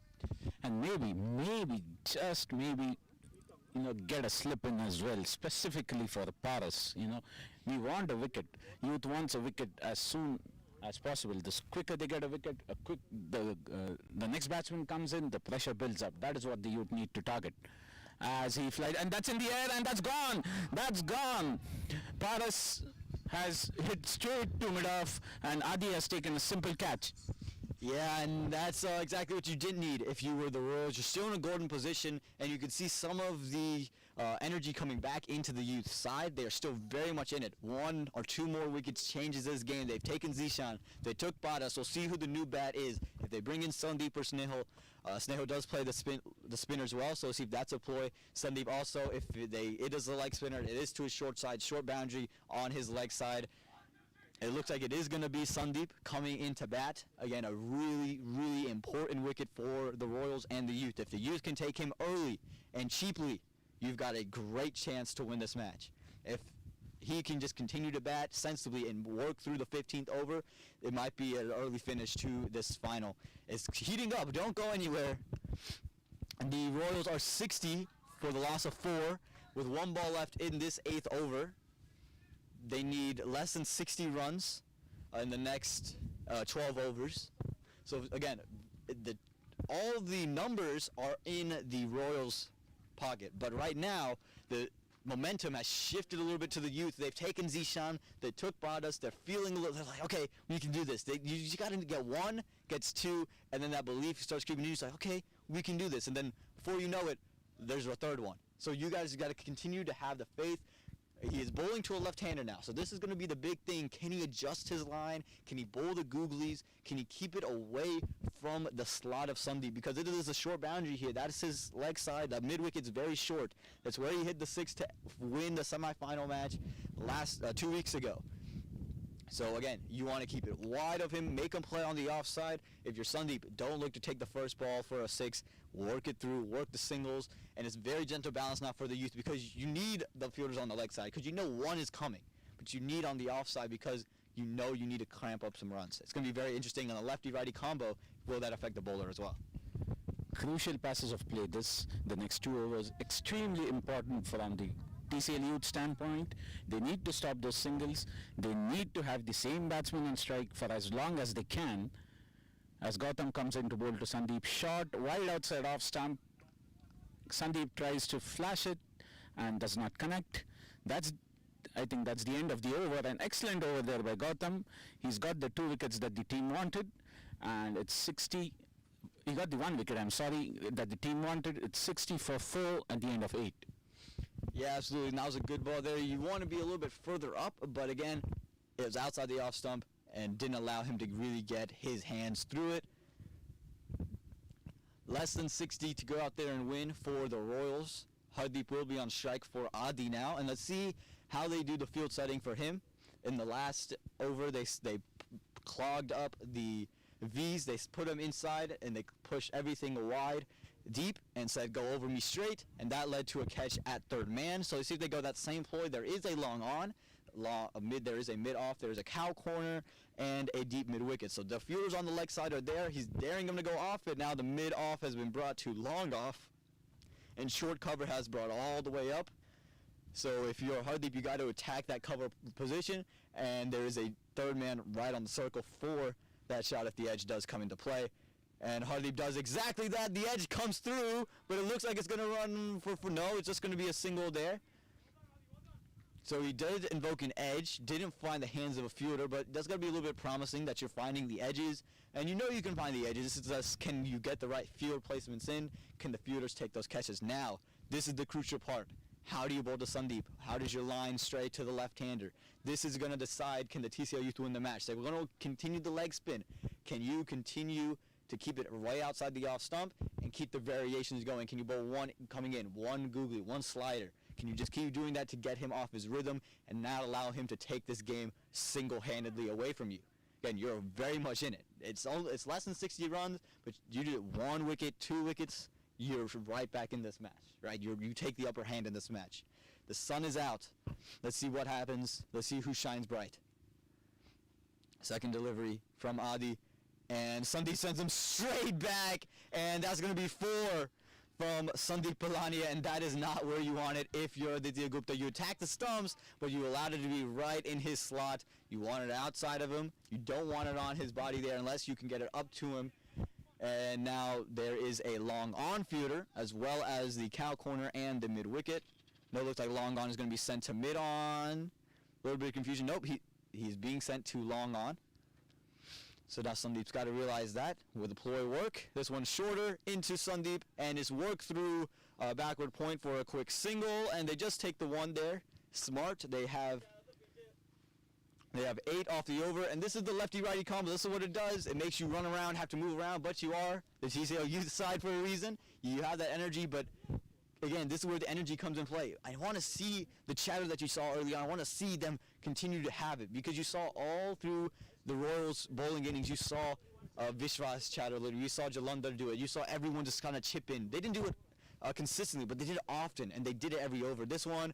And maybe, just maybe, get a slip in as well, specifically for the Paras. We want a wicket. Youth wants a wicket as soon as possible. The quicker they get a wicket, the next batsman comes in, the pressure builds up. That is what the Youth need to target. As he flies, and that's in the air, and that's gone. That's gone. Paras has hit straight to mid-off, and Adi has taken a simple catch.
Yeah, and that's exactly what you didn't need if you were the Royals. You're still in a golden position, and you can see some of the energy coming back into the Youth side. They are still very much in it. One or two more wickets changes this game. They've taken Zishan. They took Badas. We'll see who the new bat is. If they bring in Sandeep or Snehal, Snehal does play the spinner as well, so see if that's a ploy. Sandeep also, if it is a leg spinner, it is to his short side, short boundary on his leg side. It looks like it is going to be Sandeep coming into bat. Again, a really, really important wicket for the Royals and the Youth. If the Youth can take him early and cheaply, you've got a great chance to win this match. If he can just continue to bat sensibly and work through the 15th over, it might be an early finish to this final. It's heating up. Don't go anywhere. The Royals are 60 for the loss of 4 with 1 ball left in this 8th over. They need less than 60 runs in the next 12 overs. So again, all the numbers are in the Royals' pocket. But right now, the momentum has shifted a little bit to the Youth. They've taken Zishan. They took Badas. They're feeling a little. They're like, okay, we can do this. You just got to get 1, gets 2, and then that belief starts creeping in. You're just like, okay, we can do this. And then before you know it, there's a 3rd one. So you guys got to continue to have the faith. He is bowling to a left-hander now, so this is going to be the big thing. Can he adjust his line? Can he bowl the googlies? Can he keep it away from the slot of Sandeep? Because it is a short boundary here. That is his leg side. The mid-wicket's very short. That's where he hit the 6 to win the semifinal match 2 weeks ago. So again, you want to keep it wide of him, make him play on the offside. If you're Sandeep, don't look to take the first ball for a 6. Work it through, work the singles, and it's very gentle balance now for the Youth because you need the fielders on the leg side because you know one is coming, but you need on the offside because you know you need to clamp up some runs. It's going to be very interesting on a lefty-righty combo. Will that affect the bowler as well?
Crucial passes of play. The next 2 overs, extremely important from the TCL Youth standpoint. They need to stop those singles. They need to have the same batsman on strike for as long as they can. As Gautam comes in to bowl to Sandeep, short, wide outside off stump. Sandeep tries to flash it and does not connect. I think that's the end of the over. An excellent over there by Gautam. He's got the 2 wickets that the team wanted, and it's 60. He got the 1 wicket, that the team wanted. It's 60 for 4 at the end of 8.
Yeah, absolutely. And that was a good ball there. You want to be a little bit further up, but again, it was outside the off stump and didn't allow him to really get his hands through it. Less than 60 to go out there and win for the Royals. Hardeep will be on strike for Adi now, and let's see how they do the field setting for him. In the last over, they clogged up the V's. They put him inside, and they push everything wide. deep and said, go over me straight, and that led to a catch at third man. So you see if they go that same ploy. There is a long on, there is a mid off, there is a cow corner, and a deep mid wicket. So the fielders on the leg side are there. He's daring him to go off it. Now the mid off has been brought to long off, and short cover has brought all the way up. So if you're Hardeep, you got to attack that cover position, and there is a third man right on the circle for that shot if the edge does come into play. And Hardeep does exactly that. The edge comes through, but it looks like it's going to run for no. It's just going to be a single there. So he did invoke an edge, didn't find the hands of a fielder, but that's going to be a little bit promising that you're finding the edges. And you know you can find the edges. This is just, can you get the right field placements in? Can the fielders take those catches? Now, this is the crucial part. How do you bowl to Sandeep? How does your line stray to the left-hander? This is going to decide, can the TCL Youth win the match? They're going to continue the leg spin. Can you continue to keep it way outside the off stump and keep the variations going? Can you bowl one coming in, one googly, one slider? Can you just keep doing that to get him off his rhythm and not allow him to take this game single-handedly away from you? Again, you're very much in it. It's less than 60 runs, but you did 1 wicket, 2 wickets, you're right back in this match, right? You take the upper hand in this match. The sun is out. Let's see what happens. Let's see who shines bright. Second delivery from Adi, and Sandeep sends him straight back, and that's going to be 4 from Sandeep Palania, and that is not where you want it if you're Aditya Gupta. You attack the stumps, but you allowed it to be right in his slot. You want it outside of him. You don't want it on his body there unless you can get it up to him. And now there is a long on fielder as well as the cow corner and the mid wicket. No, it looks like long on is going to be sent to mid on. A little bit of confusion. Nope, he's being sent to long on. So now Sandeep's got to realize that. Will the ploy work? This one's shorter into Sandeep, and it's worked through backward point for a quick single, and they just take the one there. Smart. They have 8 off the over, and this is the lefty-righty combo. This is what it does. It makes you run around, have to move around, but you are the TCL Youth side for a reason. You have that energy, but again, this is where the energy comes in play. I want to see the chatter that you saw early on. I want to see them continue to have it, because you saw all through the Royals bowling innings, you saw Vishwas chatter later. You saw Jalandhar do it. You saw everyone just kind of chip in. They didn't do it consistently, but they did it often, and they did it every over. This one,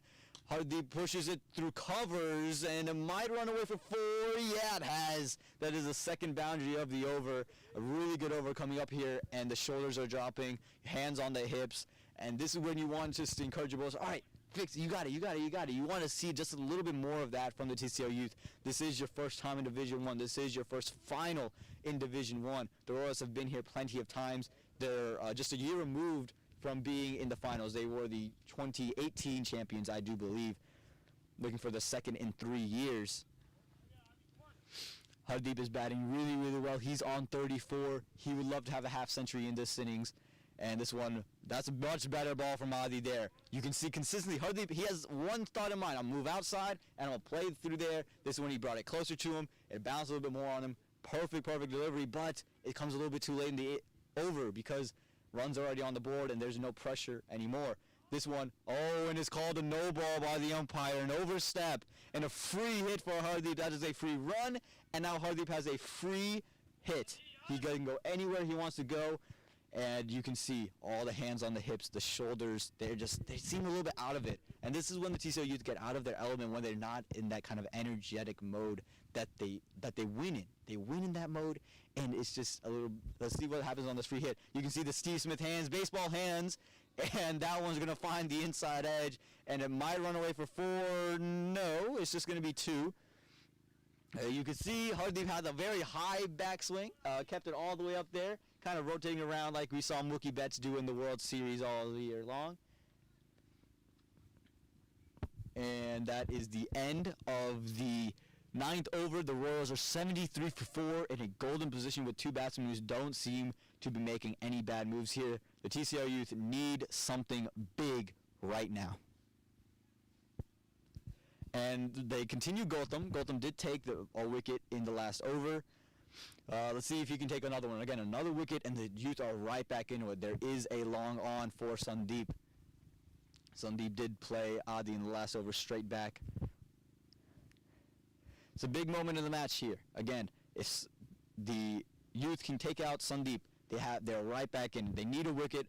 Hardeep pushes it through covers, and it might run away for 4. Yeah, it has. That is the second boundary of the over. A really good over coming up here, and the shoulders are dropping, hands on the hips, and this is when you want just to encourage your bowlers. All right, fix it. You got it. You got it. You got it. You want to see just a little bit more of that from the TCL Youth. This is your first time in Division 1. This is your first final in Division 1. The Royals have been here plenty of times. They're just a year removed from being in the finals. They were the 2018 champions, I do believe, looking for the second in 3 years. Hardeep is batting really, really well. He's on 34. He would love to have a half century in this innings. And this one, that's a much better ball from Adi there. You can see consistently, Hardeep, he has one thought in mind. I'll move outside, and I'll play through there. This is when he brought it closer to him. It bounced a little bit more on him. Perfect delivery, but it comes a little bit too late in the over because runs are already on the board, and there's no pressure anymore. This one, and it's called a no ball by the umpire, an overstep, and a free hit for Hardeep. That is a free run, and now Hardeep has a free hit. He can go anywhere he wants to go. And you can see all the hands on the hips, the shoulders, they seem a little bit out of it. And this is when the TCL Youth get out of their element, when they're not in that kind of energetic mode that they win in. They win in that mode, and it's just a little, let's see what happens on this free hit. You can see the Steve Smith hands, baseball hands, and that one's going to find the inside edge, and it might run away for 4. No, it's just going to be 2. You can see Hardeep had a very high backswing, kept it all the way up there, kind of rotating around like we saw Mookie Betts do in the World Series all year long. And that is the end of the 9th over. The Royals are 73 for 4 in a golden position with 2 batsmen who don't seem to be making any bad moves here. The TCL Youth need something big right now. And they continue Gautam. Gautam did take a wicket in the last over. Let's see if he can take another one. Again, another wicket, and the Youth are right back into it. There is a long on for Sandeep. Sandeep did play Adi in the last over straight back. It's a big moment in the match here. Again, if the Youth can take out Sandeep, they're right back in. They need a wicket.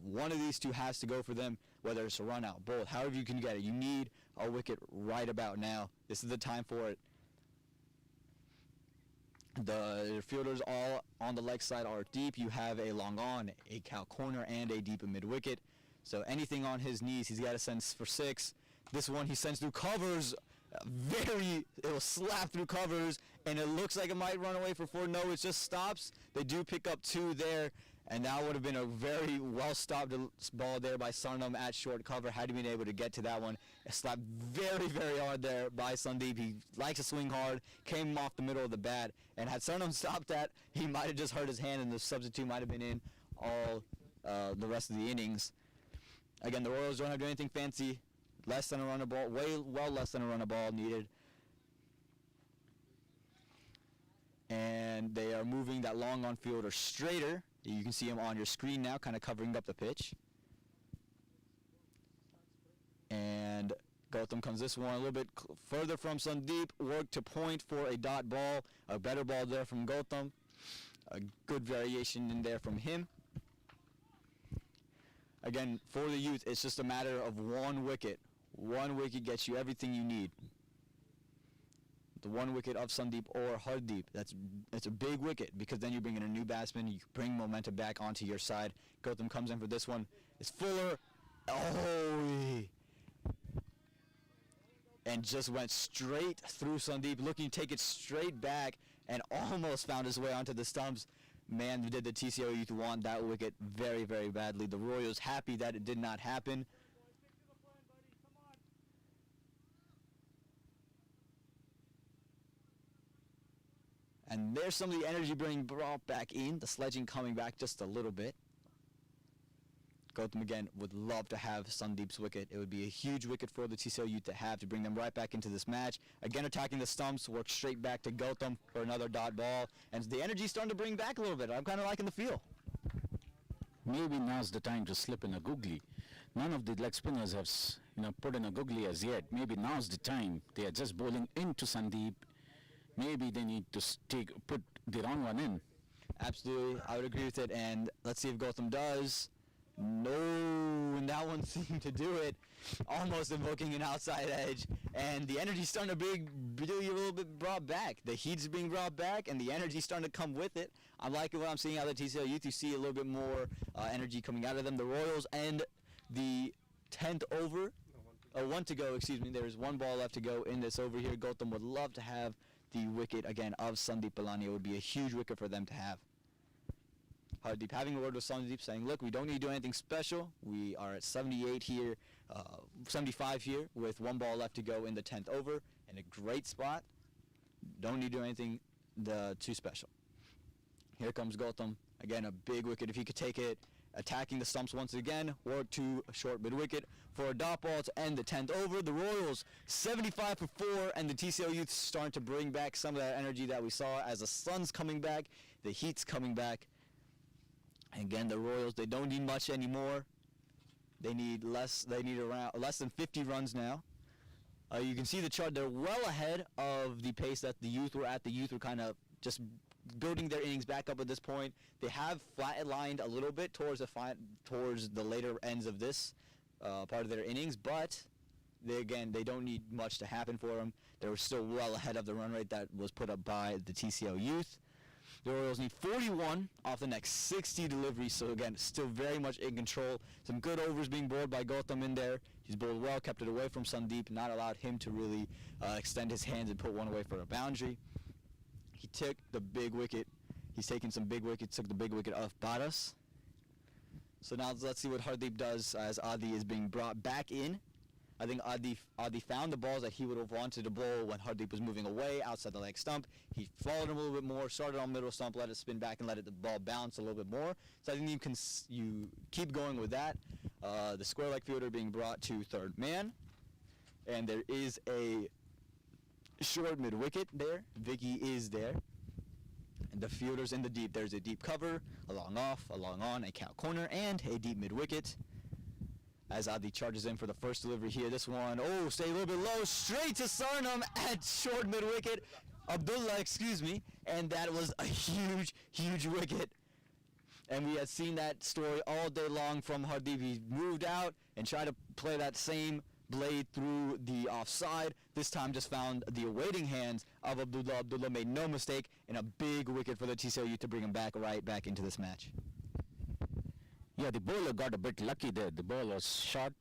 One of these two has to go for them, whether it's a run out, both. However you can get it. You need a wicket right about now. This is the time for it. The fielders all on the leg side are deep. You have a long on, a cow corner, and a deep mid wicket. So anything on his knees, he's got to send for 6. This one he sends through covers. It will slap through covers, and it looks like it might run away for 4. No, it just stops. They do pick up 2 there, and that would have been a very well-stopped ball there by Sarnam at short cover. Had he been able to get to that one, it slapped very, very hard there by Sandeep. He likes to swing hard, came off the middle of the bat, and had Sarnam stopped that, he might have just hurt his hand, and the substitute might have been in all the rest of the innings. Again, the Royals don't have to do anything fancy. Less than a run a ball, well less than a run a ball needed. And they are moving that long on fielder straighter. You can see him on your screen now, kind of covering up the pitch. And Gautam comes this one a little bit further from Sandeep, work to point for a dot ball. A better ball there from Gautam. A good variation in there from him. Again, for the Youth, it's just a matter of 1 wicket. 1 wicket gets you everything you need. The 1 wicket of Sandeep or Hardeep, that's a big wicket, because then you bring in a new batsman, you bring momentum back onto your side. Gautam comes in for this one. It's Fuller. Oh! And just went straight through Sandeep, looking to take it straight back, and almost found his way onto the stumps. Man, did the TCL Youth want that wicket very, very badly. The Royals happy that it did not happen. And there's some of the energy being brought back in, the sledging coming back just a little bit. Gautam again would love to have Sandeep's wicket. It would be a huge wicket for the TCL Youth to have to bring them right back into this match. Again attacking the stumps, work straight back to Gautam for another dot ball. And the energy's starting to bring back a little bit. I'm kind of liking the feel.
Maybe now's the time to slip in a googly. None of the leg spinners have put in a googly as yet. Maybe now's the time. They are just bowling into Sandeep. Maybe they need to put the wrong one in.
Absolutely, I would agree with it, and let's see if Gautam does. No, and that one seemed to do it. Almost invoking an outside edge, and the energy's starting to be a little bit brought back. The heat's being brought back, and the energy's starting to come with it. I'm liking what I'm seeing out of the TCL Youth. You see a little bit more energy coming out of them. The Royals and the 10th over, 1 to go, excuse me. There's 1 ball left to go in this over here. Gautam would love to have the wicket again of Sandeep Palani. It would be a huge wicket for them to have. Hardeep having a word with Sandeep saying, look, we don't need to do anything special. We are at 78 here, 75 here with 1 ball left to go in the 10th over in a great spot. Don't need to do anything too special. Here comes Gautam. Again, a big wicket if he could take it. Attacking the stumps once again. Work to a short mid-wicket for a dot ball to end the 10th over. The Royals 75 for 4, and the TCL Youth starting to bring back some of that energy that we saw as the sun's coming back, the heat's coming back. And again, the Royals, they don't need much anymore. They need around less than 50 runs now. You can see the chart. They're well ahead of the pace that the Youth were at. The Youth were kind of just building their innings back up at this point. They have flatlined a little bit towards the later ends of this part of their innings, but they don't need much to happen for them. They were still well ahead of the run rate that was put up by the TCL Youth. The Royals need 41 off the next 60 deliveries, so again, still very much in control. Some good overs being bowled by Gautam in there. He's bowled well, kept it away from Sandeep, not allowed him to really extend his hands and put one away for a boundary. He took the big wicket. He's taken some big wickets, took the big wicket off Baras. So now let's see what Hardeep does as Adi is being brought back in. I think Adi found the balls that he would have wanted to bowl when Hardeep was moving away outside the leg stump. He followed him a little bit more, started on middle stump, let it spin back, and let the ball bounce a little bit more. So I think you keep going with that. The square leg fielder being brought to third man. And there is a short mid-wicket there. Vicky is there. And the fielders in the deep. There's a deep cover, a long off, a long on, a cow corner, and a deep mid-wicket. As Adi charges in for the first delivery here. This one, stay a little bit low, straight to Sarnam at short mid-wicket. Abdullah, excuse me. And that was a huge, huge wicket. And we had seen that story all day long from Hardeep. He moved out and tried to play that same blade through the offside. This time just found the awaiting hands of Abdullah. Abdullah made no mistake, and a big wicket for the TCL Youth to bring him right back into this match.
Yeah, the bowler got a bit lucky there. The ball was short,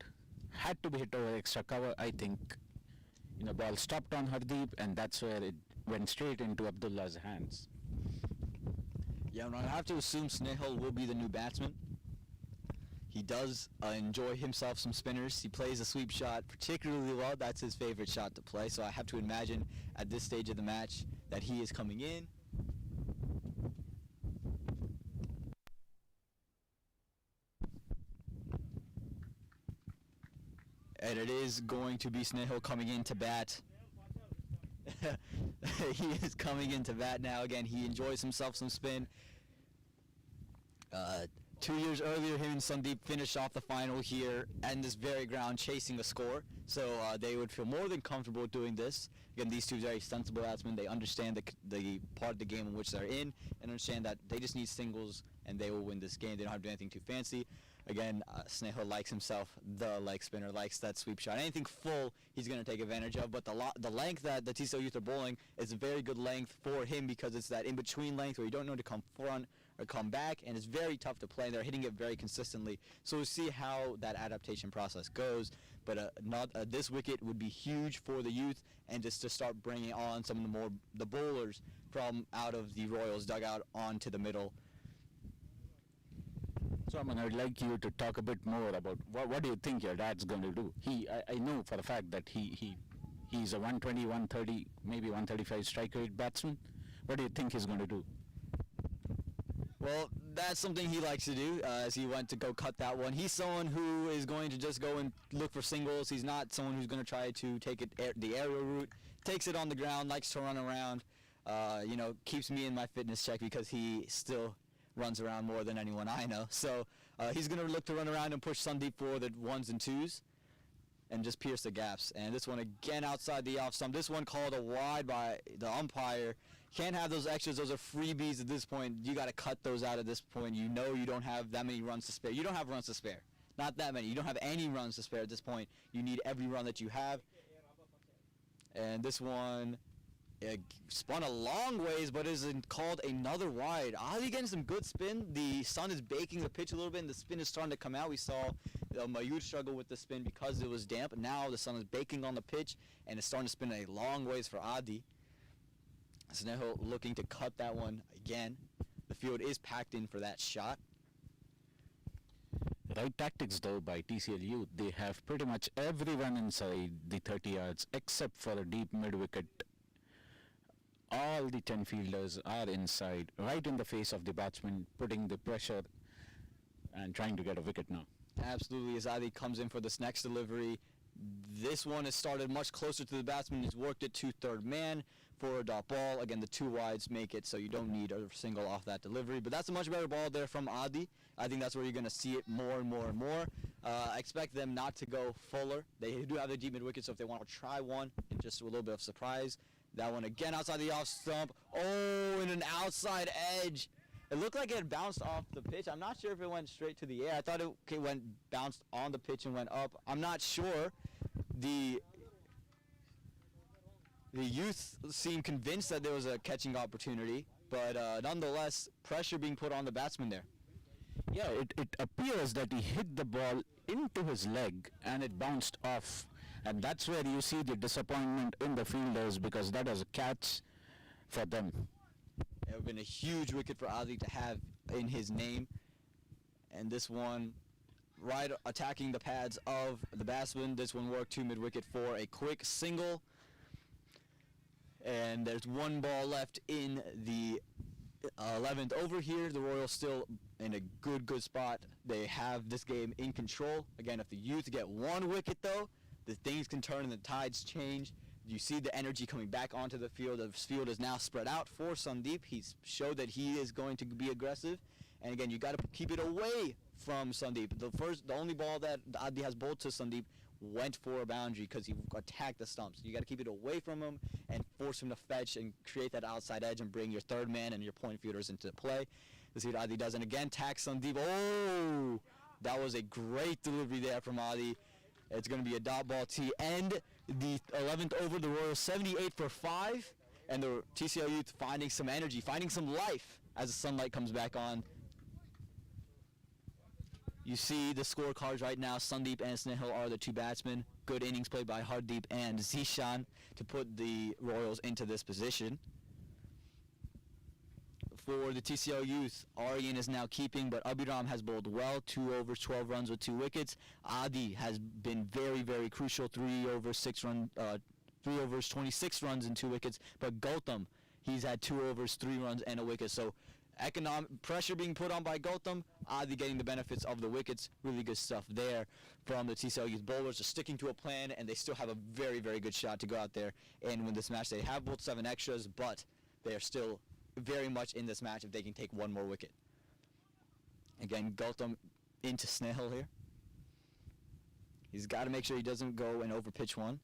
had to be hit over extra cover. I think, ball stopped on Hardeep, and that's where it went straight into Abdullah's hands.
Yeah, and I have to assume Snehal will be the new batsman. He does enjoy himself some spinners. He plays a sweep shot particularly well. That's his favorite shot to play. So I have to imagine at this stage of the match that he is coming in. And it is going to be Snehal coming in to bat. He is coming into bat now again. He enjoys himself some spin. 2 years earlier, him and Sandeep finished off the final here and this very ground chasing a score. So they would feel more than comfortable doing this. Again, these two very sensible batsmen. They understand the part of the game in which they're in and understand that they just need singles and they will win this game. They don't have to do anything too fancy. Again, Snehal likes himself, the leg spinner, likes that sweep shot. Anything full, he's going to take advantage of. But the length that the TCL Youth are bowling is a very good length for him because it's that in-between length where you don't know to come front or come back, and it's very tough to play. They're hitting it very consistently. So we'll see how that adaptation process goes. But this wicket would be huge for the Youth, and just to start bringing on some of the bowlers from out of the Royals dugout onto the middle.
So, Aman, I'd like you to talk a bit more about what do you think your dad's going to do? I know for a fact that he's a 120, 130, maybe 135 strike rate batsman. What do you think he's going to do?
Well, that's something he likes to do as he went to go cut that one. He's someone who is going to just go and look for singles. He's not someone who's going to try to take it the aerial route. Takes it on the ground, likes to run around, keeps me in my fitness check because he still runs around more than anyone I know. So he's going to look to run around and push Sandeep for the ones and twos and just pierce the gaps. And this one again outside the off stump. This one called a wide by the umpire. Can't have those extras. Those are freebies at this point. You got to cut those out at this point. You know you don't have that many runs to spare. You don't have runs to spare. Not that many. You don't have any runs to spare at this point. You need every run that you have. And this one spun a long ways, but is called another wide. Ali getting some good spin. The sun is baking the pitch a little bit, and the spin is starting to come out. We saw Mayur struggle with the spin because it was damp. Now the sun is baking on the pitch, and it's starting to spin a long ways for Adi. Snehal looking to cut that one again. The field is packed in for that shot.
Right tactics though by TCL Youth. They have pretty much everyone inside the 30 yards except for a deep mid-wicket. All the 10 fielders are inside, right in the face of the batsman, putting the pressure and trying to get a wicket now.
Absolutely, as Adi comes in for this next delivery. This one has started much closer to the batsman. He's worked it to third man for a dot ball. Again, the two wides make it so you don't need a single off that delivery. But that's a much better ball there from Adi. I think that's where you're going to see it more and more and more. I expect them not to go fuller. They do have the deep mid-wicket, so if they want to try one, and just a little bit of surprise. That one again outside the off stump. Oh, and an outside edge. It looked like it had bounced off the pitch. I'm not sure if it went straight to the air. I thought it bounced on the pitch and went up. I'm not sure. The Youth seemed convinced that there was a catching opportunity, but nonetheless, pressure being put on the batsman there.
Yeah, it appears that he hit the ball into his leg and it bounced off. And that's where you see the disappointment in the fielders because that was a catch for them.
It would have been a huge wicket for Adi to have in his name. And this one, right attacking the pads of the batsman. This one worked to mid-wicket for a quick single. And there's one ball left in the 11th over here. The Royals still in a good spot. They have this game in control. Again, if the Youth get one wicket, though, the things can turn and the tides change. You see the energy coming back onto the field. The field is now spread out for Sandeep. He's showed that he is going to be aggressive. And again, you got to keep it away from Sandeep. The only ball that Adi has bowled to Sandeep went for a boundary because he attacked the stumps. You got to keep it away from him and force him to fetch and create that outside edge and bring your third man and your point fielders into play. Let's see what Adi does. And again, tax Sandeep. Oh, that was a great delivery there from Adi. It's going to be a dot ball to end the 11th over. The Royals 78 for 5. And the TCL Youth finding some energy, finding some life as the sunlight comes back on. You see the scorecards right now. Sandeep and Snehal are the two batsmen. Good innings played by Hardeep and Zishan to put the Royals into this position. For the TCL Youth, Aryan is now keeping, but Abhiram has bowled well. 2 overs, 12 runs with 2 wickets. Adi has been very, very crucial. 3 overs, 3 overs, 26 runs and 2 wickets. But Gautam, he's had 2 overs, 3 runs and a wicket. So economic pressure being put on by Gautam, Adi getting the benefits of the wickets. Really good stuff there from the TCL Youth bowlers, just sticking to a plan, and they still have a very, very good shot to go out there and win this match. They have bowled 7 extras, but they are still very much in this match if they can take 1 more wicket. Again, Gautam into Snehal here. He's got to make sure he doesn't go and overpitch one.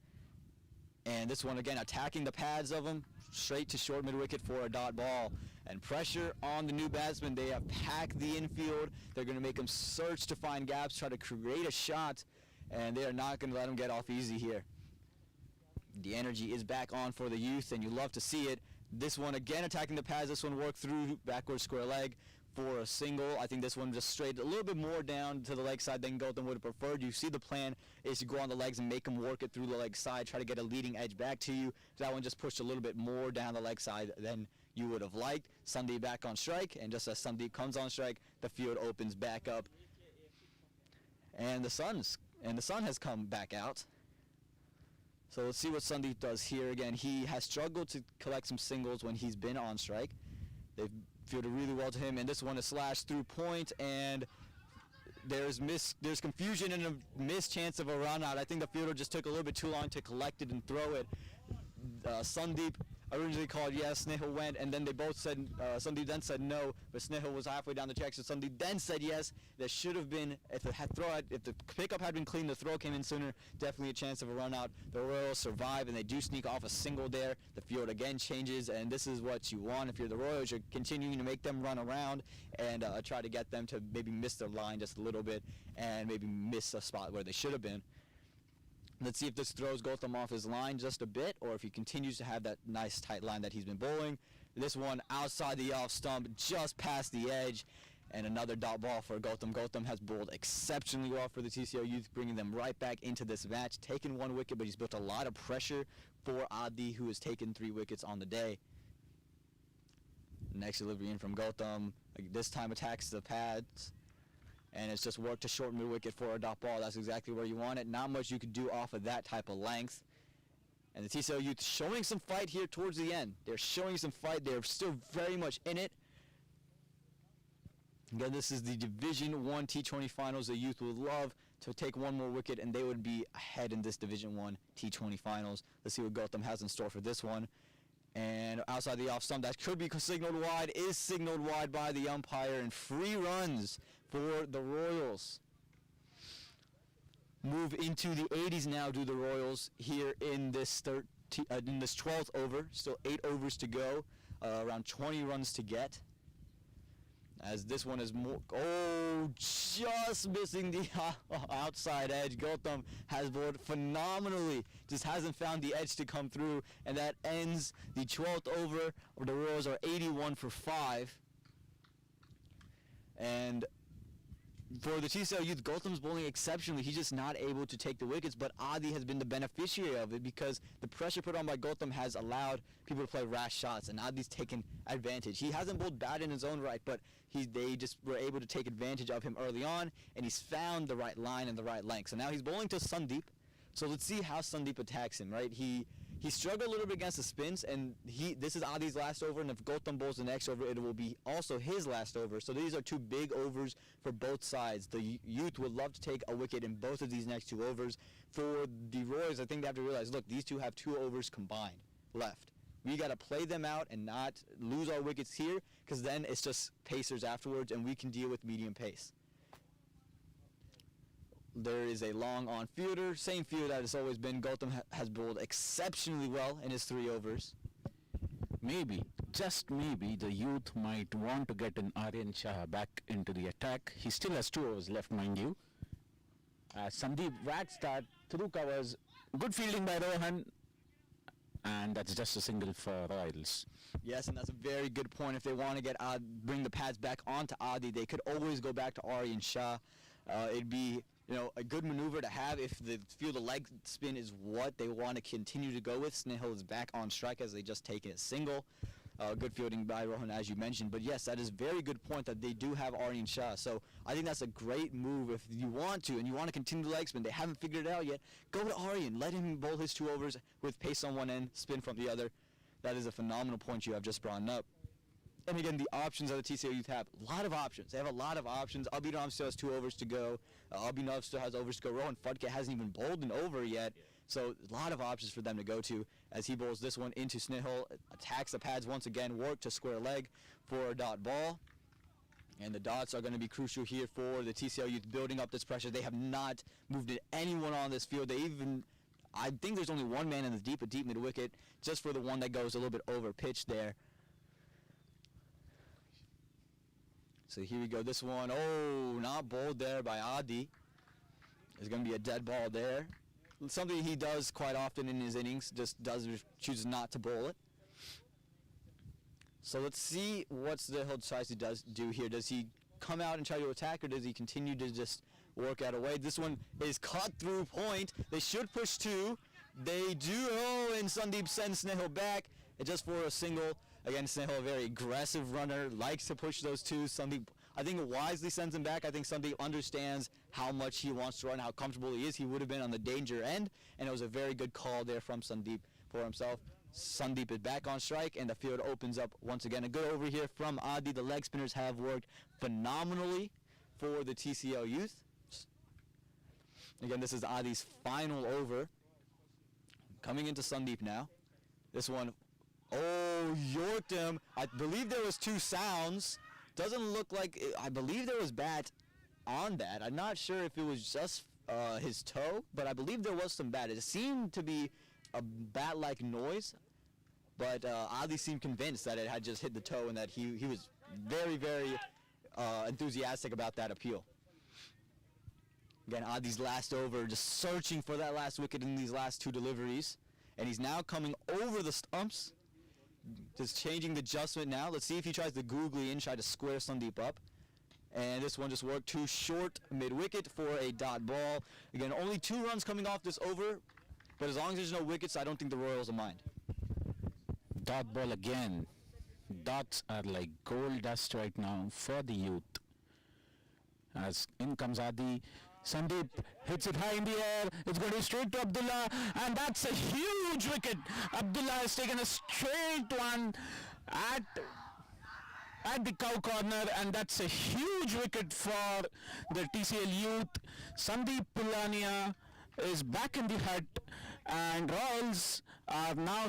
And this one again attacking the pads of him, straight to short mid wicket for a dot ball. And pressure on the new batsmen. They have packed the infield. They're going to make him search to find gaps, try to create a shot, and they are not going to let him get off easy here. The energy is back on for the Youth, and you love to see it. This one again attacking the pads. This one worked through backward square leg for a single. I think this one just straight a little bit more down to the leg side than Gautam would have preferred. You see the plan is to go on the legs and make him work it through the leg side, try to get a leading edge back to you. That one just pushed a little bit more down the leg side than you would have liked. Sandeep back on strike, and just as Sandeep comes on strike, the field opens back up. And the sun has come back out. So let's see what Sandeep does here. Again, he has struggled to collect some singles when he's been on strike. They've fielded really well to him, and this one is slashed through point, and there's confusion and a missed chance of a run out. I think the fielder just took a little bit too long to collect it and throw it. Sandeep originally called yes, Snehal went, and then they both said, Sandeep then said no, but Snehal was halfway down the track, so Sandeep then said yes. There should have been, if the pickup had been clean, the throw came in sooner, definitely a chance of a run out. The Royals survive, and they do sneak off a single there. The field again changes, and this is what you want. If you're the Royals, you're continuing to make them run around and try to get them to maybe miss their line just a little bit and maybe miss a spot where they should have been. Let's see if this throws Gautam off his line just a bit, or if he continues to have that nice tight line that he's been bowling. This one outside the off stump, just past the edge, and another dot ball for Gautam. Gautam has bowled exceptionally well for the TCL Youth, bringing them right back into this match. Taken 1 wicket, but he's built a lot of pressure for Adi, who has taken 3 wickets on the day. Next delivery in from Gautam. This time attacks the pads. And it's just worked to short mid wicket for a dot ball. That's exactly where you want it. Not much you could do off of that type of length. And the TCL Youth showing some fight here towards the end. They're showing some fight. They're still very much in it. Again, this is the Division 1 T20 Finals. The Youth would love to take 1 more wicket, and they would be ahead in this Division 1 T20 Finals. Let's see what Gautam has in store for this one. And outside the off stump, that could be signaled wide, is signaled wide by the umpire, and free runs for the Royals. Move into the 80s now, do the Royals here in this 12th over. Still 8 overs to go, around 20 runs to get. As this one is more, just missing the outside edge. Gautam has bowled phenomenally, just hasn't found the edge to come through, and that ends the 12th over. The Royals are 81 for 5. And for the TCL Youth, Gautam's bowling exceptionally. He's just not able to take the wickets, but Adi has been the beneficiary of it because the pressure put on by Gautam has allowed people to play rash shots, and Adi's taken advantage. He hasn't bowled bad in his own right, but they just were able to take advantage of him early on, and he's found the right line and the right length. So now he's bowling to Sandeep. So let's see how Sandeep attacks him, right? He struggled a little bit against the spins, and this is Adi's last over, and if Gautam bowls the next over, it will be also his last over. So these are 2 big overs for both sides. The Youth would love to take a wicket in both of these next 2 overs. For the Royals, I think they have to realize, look, these 2 have 2 overs combined left. We got to play them out and not lose our wickets here, because then it's just pacers afterwards, and we can deal with medium pace. There is a long on fielder, same field that it's always been. Gautam has bowled exceptionally well in his 3 overs.
Maybe just maybe the youth might want to get an Aryan Shah back into the attack. He still has 2 overs left, mind you. Sandeep whacks that through covers. Good fielding by Rohan. And that's just a single for Royals.
Yes, and that's a very good point. If they want to get bring the pads back onto Adi, they could always go back to Aryan Shah. It'd be a good maneuver to have if the field of leg spin is what they want to continue to go with. Snehal is back on strike as they just taken a single. Good fielding by Rohan, as you mentioned. But yes, that is a very good point that they do have Aryan Shah. So I think that's a great move if you want to, and you want to continue the leg spin. They haven't figured it out yet. Go to Aryan. Let him bowl his 2 overs with pace on one end, spin from the other. That is a phenomenal point you have just brought up. And again, the options that the TCL Youth have, a lot of options. They have a lot of options. Abhinav still has 2 overs to go. Abhinav still has overs to go. Rohan Phadke hasn't even bowled an over yet. So a lot of options for them to go to as he bowls this one into Snehal, attacks the pads once again, work to square leg for a dot ball. And the dots are going to be crucial here for the TCL Youth building up this pressure. They have not moved anyone on this field. I think there's only one man in the deep mid-wicket, just for the one that goes a little bit over pitch there. So here we go, this one, not bowled there by Adi. There's going to be a dead ball there. Something he does quite often in his innings, chooses not to bowl it. So let's see what Snehal tries to do here. Does he come out and try to attack, or does he continue to just work out a way? This one is cut through point. They should push 2. They do, and Sandeep sends Snehal back, and just for a single. Again, Snehal, a very aggressive runner, likes to push those 2. Sandeep, I think, wisely sends him back. I think Sandeep understands how much he wants to run, how comfortable he is. He would have been on the danger end, and it was a very good call there from Sandeep for himself. Sandeep is back on strike, and the field opens up once again. A good over here from Adi. The leg spinners have worked phenomenally for the TCL Youth. Again, this is Adi's final over. Coming into Sandeep now. This one, yorked him. I believe there was 2 sounds. Doesn't look like I believe there was bat on that. I'm not sure if it was just his toe, but I believe there was some bat. It seemed to be a bat-like noise, but Adi seemed convinced that it had just hit the toe and that he was very, very enthusiastic about that appeal. Again, Adi's last over, just searching for that last wicket in these last 2 deliveries, and he's now coming over the stumps. Just changing the adjustment now. Let's see if he tries to googly in, try to square Sandeep up. And this one just worked too short mid-wicket for a dot ball. Again, only 2 runs coming off this over, but as long as there's no wickets, I don't think the Royals will mind.
Dot ball again. Dots are like gold dust right now for the youth. As in comes Adi. Sandeep hits it high in the air. It's going straight to Abdullah, and that's a huge wicket. Abdullah has taken a straight one at the cow corner, and that's a huge wicket for the TCL Youth. Sandeep Pulania is back in the hut, and Royals are now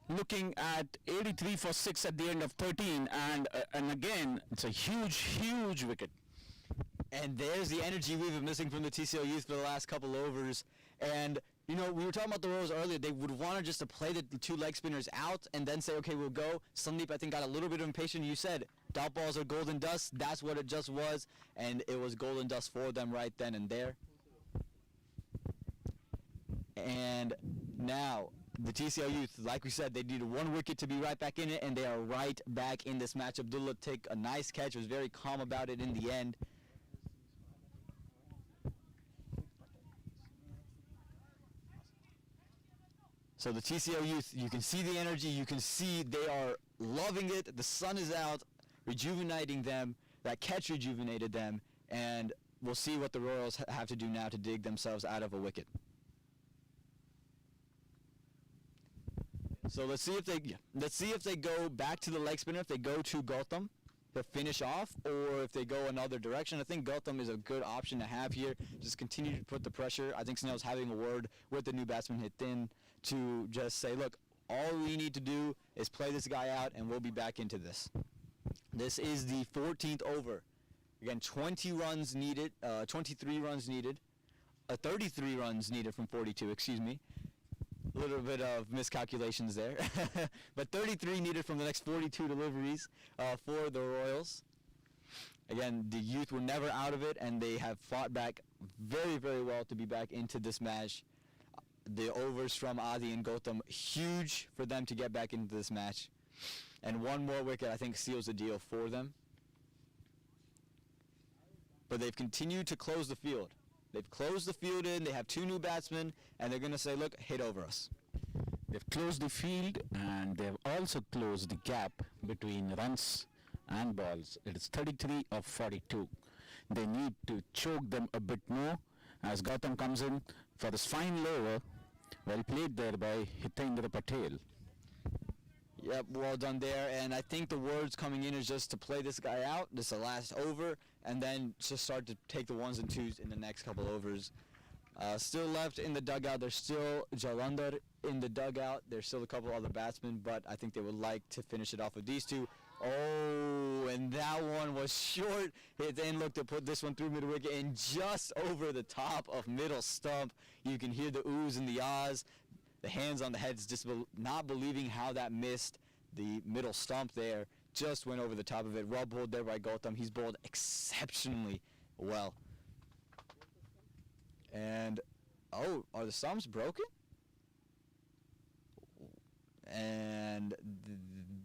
looking at 83 for 6 at the end of 13, and again, it's a huge wicket.
And there's the energy we've been missing from the TCL Youth for the last couple overs. And, we were talking about the Royals earlier. They would want to just to play the 2 leg spinners out and then say, okay, we'll go. Sandeep, I think, got a little bit impatient. You said dot balls are golden dust. That's what it just was. And it was golden dust for them right then and there. And now the TCL Youth, like we said, they needed 1 wicket to be right back in it, and they are right back in this match. Abdullah took a nice catch, was very calm about it in the end. So the TCL Youth, you can see the energy, you can see they are loving it. The sun is out, rejuvenating them. That catch rejuvenated them, and we'll see what the Royals have to do now to dig themselves out of a wicket. So let's see if they go back to the leg spinner, if they go to Gautam to finish off, or if they go another direction. I think Gautam is a good option to have here. Just continue to put the pressure. I think Snell's having a word with the new batsman Hitin to just say, look, all we need to do is play this guy out, and we'll be back into this. This is the 14th over. Again, 20 runs needed, 23 runs needed, 33 runs needed from 42, excuse me. A little bit of miscalculations there. But 33 needed from the next 42 deliveries for the Royals. Again, the Youth were never out of it, and they have fought back very, very well to be back into this match. The overs from Adi and Gautam, huge for them to get back into this match. And one more wicket, I think, seals the deal for them. But they've continued to close the field. They've closed the field in, they have two new batsmen, and they're going to say, look, hit over us.
They've closed the field, and they've also closed the gap between runs and balls. It is 33 of 42. They need to choke them a bit more as Gautam comes in for this final over. Well played there by Hitendra Patel.
Yep, well done there, and I think the words coming in is just to play this guy out. This is the last over, and then just start to take the ones and twos in the next couple overs. Still left in the dugout, there's still Jalandhar in the dugout. There's still a couple other batsmen, but I think they would like to finish it off with these two. Oh, and that one was short. It then looked to put this one through mid-wicket and just over the top of middle stump. You can hear the oohs and the ahs. The hands on the heads, just not believing how that missed the middle stump there. Just went over the top of it. Well bowled there by Gautam. He's bowled exceptionally well. And, oh, are the stumps broken? And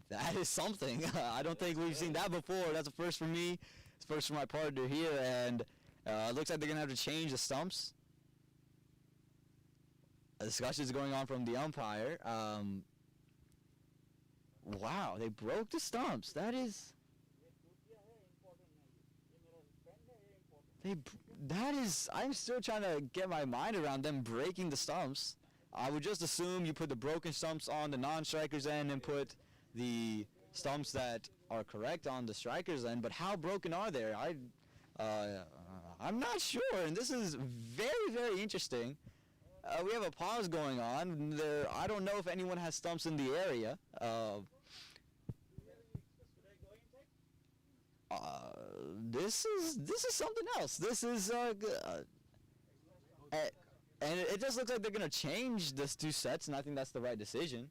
that is something. I don't think we've seen that before. That's a first for me. It's first for my partner here. And it looks like they're going to have to change the stumps. A discussion is going on from the umpire. Wow, they broke the stumps. That is... I'm still trying to get my mind around them breaking the stumps. I would just assume you put the broken stumps on the non-strikers end and put the stumps that are correct on the strikers end. But how broken are they? I'm not sure, and this is very, very interesting. We have a pause going on. I don't know if anyone has stumps in the area. This is something else. This is and it just looks like they're gonna change this two sets, and I think that's the right decision.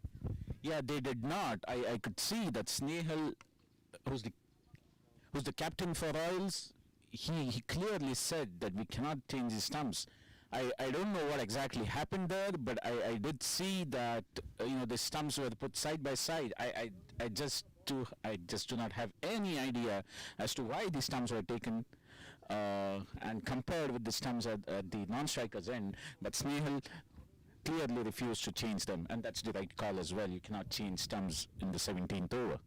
Yeah, they did not. I could see that Snehal, who's the captain for Royals, he clearly said that we cannot change the stumps. I don't know what exactly happened there, but I did see that the stumps were put side by side. I just do not have any idea as to why the stumps were taken and compared with the stumps at the non-strikers end. But Snehal clearly refused to change them, and that's the right call as well. You cannot change stumps in the 17th over.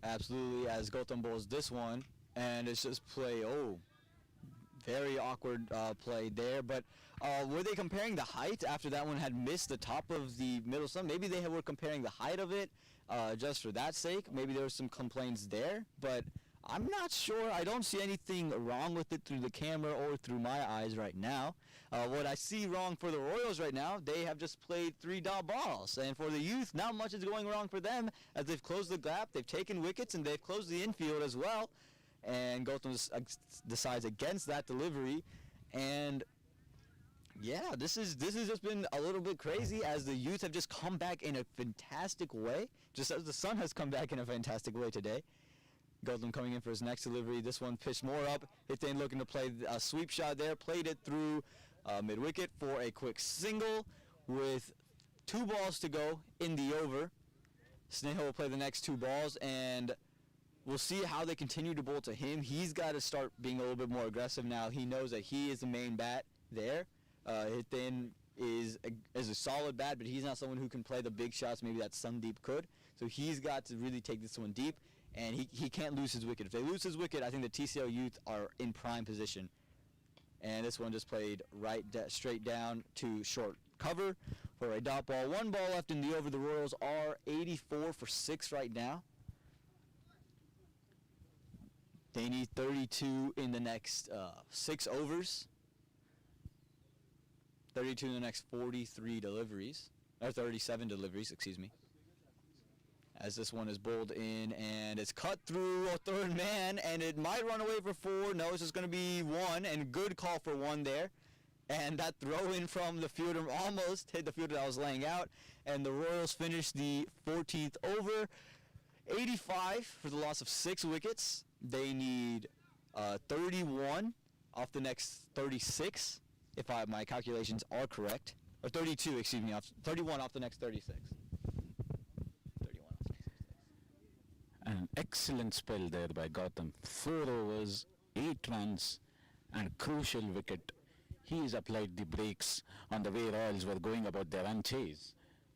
Absolutely, as Gautam bowls this one, and it's just play. Oh. Very awkward play there, but were they comparing the height after that one had missed the top of the middle stump? Maybe they were comparing the height of it just for that sake. Maybe there were some complaints there, but I'm not sure. I don't see anything wrong with it through the camera or through my eyes right now. What I see wrong for the Royals right now, they have just played 3-dot balls, and for the Youth, not much is going wrong for them as they've closed the gap, they've taken wickets, and they've closed the infield as well. And Gautam decides against that delivery, and yeah, this has just been a little bit crazy as the Youth have just come back in a fantastic way, just as the sun has come back in a fantastic way today. Gautam coming in for his next delivery. This one pitched more up. Hittain looking to play a sweep shot there, played it through mid-wicket for a quick single with 2 balls to go in the over. Snehal will play the next 2 balls, and we'll see how they continue to bowl to him. He's got to start being a little bit more aggressive now. He knows that he is the main bat there. Hittin is a solid bat, but he's not someone who can play the big shots maybe that Sandeep could. So he's got to really take this one deep, and he can't lose his wicket. If they lose his wicket, I think the TCL Youth are in prime position. And this one just played straight down to short cover for a dot ball. 1 ball left in the over. The Royals are 84 for 6 right now. They need 32 in the next 6 overs. 32 in the next 43 deliveries. Or 37 deliveries, excuse me. As this one is bowled in, and it's cut through a third man, and it might run away for 4. No, it's just going to be 1, and good call for 1 there. And that throw in from the fielder almost hit the fielder that was laying out. And the Royals finished the 14th over. 85 for the loss of 6 wickets. They need 31 off the next 36, if my calculations are correct. Or 32, excuse me, 31 off the next 36. 31 off the next 36.
An excellent spell there by Gautam. 4 overs, 8 runs, and crucial wicket. He's applied the brakes on the way Royals were going about their run chase.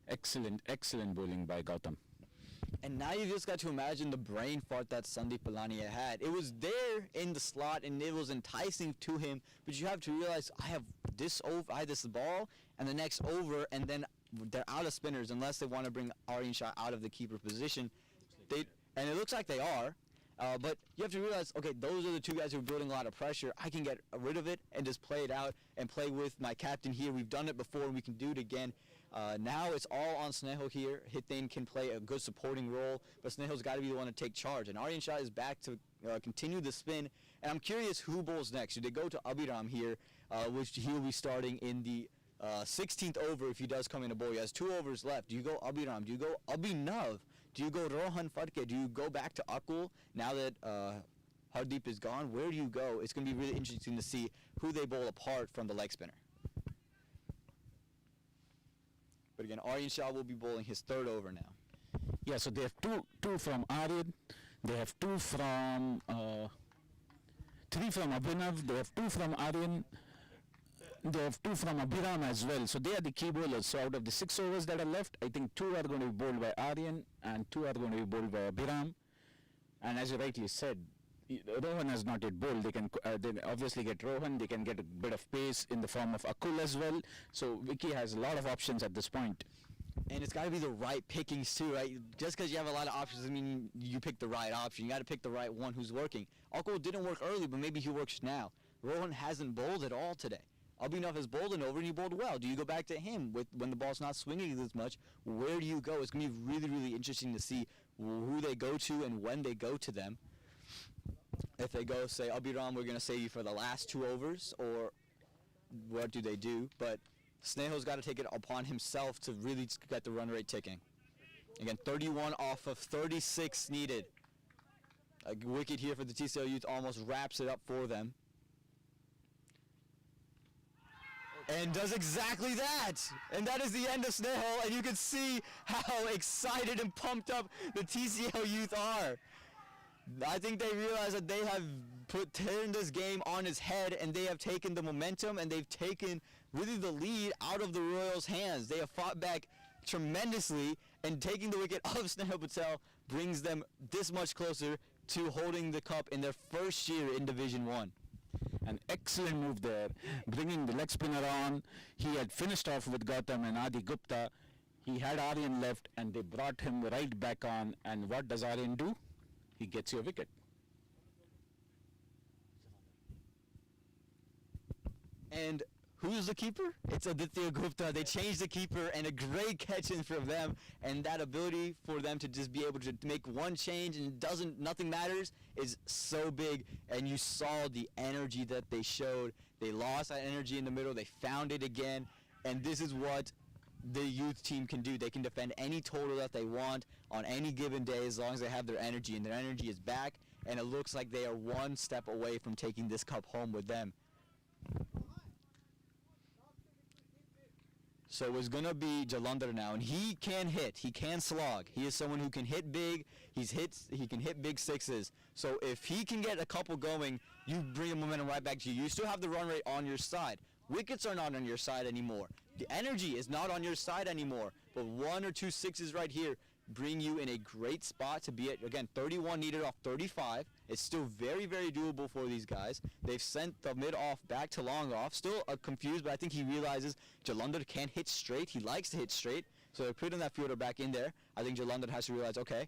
Excellent, excellent bowling by Gautam.
And now you just got to imagine the brain fart that Sandeep Palania had. It was there in the slot and it was enticing to him, but you have to realize I have this ball and the next over, and then they're out of spinners unless they want to bring Aryan Shah out of the keeper position. And it looks like they are. But you have to realize, okay, those are the two guys who are building a lot of pressure. I can get rid of it and just play it out and play with my captain here. We've done it before and we can do it again. Now it's all on Snehal here. Hiten can play a good supporting role, but Snehal's got to be the one to take charge. And Aryan Shah is back to continue the spin. And I'm curious who bowls next. Should they go to Abhiram here, which he'll be starting in the 16th over if he does come in to bowl. He has 2 overs left. Do you go Abhiram? Do you go Abhinav? Do you go Rohan Phadke? Do you go back to Akul now that Hardeep is gone? Where do you go? It's going to be really interesting to see who they bowl apart from the leg spinner. But again, Aryan Shah will be bowling his 3rd over now.
Yeah, so they have two from Aryan. They have 2 from 3 from Abhinav. They have 2 from Aryan. They have 2 from Abhiram as well. So they are the key bowlers. So out of the 6 overs that are left, I think 2 are going to be bowled by Aryan and 2 are going to be bowled by Abhiram. And as you rightly said, Rohan has not yet bowled. They can obviously get Rohan. They can get a bit of pace in the form of Akul as well. So Vicky has a lot of options at this point.
And it's got to be the right pickings too, right? Just because you have a lot of options doesn't mean you pick the right option. You got to pick the right one who's working. Akul didn't work early, but maybe he works now. Rohan hasn't bowled at all today. Abhinav has bowled an over and he bowled well. Do you go back to him when the ball's not swinging as much? Where do you go? It's going to be really, really interesting to see who they go to and when they go to them. If they go, say, Abhiram, we're going to save you for the last 2 overs, or what do they do? But Snehal's got to take it upon himself to really get the run rate ticking. Again, 31 off of 36 needed. A wicket here for the TCL Youth almost wraps it up for them. And does exactly that. And that is the end of Snehal, and you can see how excited and pumped up the TCL Youth are. I think they realize that they have turned this game on its head, and they have taken the momentum and they've taken really the lead out of the Royals' hands. They have fought back tremendously, and taking the wicket of Snehal Patel brings them this much closer to holding the cup in their first year in Division 1.
An excellent move there, bringing the leg spinner on. He had finished off with Gautam and Adi Gupta. He had Aryan left, and they brought him right back on. And what does Aryan do? He gets you a wicket.
And who's the keeper? It's Aditya Gupta. They changed the keeper, and a great catch in from them. And that ability for them to just be able to make one change and nothing matters is so big. And you saw the energy that they showed. They lost that energy in the middle. They found it again. And this is what the youth team can do. They can defend any total that they want on any given day as long as they have their energy. And their energy is back. And it looks like they are one step away from taking this cup home with them. So it's going to be Jalandhar now, and he can hit. He can slog. He is someone who can hit big. He can hit big sixes. So if he can get a couple going, you bring the momentum right back to you. You still have the run rate on your side. Wickets are not on your side anymore. The energy is not on your side anymore. But 1 or 2 sixes right here bring you in a great spot to be at, again, 31 needed off 35. It's still very, very doable for these guys. They've sent the mid-off back to long-off. Still confused, but I think he realizes Jalandhar can hit straight. He likes to hit straight, so they're putting that fielder back in there. I think Jalandhar has to realize, okay,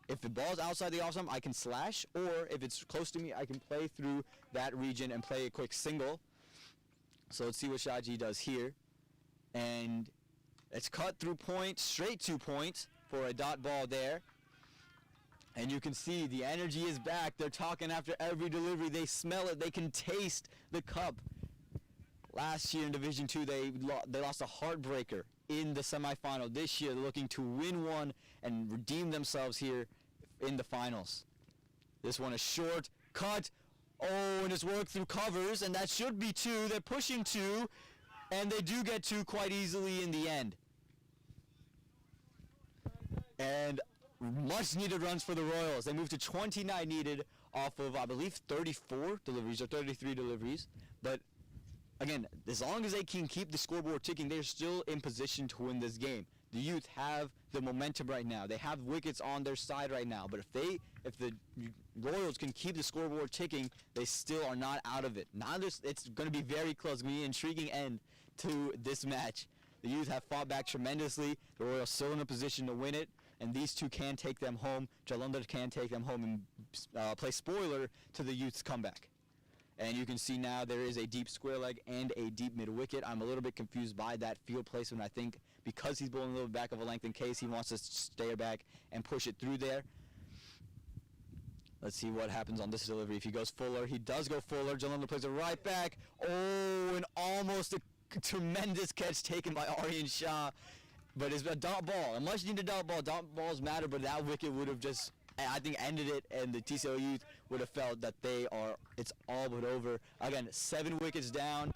if the ball's outside the off stump, I can slash, or if it's close to me, I can play through that region and play a quick single. So let's see what Shaji does here. And it's cut through point, straight to point for a dot ball there. And you can see the energy is back. They're talking after every delivery. They smell it. They can taste the cup. Last year in Division II, they lost a heartbreaker in the semifinal. This year, they're looking to win one and redeem themselves here in the finals. This one is short, cut. Oh, and it's worked through covers, and that should be 2. They're pushing 2, and they do get 2 quite easily in the end. And much needed runs for the Royals. They moved to 29 needed off of, I believe, 34 deliveries or 33 deliveries. But again, as long as they can keep the scoreboard ticking, they're still in position to win this game. The Youth have the momentum right now. They have wickets on their side right now. But if the Royals can keep the scoreboard ticking, they still are not out of it. It's going to be very close. It's going to be an intriguing end to this match. The Youth have fought back tremendously. The Royals still in a position to win it. And these two can take them home. Jalandhar can take them home and play spoiler to the Youth's comeback. And you can see now there is a deep square leg and a deep mid-wicket. I'm a little bit confused by that field placement. I think because he's bowling a little back of a length in case he wants to stay back and push it through there. Let's see what happens on this delivery. If he goes fuller, he does go fuller. Jalandhar plays it right back. Oh, and almost a tremendous catch taken by Aryan Shah. But it's a dot ball, a much needed dot ball. Dot balls matter, but that wicket would have just, I think, ended it, and the TCL Youth would have felt that it's all but over. Again, 7 wickets down.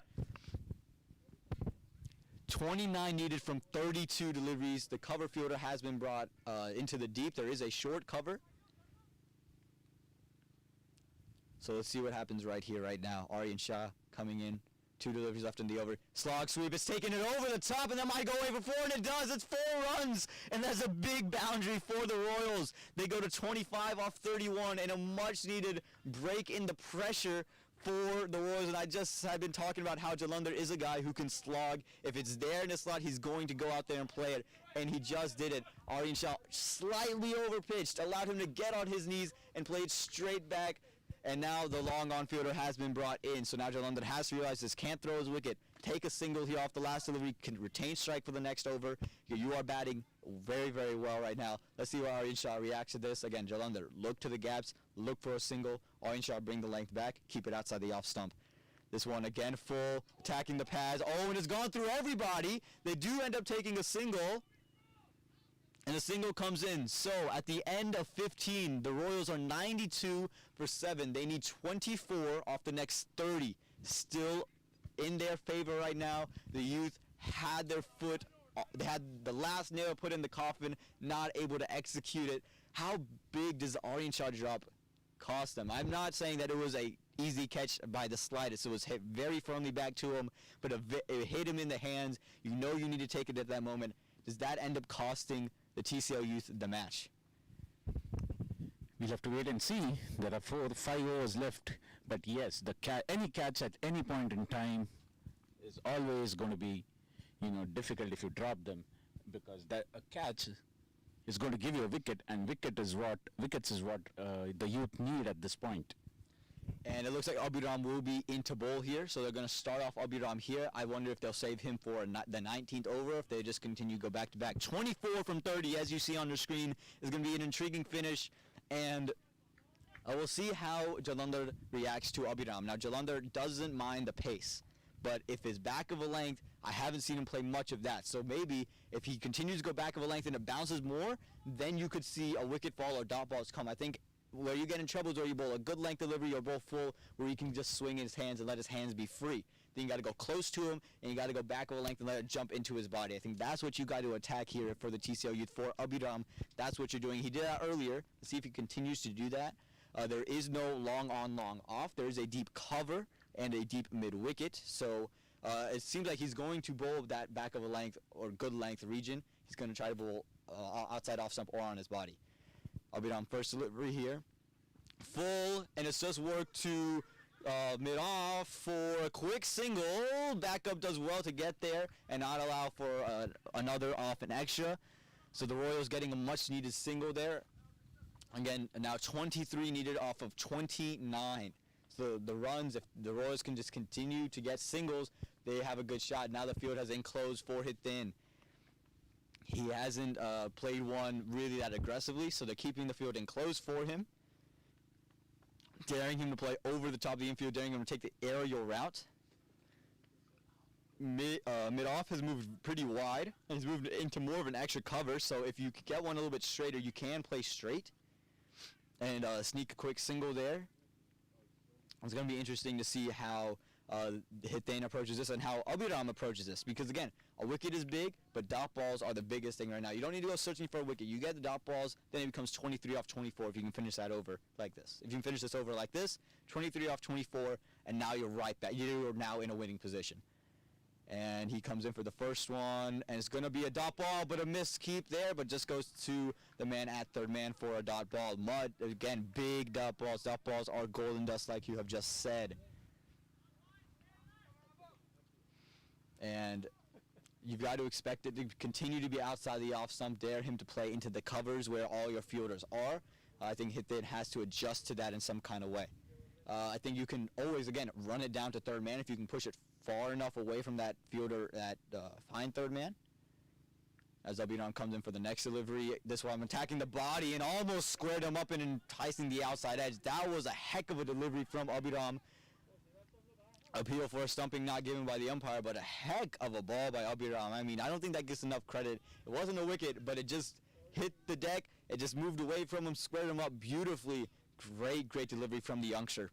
29 needed from 32 deliveries. The cover fielder has been brought into the deep. There is a short cover. So let's see what happens right here, right now. Aryan Shah coming in. 2 deliveries left in the over. Slog sweep. It's taking it over the top, and that might go away for 4, and it does. It's 4 runs, and that's a big boundary for the Royals. They go to 25 off 31, and a much-needed break in the pressure for the Royals. And I've been talking about how Jalandhar is a guy who can slog. If it's there in the slot, he's going to go out there and play it, and he just did it. Aryan Shah slightly overpitched, allowed him to get on his knees and play it straight back. And now the long on fielder has been brought in. So now Jalandhar has to realize this, can't throw his wicket. Take a single here off the last delivery, can retain strike for the next over. You are batting very, very well right now. Let's see how Aryan Shah reacts to this. Again, Jalandhar, look to the gaps, look for a single. Aryan Shah, bring the length back, keep it outside the off stump. This one again full, attacking the pads. Oh, and it's gone through everybody. They do end up taking a single. And the single comes in. So at the end of 15, the Royals are 92 for 7. They need 24 off the next 30. Still in their favor right now. The Youth had their foot, they had the last nail put in the coffin, not able to execute it. How big does the Aryan Shah drop cost them? I'm not saying that it was a easy catch by the slightest. It was hit very firmly back to him, but it hit him in the hands. You know you need to take it at that moment. Does that end up costing the TCL Youth the match?
We'll have to wait and see. There are 4 or 5 overs left, but yes, any catch at any point in time is always going to be, difficult if you drop them, because a catch is going to give you a wicket, and wickets is what the Youth need at this point.
And it looks like Abhiram will be into bowl here, so they're going to start off Abhiram here. I wonder if they'll save him for the 19th over, if they just continue to go back-to-back. 24 from 30, as you see on the screen, is going to be an intriguing finish, and we'll see how Jalandhar reacts to Abhiram. Now, Jalandhar doesn't mind the pace, but if it's back of a length, I haven't seen him play much of that. So maybe if he continues to go back of a length and it bounces more, then you could see a wicket fall or dot balls come. I think where you get in trouble is where you bowl a good length delivery or bowl full, where you can just swing his hands and let his hands be free. Then you got to go close to him, and you got to go back of a length and let it jump into his body. I think that's what you got to attack here for the TCL Youth. For Abhiram, that's what you're doing. He did that earlier. Let's see if he continues to do that. There is no long on, long off. There is a deep cover and a deep mid-wicket. So it seems like he's going to bowl that back of a length or good length region. He's going to try to bowl outside off stump or on his body. Abhiram first delivery here. Full, and it's just worked to mid-off for a quick single. Backup does well to get there and not allow for another off and extra. So the Royals getting a much-needed single there. Again, now 23 needed off of 29. So the runs, if the Royals can just continue to get singles, they have a good shot. Now the field has enclosed 4 hit thin. He hasn't played one really that aggressively, so they're keeping the field enclosed for him, daring him to play over the top of the infield, daring him to take the aerial route. mid-off has moved pretty wide, and he's moved into more of an extra cover, so if you could get one a little bit straighter, you can play straight and sneak a quick single there. It's going to be interesting to see how Hithane approaches this and how Abhiram approaches this, because again, a wicket is big, but dot balls are the biggest thing right now. You don't need to go searching for a wicket. You get the dot balls, then it becomes 23 off 24 if you can finish that over like this. If you can finish this over like this, 23 off 24, and now you're right back. You're now in a winning position. And he comes in for the first one, and it's going to be a dot ball, but a missed keep there, but just goes to the man at third man for a dot ball. Mud, again, big dot balls. Dot balls are golden dust like you have just said. And you've got to expect it to continue to be outside the off stump. Dare him to play into the covers where all your fielders are. I think Hithane has to adjust to that in some kind of way. I think you can always, again, run it down to third man if you can push it far enough away from that fielder, that fine third man. As Abhiram comes in for the next delivery, this one attacking the body and almost squared him up and enticing the outside edge. That was a heck of a delivery from Abhiram. Appeal for a stumping not given by the umpire, but a heck of a ball by Abhiram. I mean, I don't think that gets enough credit. It wasn't a wicket, but it just hit the deck. It just moved away from him, squared him up beautifully. Great delivery from the youngster.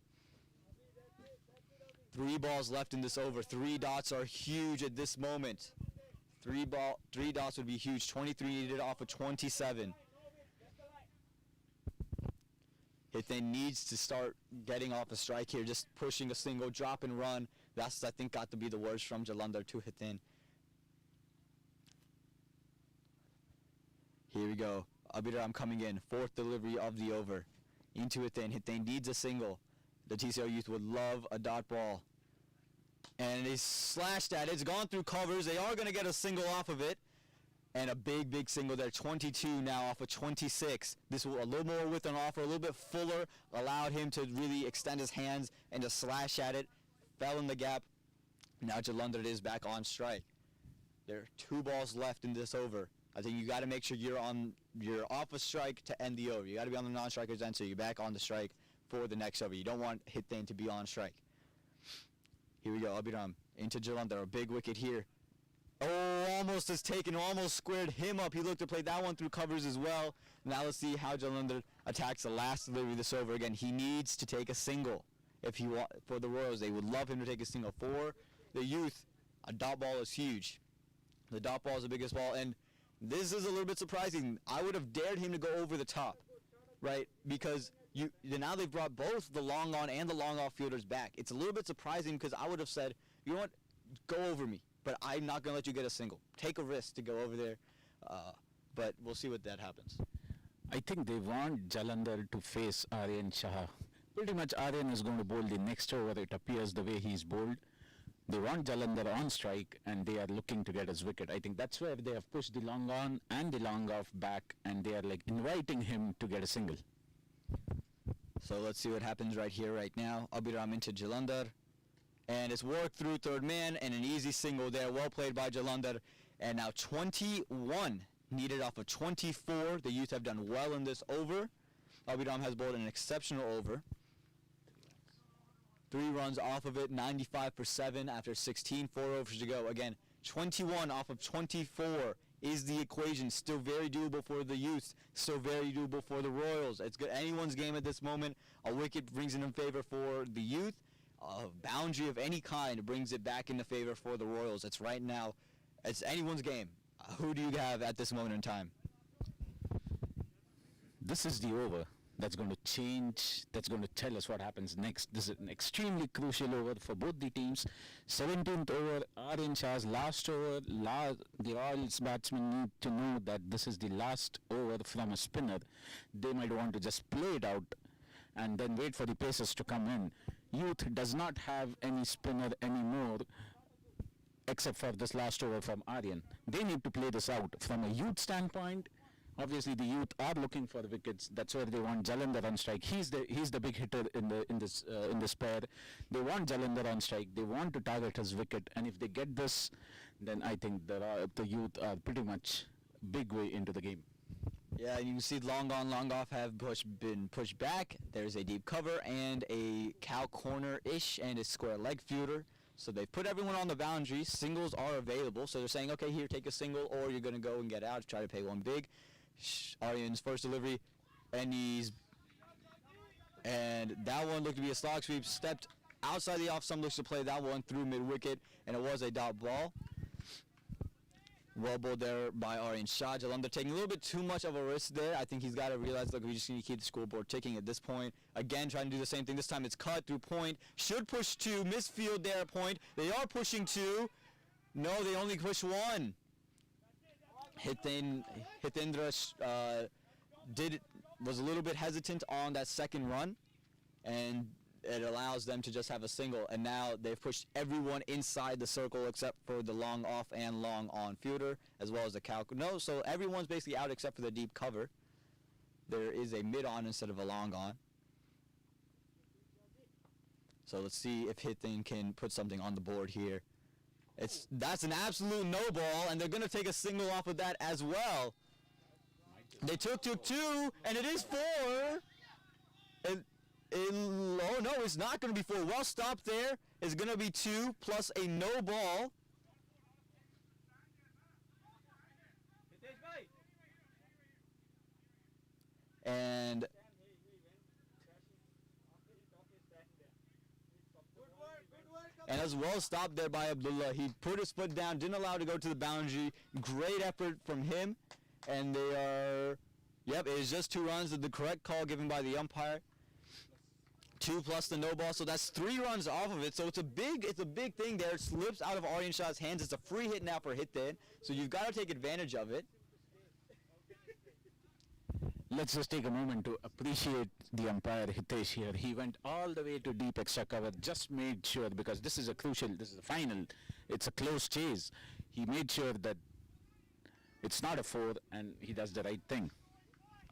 3 balls left in this over. 3 dots are huge at this moment. 3 dots would be huge. 23 needed off of 27. Hithane needs to start getting off a strike here, just pushing a single, drop and run. That's, I think, got to be the worst from Jalandhar to Hithane. Here we go. Abhiram coming in. 4th delivery of the over. Into Hithane. Hithane needs a single. The TCL Youth would love a dot ball. And they slashed at it. It's gone through covers. They are going to get a single off of it. And a big single there. 22 now off of 26. This will a little more width on offer, a little bit fuller, allowed him to really extend his hands and to slash at it. Fell in the gap. Now Jalandhar is back on strike. There are 2 balls left in this over. I think you got to make sure you're off a strike to end the over. You got to be on the non-striker's end, so you're back on the strike for the next over. You don't want Hithane to be on strike. Here we go. Abhiram into Jalandhar. A big wicket here. Oh, almost has taken, almost squared him up. He looked to play that one through covers as well. Now let's see how Jalandhar attacks the last delivery of this over. Again, he needs to take a single. If he for the Royals, they would love him to take a single. For the Youth, a dot ball is huge. The dot ball is the biggest ball, and this is a little bit surprising. I would have dared him to go over the top, right? Because now they've brought both the long on and the long off fielders back. It's a little bit surprising because I would have said, you know what, go over me. But I'm not going to let you get a single. Take a risk to go over there, but we'll see what that happens.
I think they want Jalandhar to face Aryan Shah. Pretty much Aryan is going to bowl the next over. It appears the way he's bowled. They want Jalandhar on strike, and they are looking to get his wicket. I think that's where they have pushed the long on and the long off back, and they are like inviting him to get a single.
So let's see what happens right here, right now. Abhiram into Jalandhar. And it's worked through third man, and an easy single there. Well played by Jalandhar. And now 21 needed off of 24. The Youth have done well in this over. Abhiram has bowled an exceptional over. 3 runs off of it, 95 for 7 after 16, 4 overs to go. Again, 21 off of 24 is the equation. Still very doable for the Youth. Still very doable for the Royals. It's good. Anyone's game at this moment. A wicket brings it in favor for the Youth. A boundary of any kind brings it back into favor for the Royals. It's right now. It's anyone's game. Who do you have at this moment in time?
This is the over that's going to change, that's going to tell us what happens next. This is an extremely crucial over for both the teams. 17th over, Aryan Shah's last over. The Royals batsmen need to know that this is the last over from a spinner. They might want to just play it out and then wait for the pacers to come in. Youth does not have any spinner anymore except for this last over from Aryan. They need to play this out. From a Youth standpoint, obviously the Youth are looking for the wickets. That's where they want Jalandhar on strike. He's the big hitter in this pair. They want Jalandhar on strike. They want to target his wicket, and if they get this, then I think the Youth are pretty much big way into the game.
Yeah, you can see long on, long off have been pushed back. There's a deep cover and a cow corner-ish and a square leg fielder. So they put everyone on the boundary. Singles are available. So they're saying, okay, here, take a single, or you're going to go and get out, try to pay one big. Aryan's first delivery, and that one looked to be a slog sweep. Stepped outside the off stump, looks to play that one through mid-wicket, and it was a dot ball. Well bowled there by Aryan Shah. Jalandhar taking a little bit too much of a risk there. I think he's got to realize, look, we just need to keep the scoreboard ticking at this point. Again, trying to do the same thing. This time it's cut through point. Should push two. Misfield there at point. They are pushing two. No, they only push one. Hitendra was a little bit hesitant on that second run, and it allows them to just have a single, and now they've pushed everyone inside the circle except for the long off and long on fielder, as well as the no, so everyone's basically out except for the deep cover. There is a mid on instead of a long on. So let's see if Hithin can put something on the board here. That's an absolute no ball, and they're going to take a single off of that as well. They took two, and it is four. Oh no, it's not going to be four. Well stopped there. It's going to be two plus a no ball. And as well stopped there by Abdullah. He put his foot down, didn't allow it to go to the boundary. Great effort from him. And they are, it is just 2 runs. The correct call given by the umpire. 2 plus the no ball, so that's 3 runs off of it. So it's a big thing there. It slips out of Aryan Shah's hands. It's a free hit now for Hithin, so you've got to take advantage of it.
Let's just take a moment to appreciate the umpire Hitesh here. He went all the way to deep extra cover, just made sure, because this is a final, it's a close chase. He made sure that it's not a 4, and he does the right thing.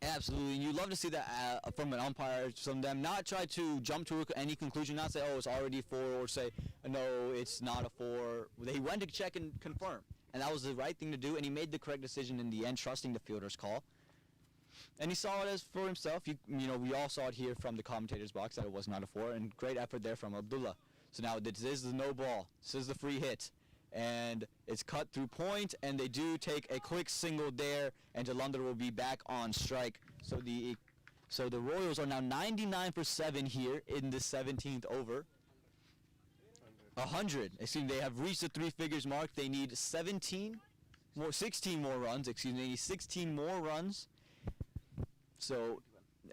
Absolutely, and you love to see that from an umpire, from them not try to jump to any conclusion, not say, oh, it's already 4, or say, no, it's not a 4. They went to check and confirm, and that was the right thing to do, and he made the correct decision in the end, trusting the fielder's call. And he saw it as for himself. We all saw it here from the commentator's box that it was not a 4, and great effort there from Abdullah. So now this is the no ball. This is the free hit. And it's cut through point, and they do take a quick single there, and Jalandhar will be back on strike. So the Royals are now 99 for 7 here in the 17th over. 100. They have reached the 3 figures mark. They need 16 more runs. They need 16 more runs. So,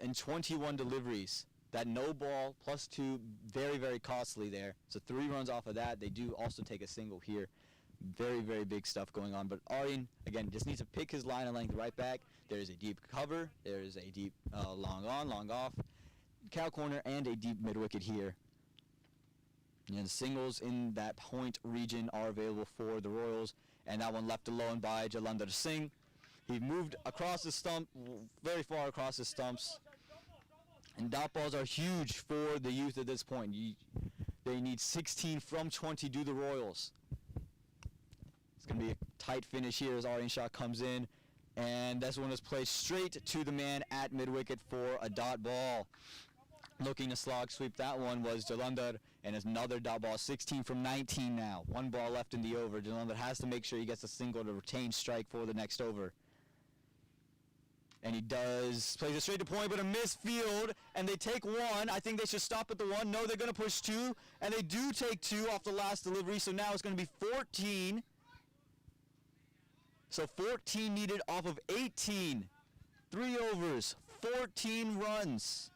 and 21 deliveries. That no ball plus 2, very, very costly there. So 3 runs off of that. They do also take a single here. Very, very big stuff going on. But Aryan, again, just needs to pick his line of length right back. There is a deep cover. There is a deep long on, long off, cow corner, and a deep mid-wicket here. And the singles in that point region are available for the Royals. And that one left alone by Jalandhar Singh. He moved across the stump, very far across the stumps. And dot balls are huge for the Youth at this point. They need 16 from 20 to the Royals. It's going to be a tight finish here as Aryan Shah comes in. And this one is placed straight to the man at mid-wicket for a dot ball. Looking to slog sweep that one was Jalandhar, and it's another dot ball, 16 from 19 now. 1 ball left in the over. Jalandhar has to make sure he gets a single to retain strike for the next over. And he does, plays it straight to point, but a misfield, and they take 1. I think they should stop at the 1. No, they're going to push 2, and they do take 2 off the last delivery, so now it's going to be 14. So 14 needed off of 18. 3 overs, 14 runs.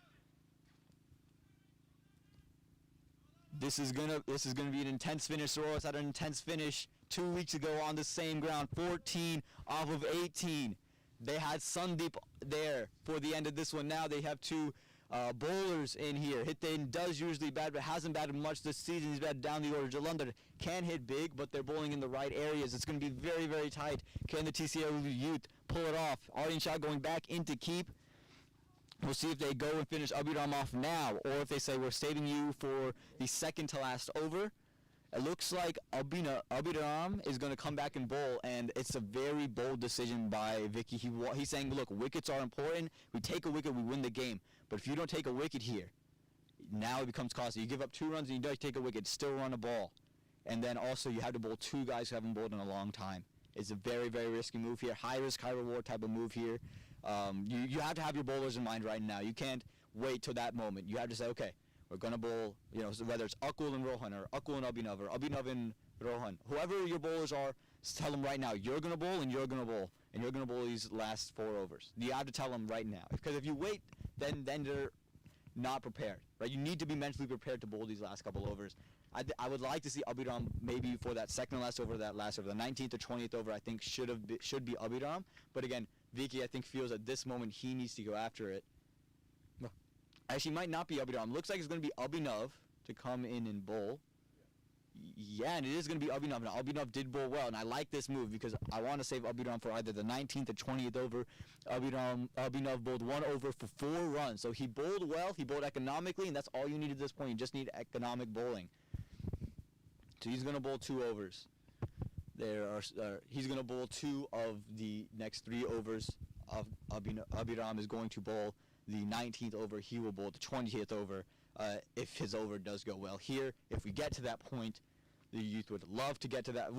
This is gonna be an intense finish. The Royals had an intense finish 2 weeks ago on the same ground. 14 off of 18. They had Sandeep there for the end of this one. Now they have 2 bowlers in here. Hithin does usually bat, but hasn't batted much this season. He's batted down the order. Jalandhar can hit big, but they're bowling in the right areas. It's going to be very, very tight. Can the TCL Youth pull it off? Aryan Shah going back into keep. We'll see if they go and finish Abhiram off now, or if they say we're saving you for the second to last over. It looks like Abhiram is going to come back and bowl, and it's a very bold decision by Vicky. He's saying, look, wickets are important. We take a wicket, we win the game. But if you don't take a wicket here, now it becomes costly. You give up 2 runs and you don't take a wicket, still run a ball. and then also you have to bowl two guys who haven't bowled in a long time. It's a very, very risky move here. High risk, high reward type of move here. You have to have your bowlers in mind right now. You can't wait till that moment. You have to say, okay, we're going to bowl, so whether it's Akul and Rohan or Akul and Abhinav or Abhinav and Rohan. Whoever your bowlers are, tell them right now, you're going to bowl and you're going to bowl. And you're going to bowl these last 4 overs. You have to tell them right now. Because if you wait, then they're not prepared. Right? You need to be mentally prepared to bowl these last couple overs. I would like to see Abhiram maybe for that second last over, that last over. The 19th or 20th over, I think, should be Abhiram. But again, Vicky, I think, feels at this moment he needs to go after it. Actually, might not be Abhiram. Looks like it's going to be Abhinav to come in and bowl. Yeah, and it is going to be Abhinav. Now, Abhinav did bowl well, and I like this move because I want to save Abhiram for either the 19th or 20th over. Abhinav bowled 1 over for 4 runs. So he bowled well, he bowled economically, and that's all you need at this point. You just need economic bowling. So he's going to bowl 2 overs. He's going to bowl 2 of the next 3 overs. Abhiram is going to bowl the 19th over. He will bowl the 20th over if his over does go well here. If we get to that point, the Youth would love to get to that.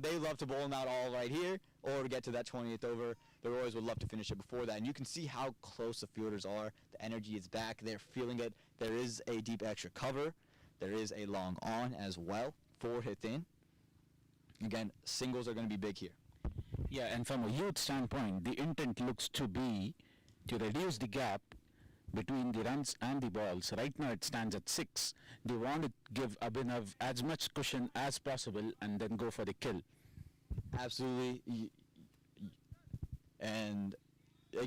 They love to bowl him out all right here, or to get to that 20th over. The Royals would love to finish it before that. And you can see how close the fielders are. The energy is back. They're feeling it. There is a deep extra cover. There is a long on as well for hit in. Again, singles are going to be big here.
Yeah, and from a Youth standpoint, the intent looks to be to reduce the gap between the runs and the balls. Right now it stands at 6. They want to give Abhinav as much cushion as possible and then go for the kill.
Absolutely. And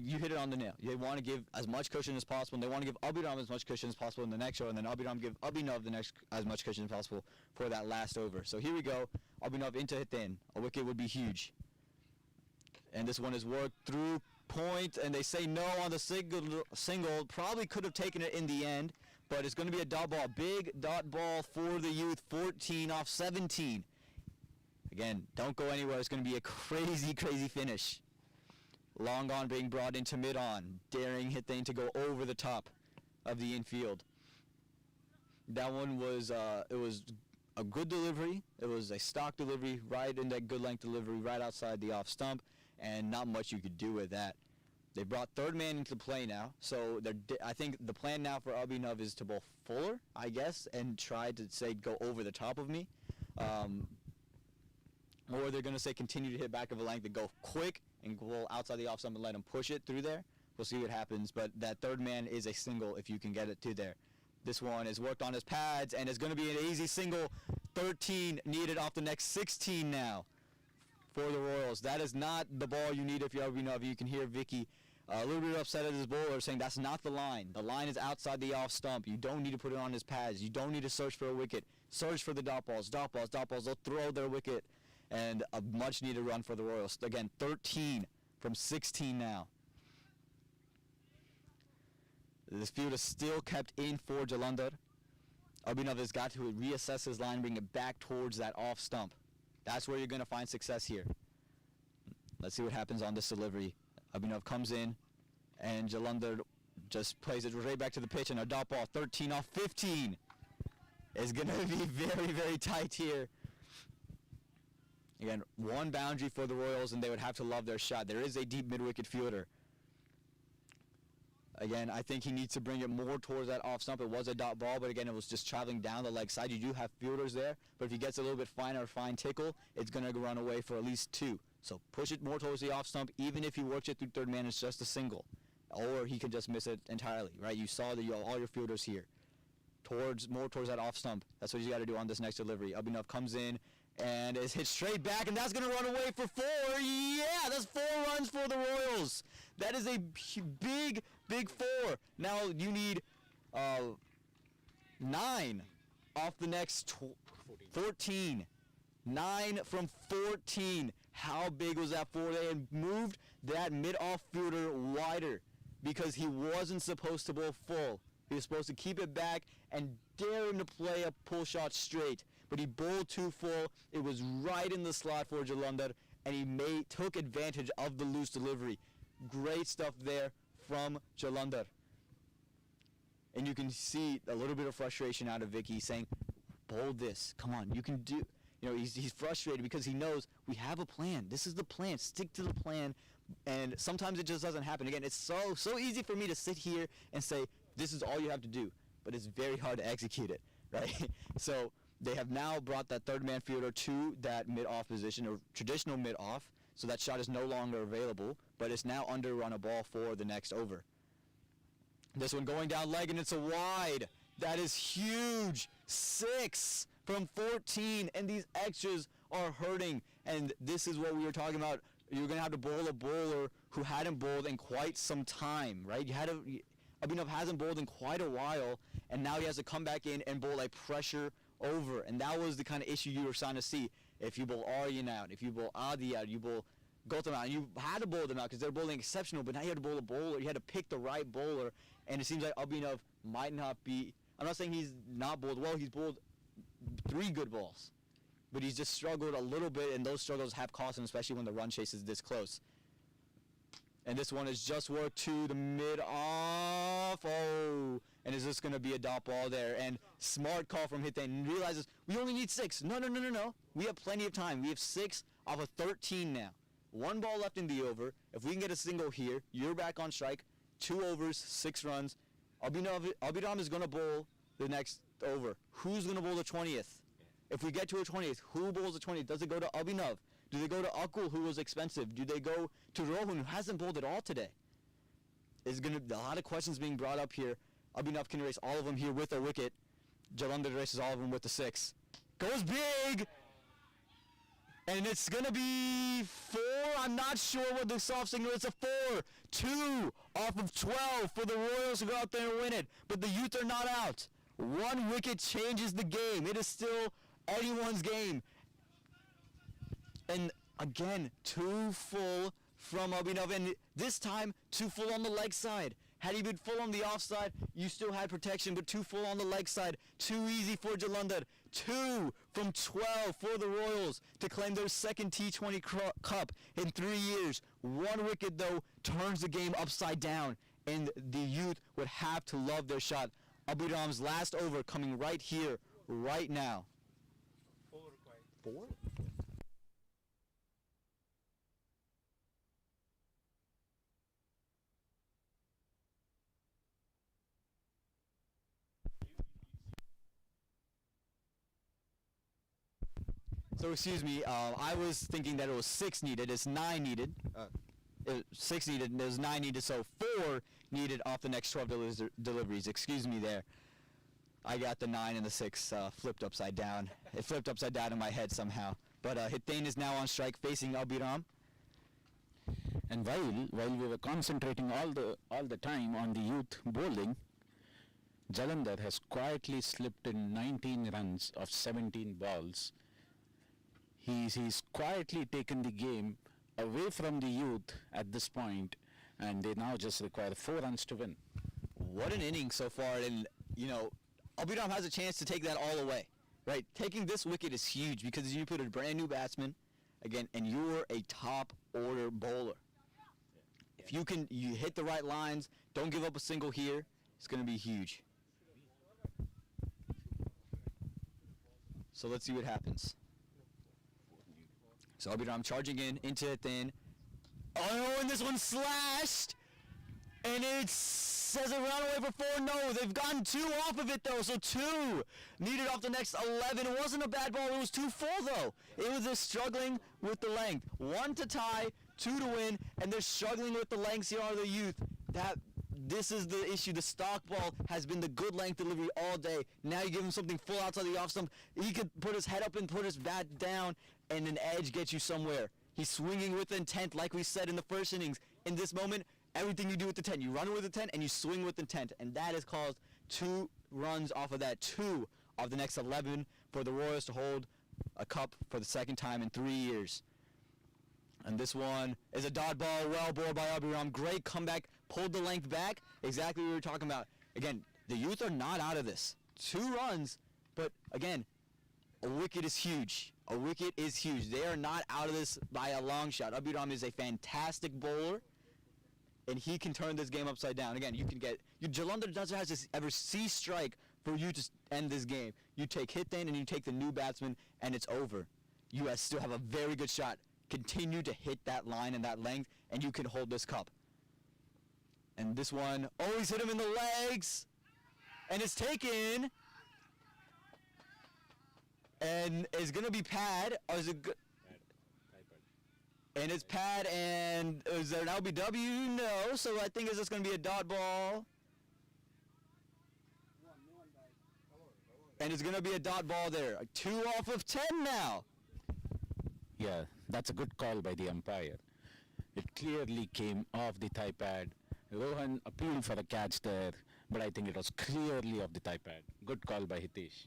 you hit it on the nail. They want to give as much cushion as possible, and they want to give Abhiram as much cushion as possible in the next over, and then Abhiram give Abhinav the next as much cushion as possible for that last over. So here we go. Abhinav into hit in. A wicket would be huge. And this one is worked through point, and they say no on the single. Probably could have taken it in the end, but it's going to be a dot ball. Big dot ball for the Youth. 14 off 17. Again, don't go anywhere. It's going to be a crazy, crazy finish. Long on being brought into mid-on. Daring hit thing to go over the top of the infield. That one was, it was a good delivery. It was a stock delivery, right in that good length delivery, right outside the off stump, and not much you could do with that. They brought third man into play now, so I think the plan now for Abhinav is to bowl fuller, I guess, and try to say go over the top of me. Or they're going to say continue to hit back of a length and go quick and go outside the off stump and let him push it through there. We'll see what happens, but that third man is a single if you can get it to there. This one is worked on his pads, and it's going to be an easy single. 13 needed off the next 16 now for the Royals. That is not the ball you need if you're Abhinav. You can hear Vicky a little bit upset at his bowler, saying that's not the line. The line is outside the off stump. You don't need to put it on his pads. You don't need to search for a wicket. Search for the dot balls. Dot balls, dot balls. They'll throw their wicket, and a much-needed run for the Royals. Again, 13 from 16 now. This field is still kept in for Jalandhar. Abhinav has got to reassess his line, bring it back towards that off stump. That's where you're going to find success here. Let's see what happens on this delivery. Abhinav comes in, and Jalandhar just plays it right back to the pitch, and a dot ball, 13 off 15. Is going to be very, very tight here. Again, one boundary for the Royals, and they would have to love their shot. There is a deep mid-wicket fielder. Again, I think he needs to bring it more towards that off stump. It was a dot ball, but again, it was just traveling down the leg side. You do have fielders there, but if he gets a little bit finer, fine tickle, it's going to run away for at least 2. So push it more towards the off stump. Even if he works it through third man, it's just a single. Or he could just miss it entirely, right? You saw all your fielders here. More towards that off stump. That's what you got to do on this next delivery. Abhinav comes in and is hit straight back, and that's going to run away for 4. Yeah, that's 4 runs for the Royals. That is a big, big 4. Now you need 9 off the next 14. 9 from 14. How big was that 4? They had moved that mid-off fielder wider because he wasn't supposed to bowl full. He was supposed to keep it back and dare him to play a pull shot straight. But he bowled too full. It was right in the slot for Jalandhar, and he took advantage of the loose delivery. Great stuff there from Jalandhar. And you can see a little bit of frustration out of Vicky saying, bowl this. Come on, you can do. You know, he's frustrated because he knows we have a plan. This is the plan. Stick to the plan. And sometimes it just doesn't happen. Again, it's so easy for me to sit here and say this is all you have to do, but it's very hard to execute it, right? So they have now brought that third man fielder to that mid-off position, or traditional mid-off, so that shot is no longer available, but it's now under run a ball for the next over. This one going down leg, and it's a wide. That is huge. 6 from 14, and these extras are hurting. And this is what we were talking about. You're going to have to bowl a bowler who hadn't bowled in quite some time, right? Abhinav hasn't bowled in quite a while, and now he has to come back in and bowl a pressure over. And that was the kind of issue you were starting to see. If you bowl Aryan out, if you bowl Adi out, you bowl Gautam out. And you had to bowl them out because they're bowling exceptional, but now you had to bowl a bowler. You had to pick the right bowler, and it seems like Abhinav might not be. I'm not saying he's not bowled well. He's bowled 3 good balls, but he's just struggled a little bit, and those struggles have cost him, especially when the run chase is this close. And this one is just worked to the mid-off. Oh, and is this going to be a dot ball there? And smart call from Hiten. Realizes we only need 6. No. We have plenty of time. We have 6 off of 13 now. 1 ball left in the over. If we can get a single here, you're back on strike. 2 overs, 6 runs. Abhidam is going to bowl the next over. Who's going to bowl the 20th? If we get to a 20th, who bowls the 20th? Does it go to Abhinav? Do they go to Akul, who was expensive? Do they go to Rohan, who hasn't bowled at all today? There's going to be a lot of questions being brought up here. Abhinav can race all of them here with a wicket. Jalandhar races all of them with the 6. Goes big! And it's going to be 4. I'm not sure what the soft signal is. It's a 4. 2 off of 12 for the Royals to go out there and win it. But the Youth are not out. 1 wicket changes the game. It is still anyone's game. And again, 2 full from Abhinav. And this time, 2 full on the leg side. Had he been full on the offside, you still had protection, but 2 full on the leg side. Too easy for Jalandhar. 2 from 12 for the Royals to claim their second T20 Cup in 3 years. 1 wicket, though, turns the game upside down, and the Youth would have to love their shot. Abhiram's last over coming right here, right now. 4? So excuse me, I was thinking that it was 6 needed. It's 9 needed. 6 needed, and there's 9 needed, so 4 needed off the next 12 deliveries. Excuse me there. I got the 9 and the 6 flipped upside down. It flipped upside down in my head somehow. But Hiten is now on strike facing Abhiram.
And while we were concentrating all the time on the Youth bowling, Jalandhar has quietly slipped in 19 runs of 17 balls. He's quietly taken the game away from the Youth at this point, and they now just require 4 runs to win.
What an inning so far, and you know, Abhiram has a chance to take that all away, right? Taking this wicket is huge because you put a brand new batsman, again, and you're a top order bowler. If you hit the right lines, don't give up a single here, it's going to be huge. So let's see what happens. So Abhiram charging into it then. Oh, and this one slashed! And it says a run away for 4. No, they've gotten 2 off of it though, so 2 needed off the next 11. It wasn't a bad ball, it was 2 full though. It was just struggling with the length. 1 to tie, 2 to win, and they're struggling with the lengths here are the Youth. This is the issue. The stock ball has been the good length delivery all day. Now you give him something full outside the off stump. He could put his head up and put his bat down, and an edge gets you somewhere. He's swinging with intent, like we said in the first innings. In this moment, everything you do with the 10, you run with intent and you swing with intent, and that has caused 2 runs off of that. 2 of the next 11 for the Royals to hold a cup for the second time in 3 years. And this one is a dot ball, well bowled by Abhiram. Great comeback, pulled the length back. Exactly what we were talking about. Again, the Youth are not out of this. 2 runs, but again, a wicket is huge. A wicket is huge. They are not out of this by a long shot. Abhiram is a fantastic bowler, and he can turn this game upside down. Again, you can get... Jalandhar doesn't have to ever see strike for you to end this game. You take hit in and you take the new batsman, and it's over. You guys still have a very good shot. Continue to hit that line and that length, and you can hold this cup. And this one, always hit him in the legs, and it's taken. And it's going to be pad, or is it good? And it's pad, and is there an LBW? No, so I think it's just going to be a dot ball. And it's going to be a dot ball there. 2 off of 10 now.
Yeah, that's a good call by the umpire. It clearly came off the thigh pad. Rohan appealed for the catch there, but I think it was clearly off the thigh pad. Good call by Hitesh.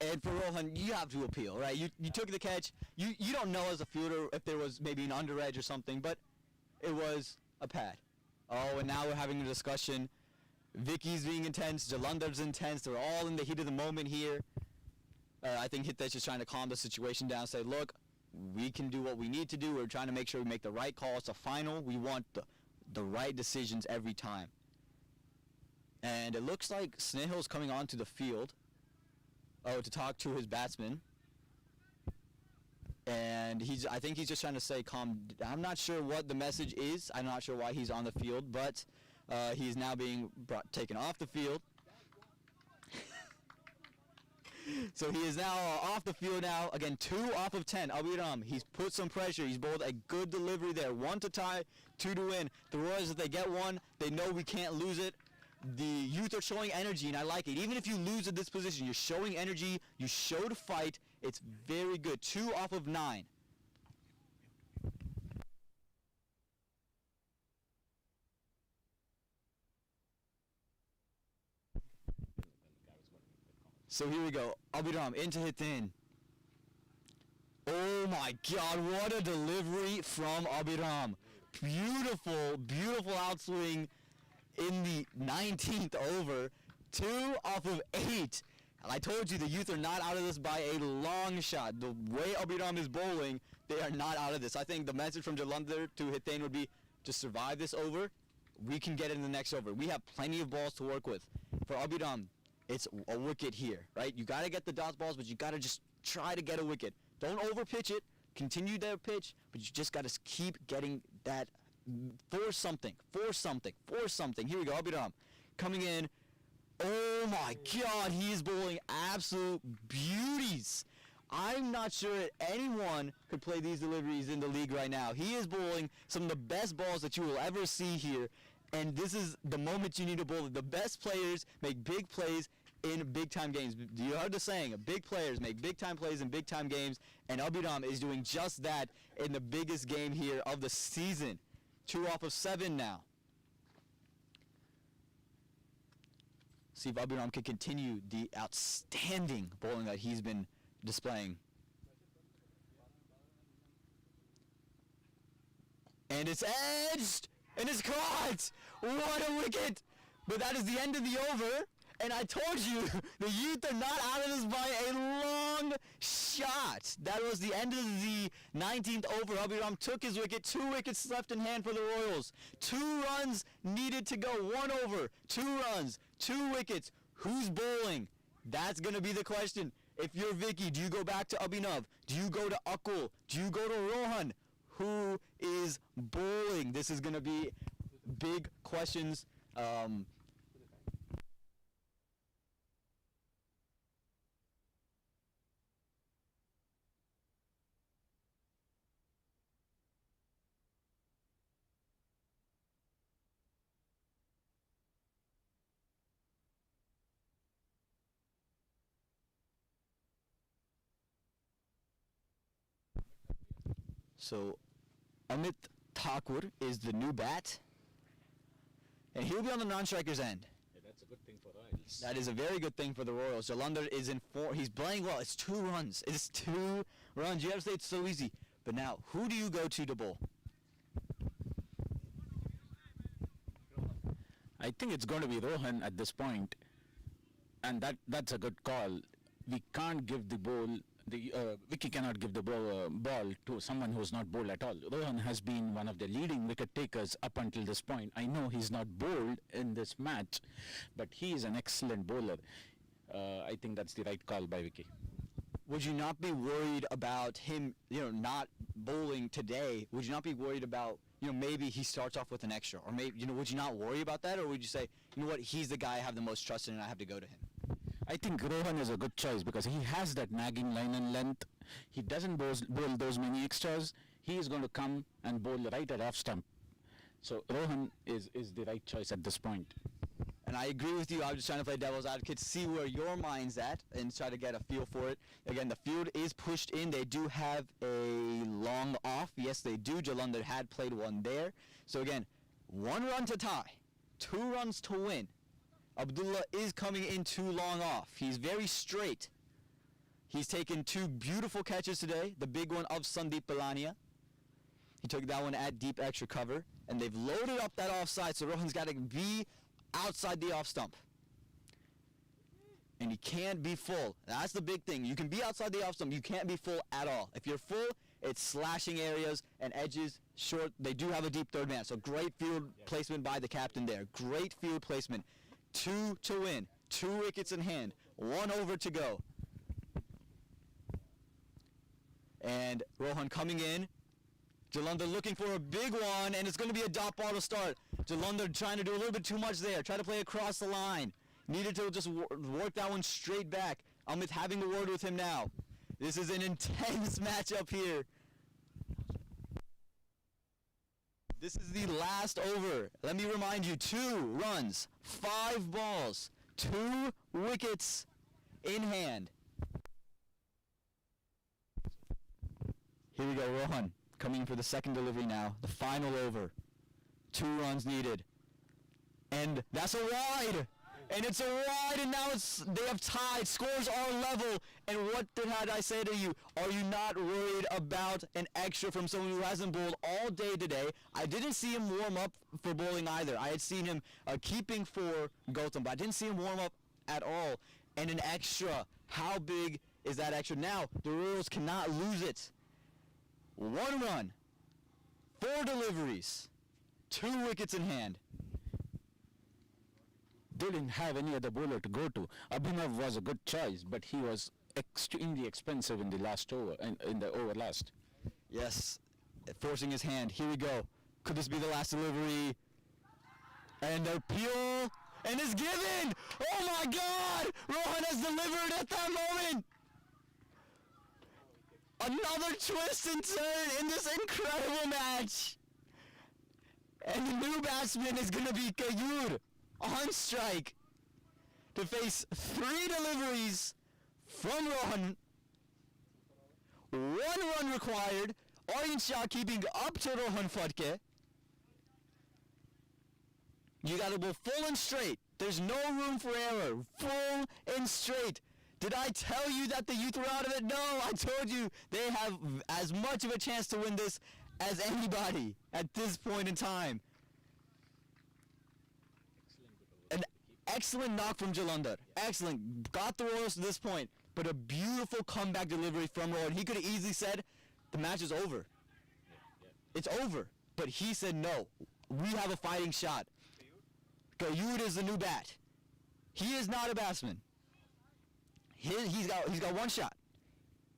And for Rohan, you have to appeal, right? You took the catch. You don't know as a fielder if there was maybe an under edge or something, but it was a pad. Oh, and now we're having a discussion. Vicky's being intense. Jalandhar's intense. They're all in the heat of the moment here. I think Hitesh is trying to calm the situation down, say, look, we can do what we need to do. We're trying to make sure we make the right call. It's a final. We want the right decisions every time. And it looks like Snehil's coming onto the field to talk to his batsman. And I think he's just trying to say I'm not sure what the message is. I'm not sure why he's on the field, but he's now being taken off the field. So he is now off the field now. Again, 2 off of 10. Abhiram, he's put some pressure. He's bowled a good delivery there. 1 to tie, 2 to win. The Royals, if they get one, they know we can't lose it. The Youth are showing energy, and I like it. Even if you lose at this position, you're showing energy. You showed fight. It's very good. 2 off of 9. So here we go. Abhiram into hit in. Oh my God, what a delivery from Abhiram. Beautiful, beautiful outswing in the 19th over. 2 off of 8. And I told you the Youth are not out of this by a long shot. The way Abhiram is bowling, they are not out of this. I think the message from Jalandhar to Hiten would be to survive this over. We can get it in the next over. We have plenty of balls to work with. For Abhiram, it's a wicket here, right? You got to get the dot balls, but you got to just try to get a wicket. Don't overpitch it. Continue their pitch, but you just got to keep getting that. Force something. Force something. Force something. Here we go. Abhiram coming in. Oh my God, he is bowling absolute beauties. I'm not sure anyone could play these deliveries in the league right now. He is bowling some of the best balls that you will ever see here. And this is the moment you need to bowl. The best players make big plays in big-time games. You heard the saying, big players make big-time plays in big-time games, and Abhiram is doing just that in the biggest game here of the season. 2 off of 7 now. See if Abhiram can continue the outstanding bowling that he's been displaying. And it's edged! And it's caught! What a wicket! But that is the end of the over. And I told you, the Youth are not out of this by a long shot. That was the end of the 19th over. Abhiram took his wicket. 2 wickets left in hand for the Royals. 2 runs needed to go. 1 over. 2 runs. 2 wickets. Who's bowling? That's going to be the question. If you're Vicky, do you go back to Abhinav? Do you go to Akul? Do you go to Rohan? Who is bowling? This is going to be big questions. So, Amit Thakur is the new bat, and he'll be on the non-striker's end.
Yeah, that's a good thing for Royals.
That is a very good thing for the Royals. Jalandhar is in 4. He's playing well. It's 2 runs. It's 2 runs. You have to say it's so easy. But now, who do you go to bowl?
I think it's going to be Rohan at this point, and that's a good call. We can't give the ball. Vicky cannot give the ball to someone who is not bowled at all. Rohan has been one of the leading wicket takers up until this point. I know he's not bowled in this match, but he is an excellent bowler. I think that's the right call by Vicky.
Would you not be worried about him, not bowling today? Would you not be worried about, maybe he starts off with an extra? Or maybe, would you not worry about that? Or would you say, you know what, he's the guy I have the most trust in and I have to go to him?
I think Rohan is a good choice because he has that nagging line and length. He doesn't bowl those many extras. He is going to come and bowl right at off stump. So Rohan is the right choice at this point.
And I agree with you. I'm just trying to play devil's advocate, see where your mind's at, and try to get a feel for it. Again, the field is pushed in. They do have a long off. Yes, they do. Jalandhar had played one there. So again, 1 run to tie, 2 runs to win. Abdullah is coming in too long off. He's very straight. He's taken 2 beautiful catches today. The big one of Sandeep Balania. He took that one at deep extra cover. And they've loaded up that offside, so Rohan's got to be outside the off stump. And he can't be full. That's the big thing. You can be outside the off stump. You can't be full at all. If you're full, it's slashing areas and edges short. They do have a deep third man, so great field placement by the captain there. Great field placement. 2 to win. 2 wickets in hand. 1 over to go. And Rohan coming in. Jalandhar looking for a big one, and it's going to be a dot ball to start. Jalandhar trying to do a little bit too much there. Try to play across the line. Needed to just work that one straight back. Amit having the word with him now. This is an intense matchup here. This is the last over. Let me remind you, 2 runs, 5 balls, 2 wickets in hand. Here we go, Rohan. Coming in for the second delivery now. The final over. 2 runs needed. And that's a wide. And it's a wide, and now they have tied. Scores are level. And what had I say to you? Are you not worried about an extra from someone who hasn't bowled all day today? I didn't see him warm up for bowling either. I had seen him keeping for Gautam, but I didn't see him warm up at all. And an extra. How big is that extra? Now, the Royals cannot lose it. 1 run, 4 deliveries, 2 wickets in hand.
They didn't have any other bowler to go to. Abhinav was a good choice, but he was extremely expensive in the last over, in the over last.
Yes, forcing his hand. Here we go. Could this be the last delivery? And the peel, and it's given! Oh my God! Rohan has delivered at that moment! Another twist and turn in this incredible match. And the new batsman is going to be Kayur on strike to face 3 deliveries from Rohan. 1 run required. Aryan Shah keeping up to Rohan Fatke. You got to go full and straight. There's no room for error. Full and straight. Did I tell you that the youth were out of it? No, I told you they have as much of a chance to win this as anybody at this point in time. An excellent knock from Jalandhar. Excellent. Got the Royals to this point, but a beautiful comeback delivery from Rohan. He could have easily said, the match is over. It's over. But he said, no, we have a fighting shot. Kayud is the new bat. He is not a batsman. He's got 1 shot.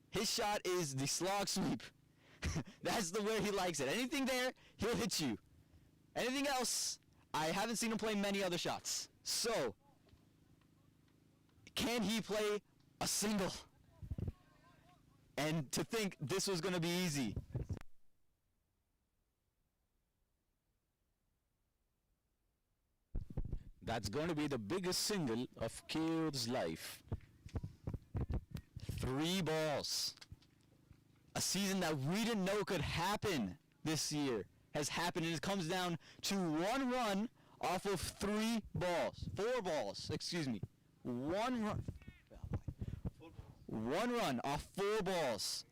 His shot is the slog sweep. That's the way he likes it. Anything there, he'll hit you. Anything else, I haven't seen him play many other shots. So, can he play a single? And to think this was going to be easy.
That's going to be the biggest single of Kayur's life.
3 balls. A season that we didn't know could happen this year has happened, and it comes down to 1 run off of 3 balls. 4 balls, excuse me. 1 run. 1 run off 4 balls.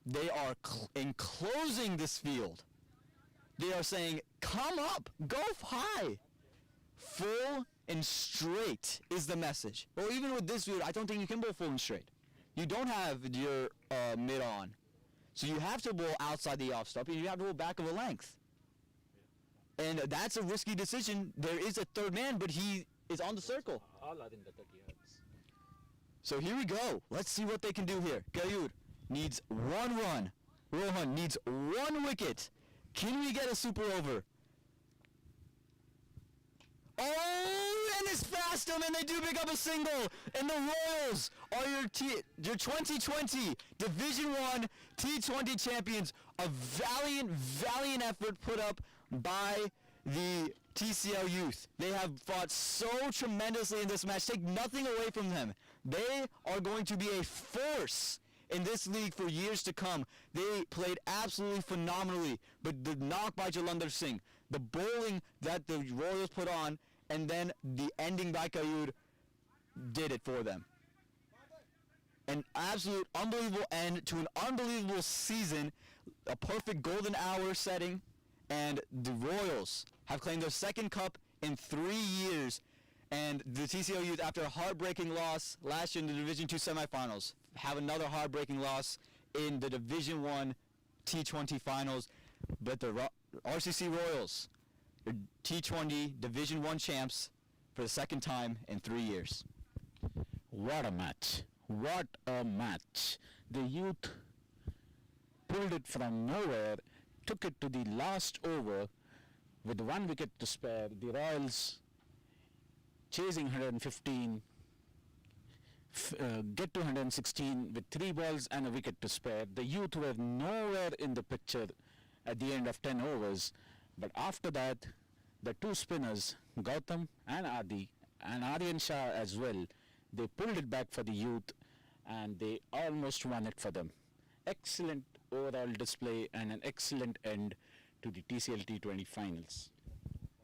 They are enclosing this field. They are saying, come up, go high. Full and straight is the message. Or even with this field, I don't think you can bowl full and straight. You don't have your mid on. So you have to bowl outside the off stump, and you have to bowl back of a length. And that's a risky decision. There is a third man, but he is on the circle.
All are in the 30 yards.
So here we go. Let's see what they can do here. Gayur needs 1 run. Rohan needs 1 wicket. Can we get a super over? Oh, and it's past them, and they do pick up a single. And the Royals are your 2020 Division 1 T20 champions. A valiant effort put up by the TCL Youth. They have fought so tremendously in this match. Take nothing away from them. They are going to be a force in this league for years to come. They played absolutely phenomenally, but the knock by Jalandhar Singh, the bowling that the Royals put on, and then the ending by Kayur did it for them. An absolute unbelievable end to an unbelievable season, a perfect golden hour setting, and the Royals have claimed their second cup in 3 years. And the TCL Youth, after a heartbreaking loss last year in the Division 2 semifinals, have another heartbreaking loss in the Division 1 T20 finals. But the RCC Royals are T20 Division 1 champs for the second time in 3 years.
What a match. What a match. The Youth pulled it from nowhere, took it to the last over with 1 wicket to spare. The Royals chasing 115, get to 116 with 3 balls and a wicket to spare. The Youth were nowhere in the picture at the end of 10 overs, but after that, the 2 spinners, Gautam and Adi, and Aryan Shah as well, they pulled it back for the Youth, and they almost won it for them. Excellent overall display and an excellent end to the TCL T20 finals.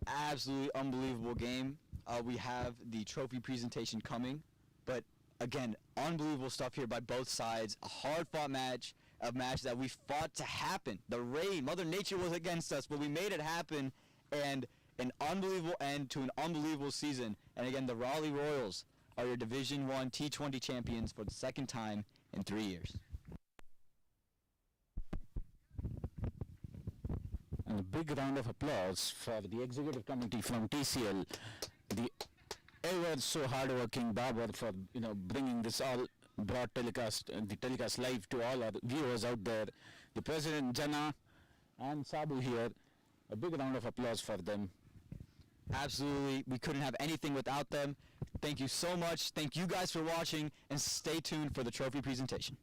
Absolutely unbelievable game. We have the trophy presentation coming, but again, unbelievable stuff here by both sides. A hard-fought match, a match that we fought to happen. The rain, Mother Nature was against us, but we made it happen, and an unbelievable end to an unbelievable season. And again, the Raleigh Royals are your Division 1 T20 champions for the second time in 3 years.
And a big round of applause for the executive committee from TCL, the ever so hardworking Babar for bringing this all broad telecast, the telecast live to all our viewers out there. The president Jana and Sabu here, a big round of applause for them.
Absolutely, we couldn't have anything without them. Thank you so much. Thank you guys for watching, and stay tuned for the trophy presentation.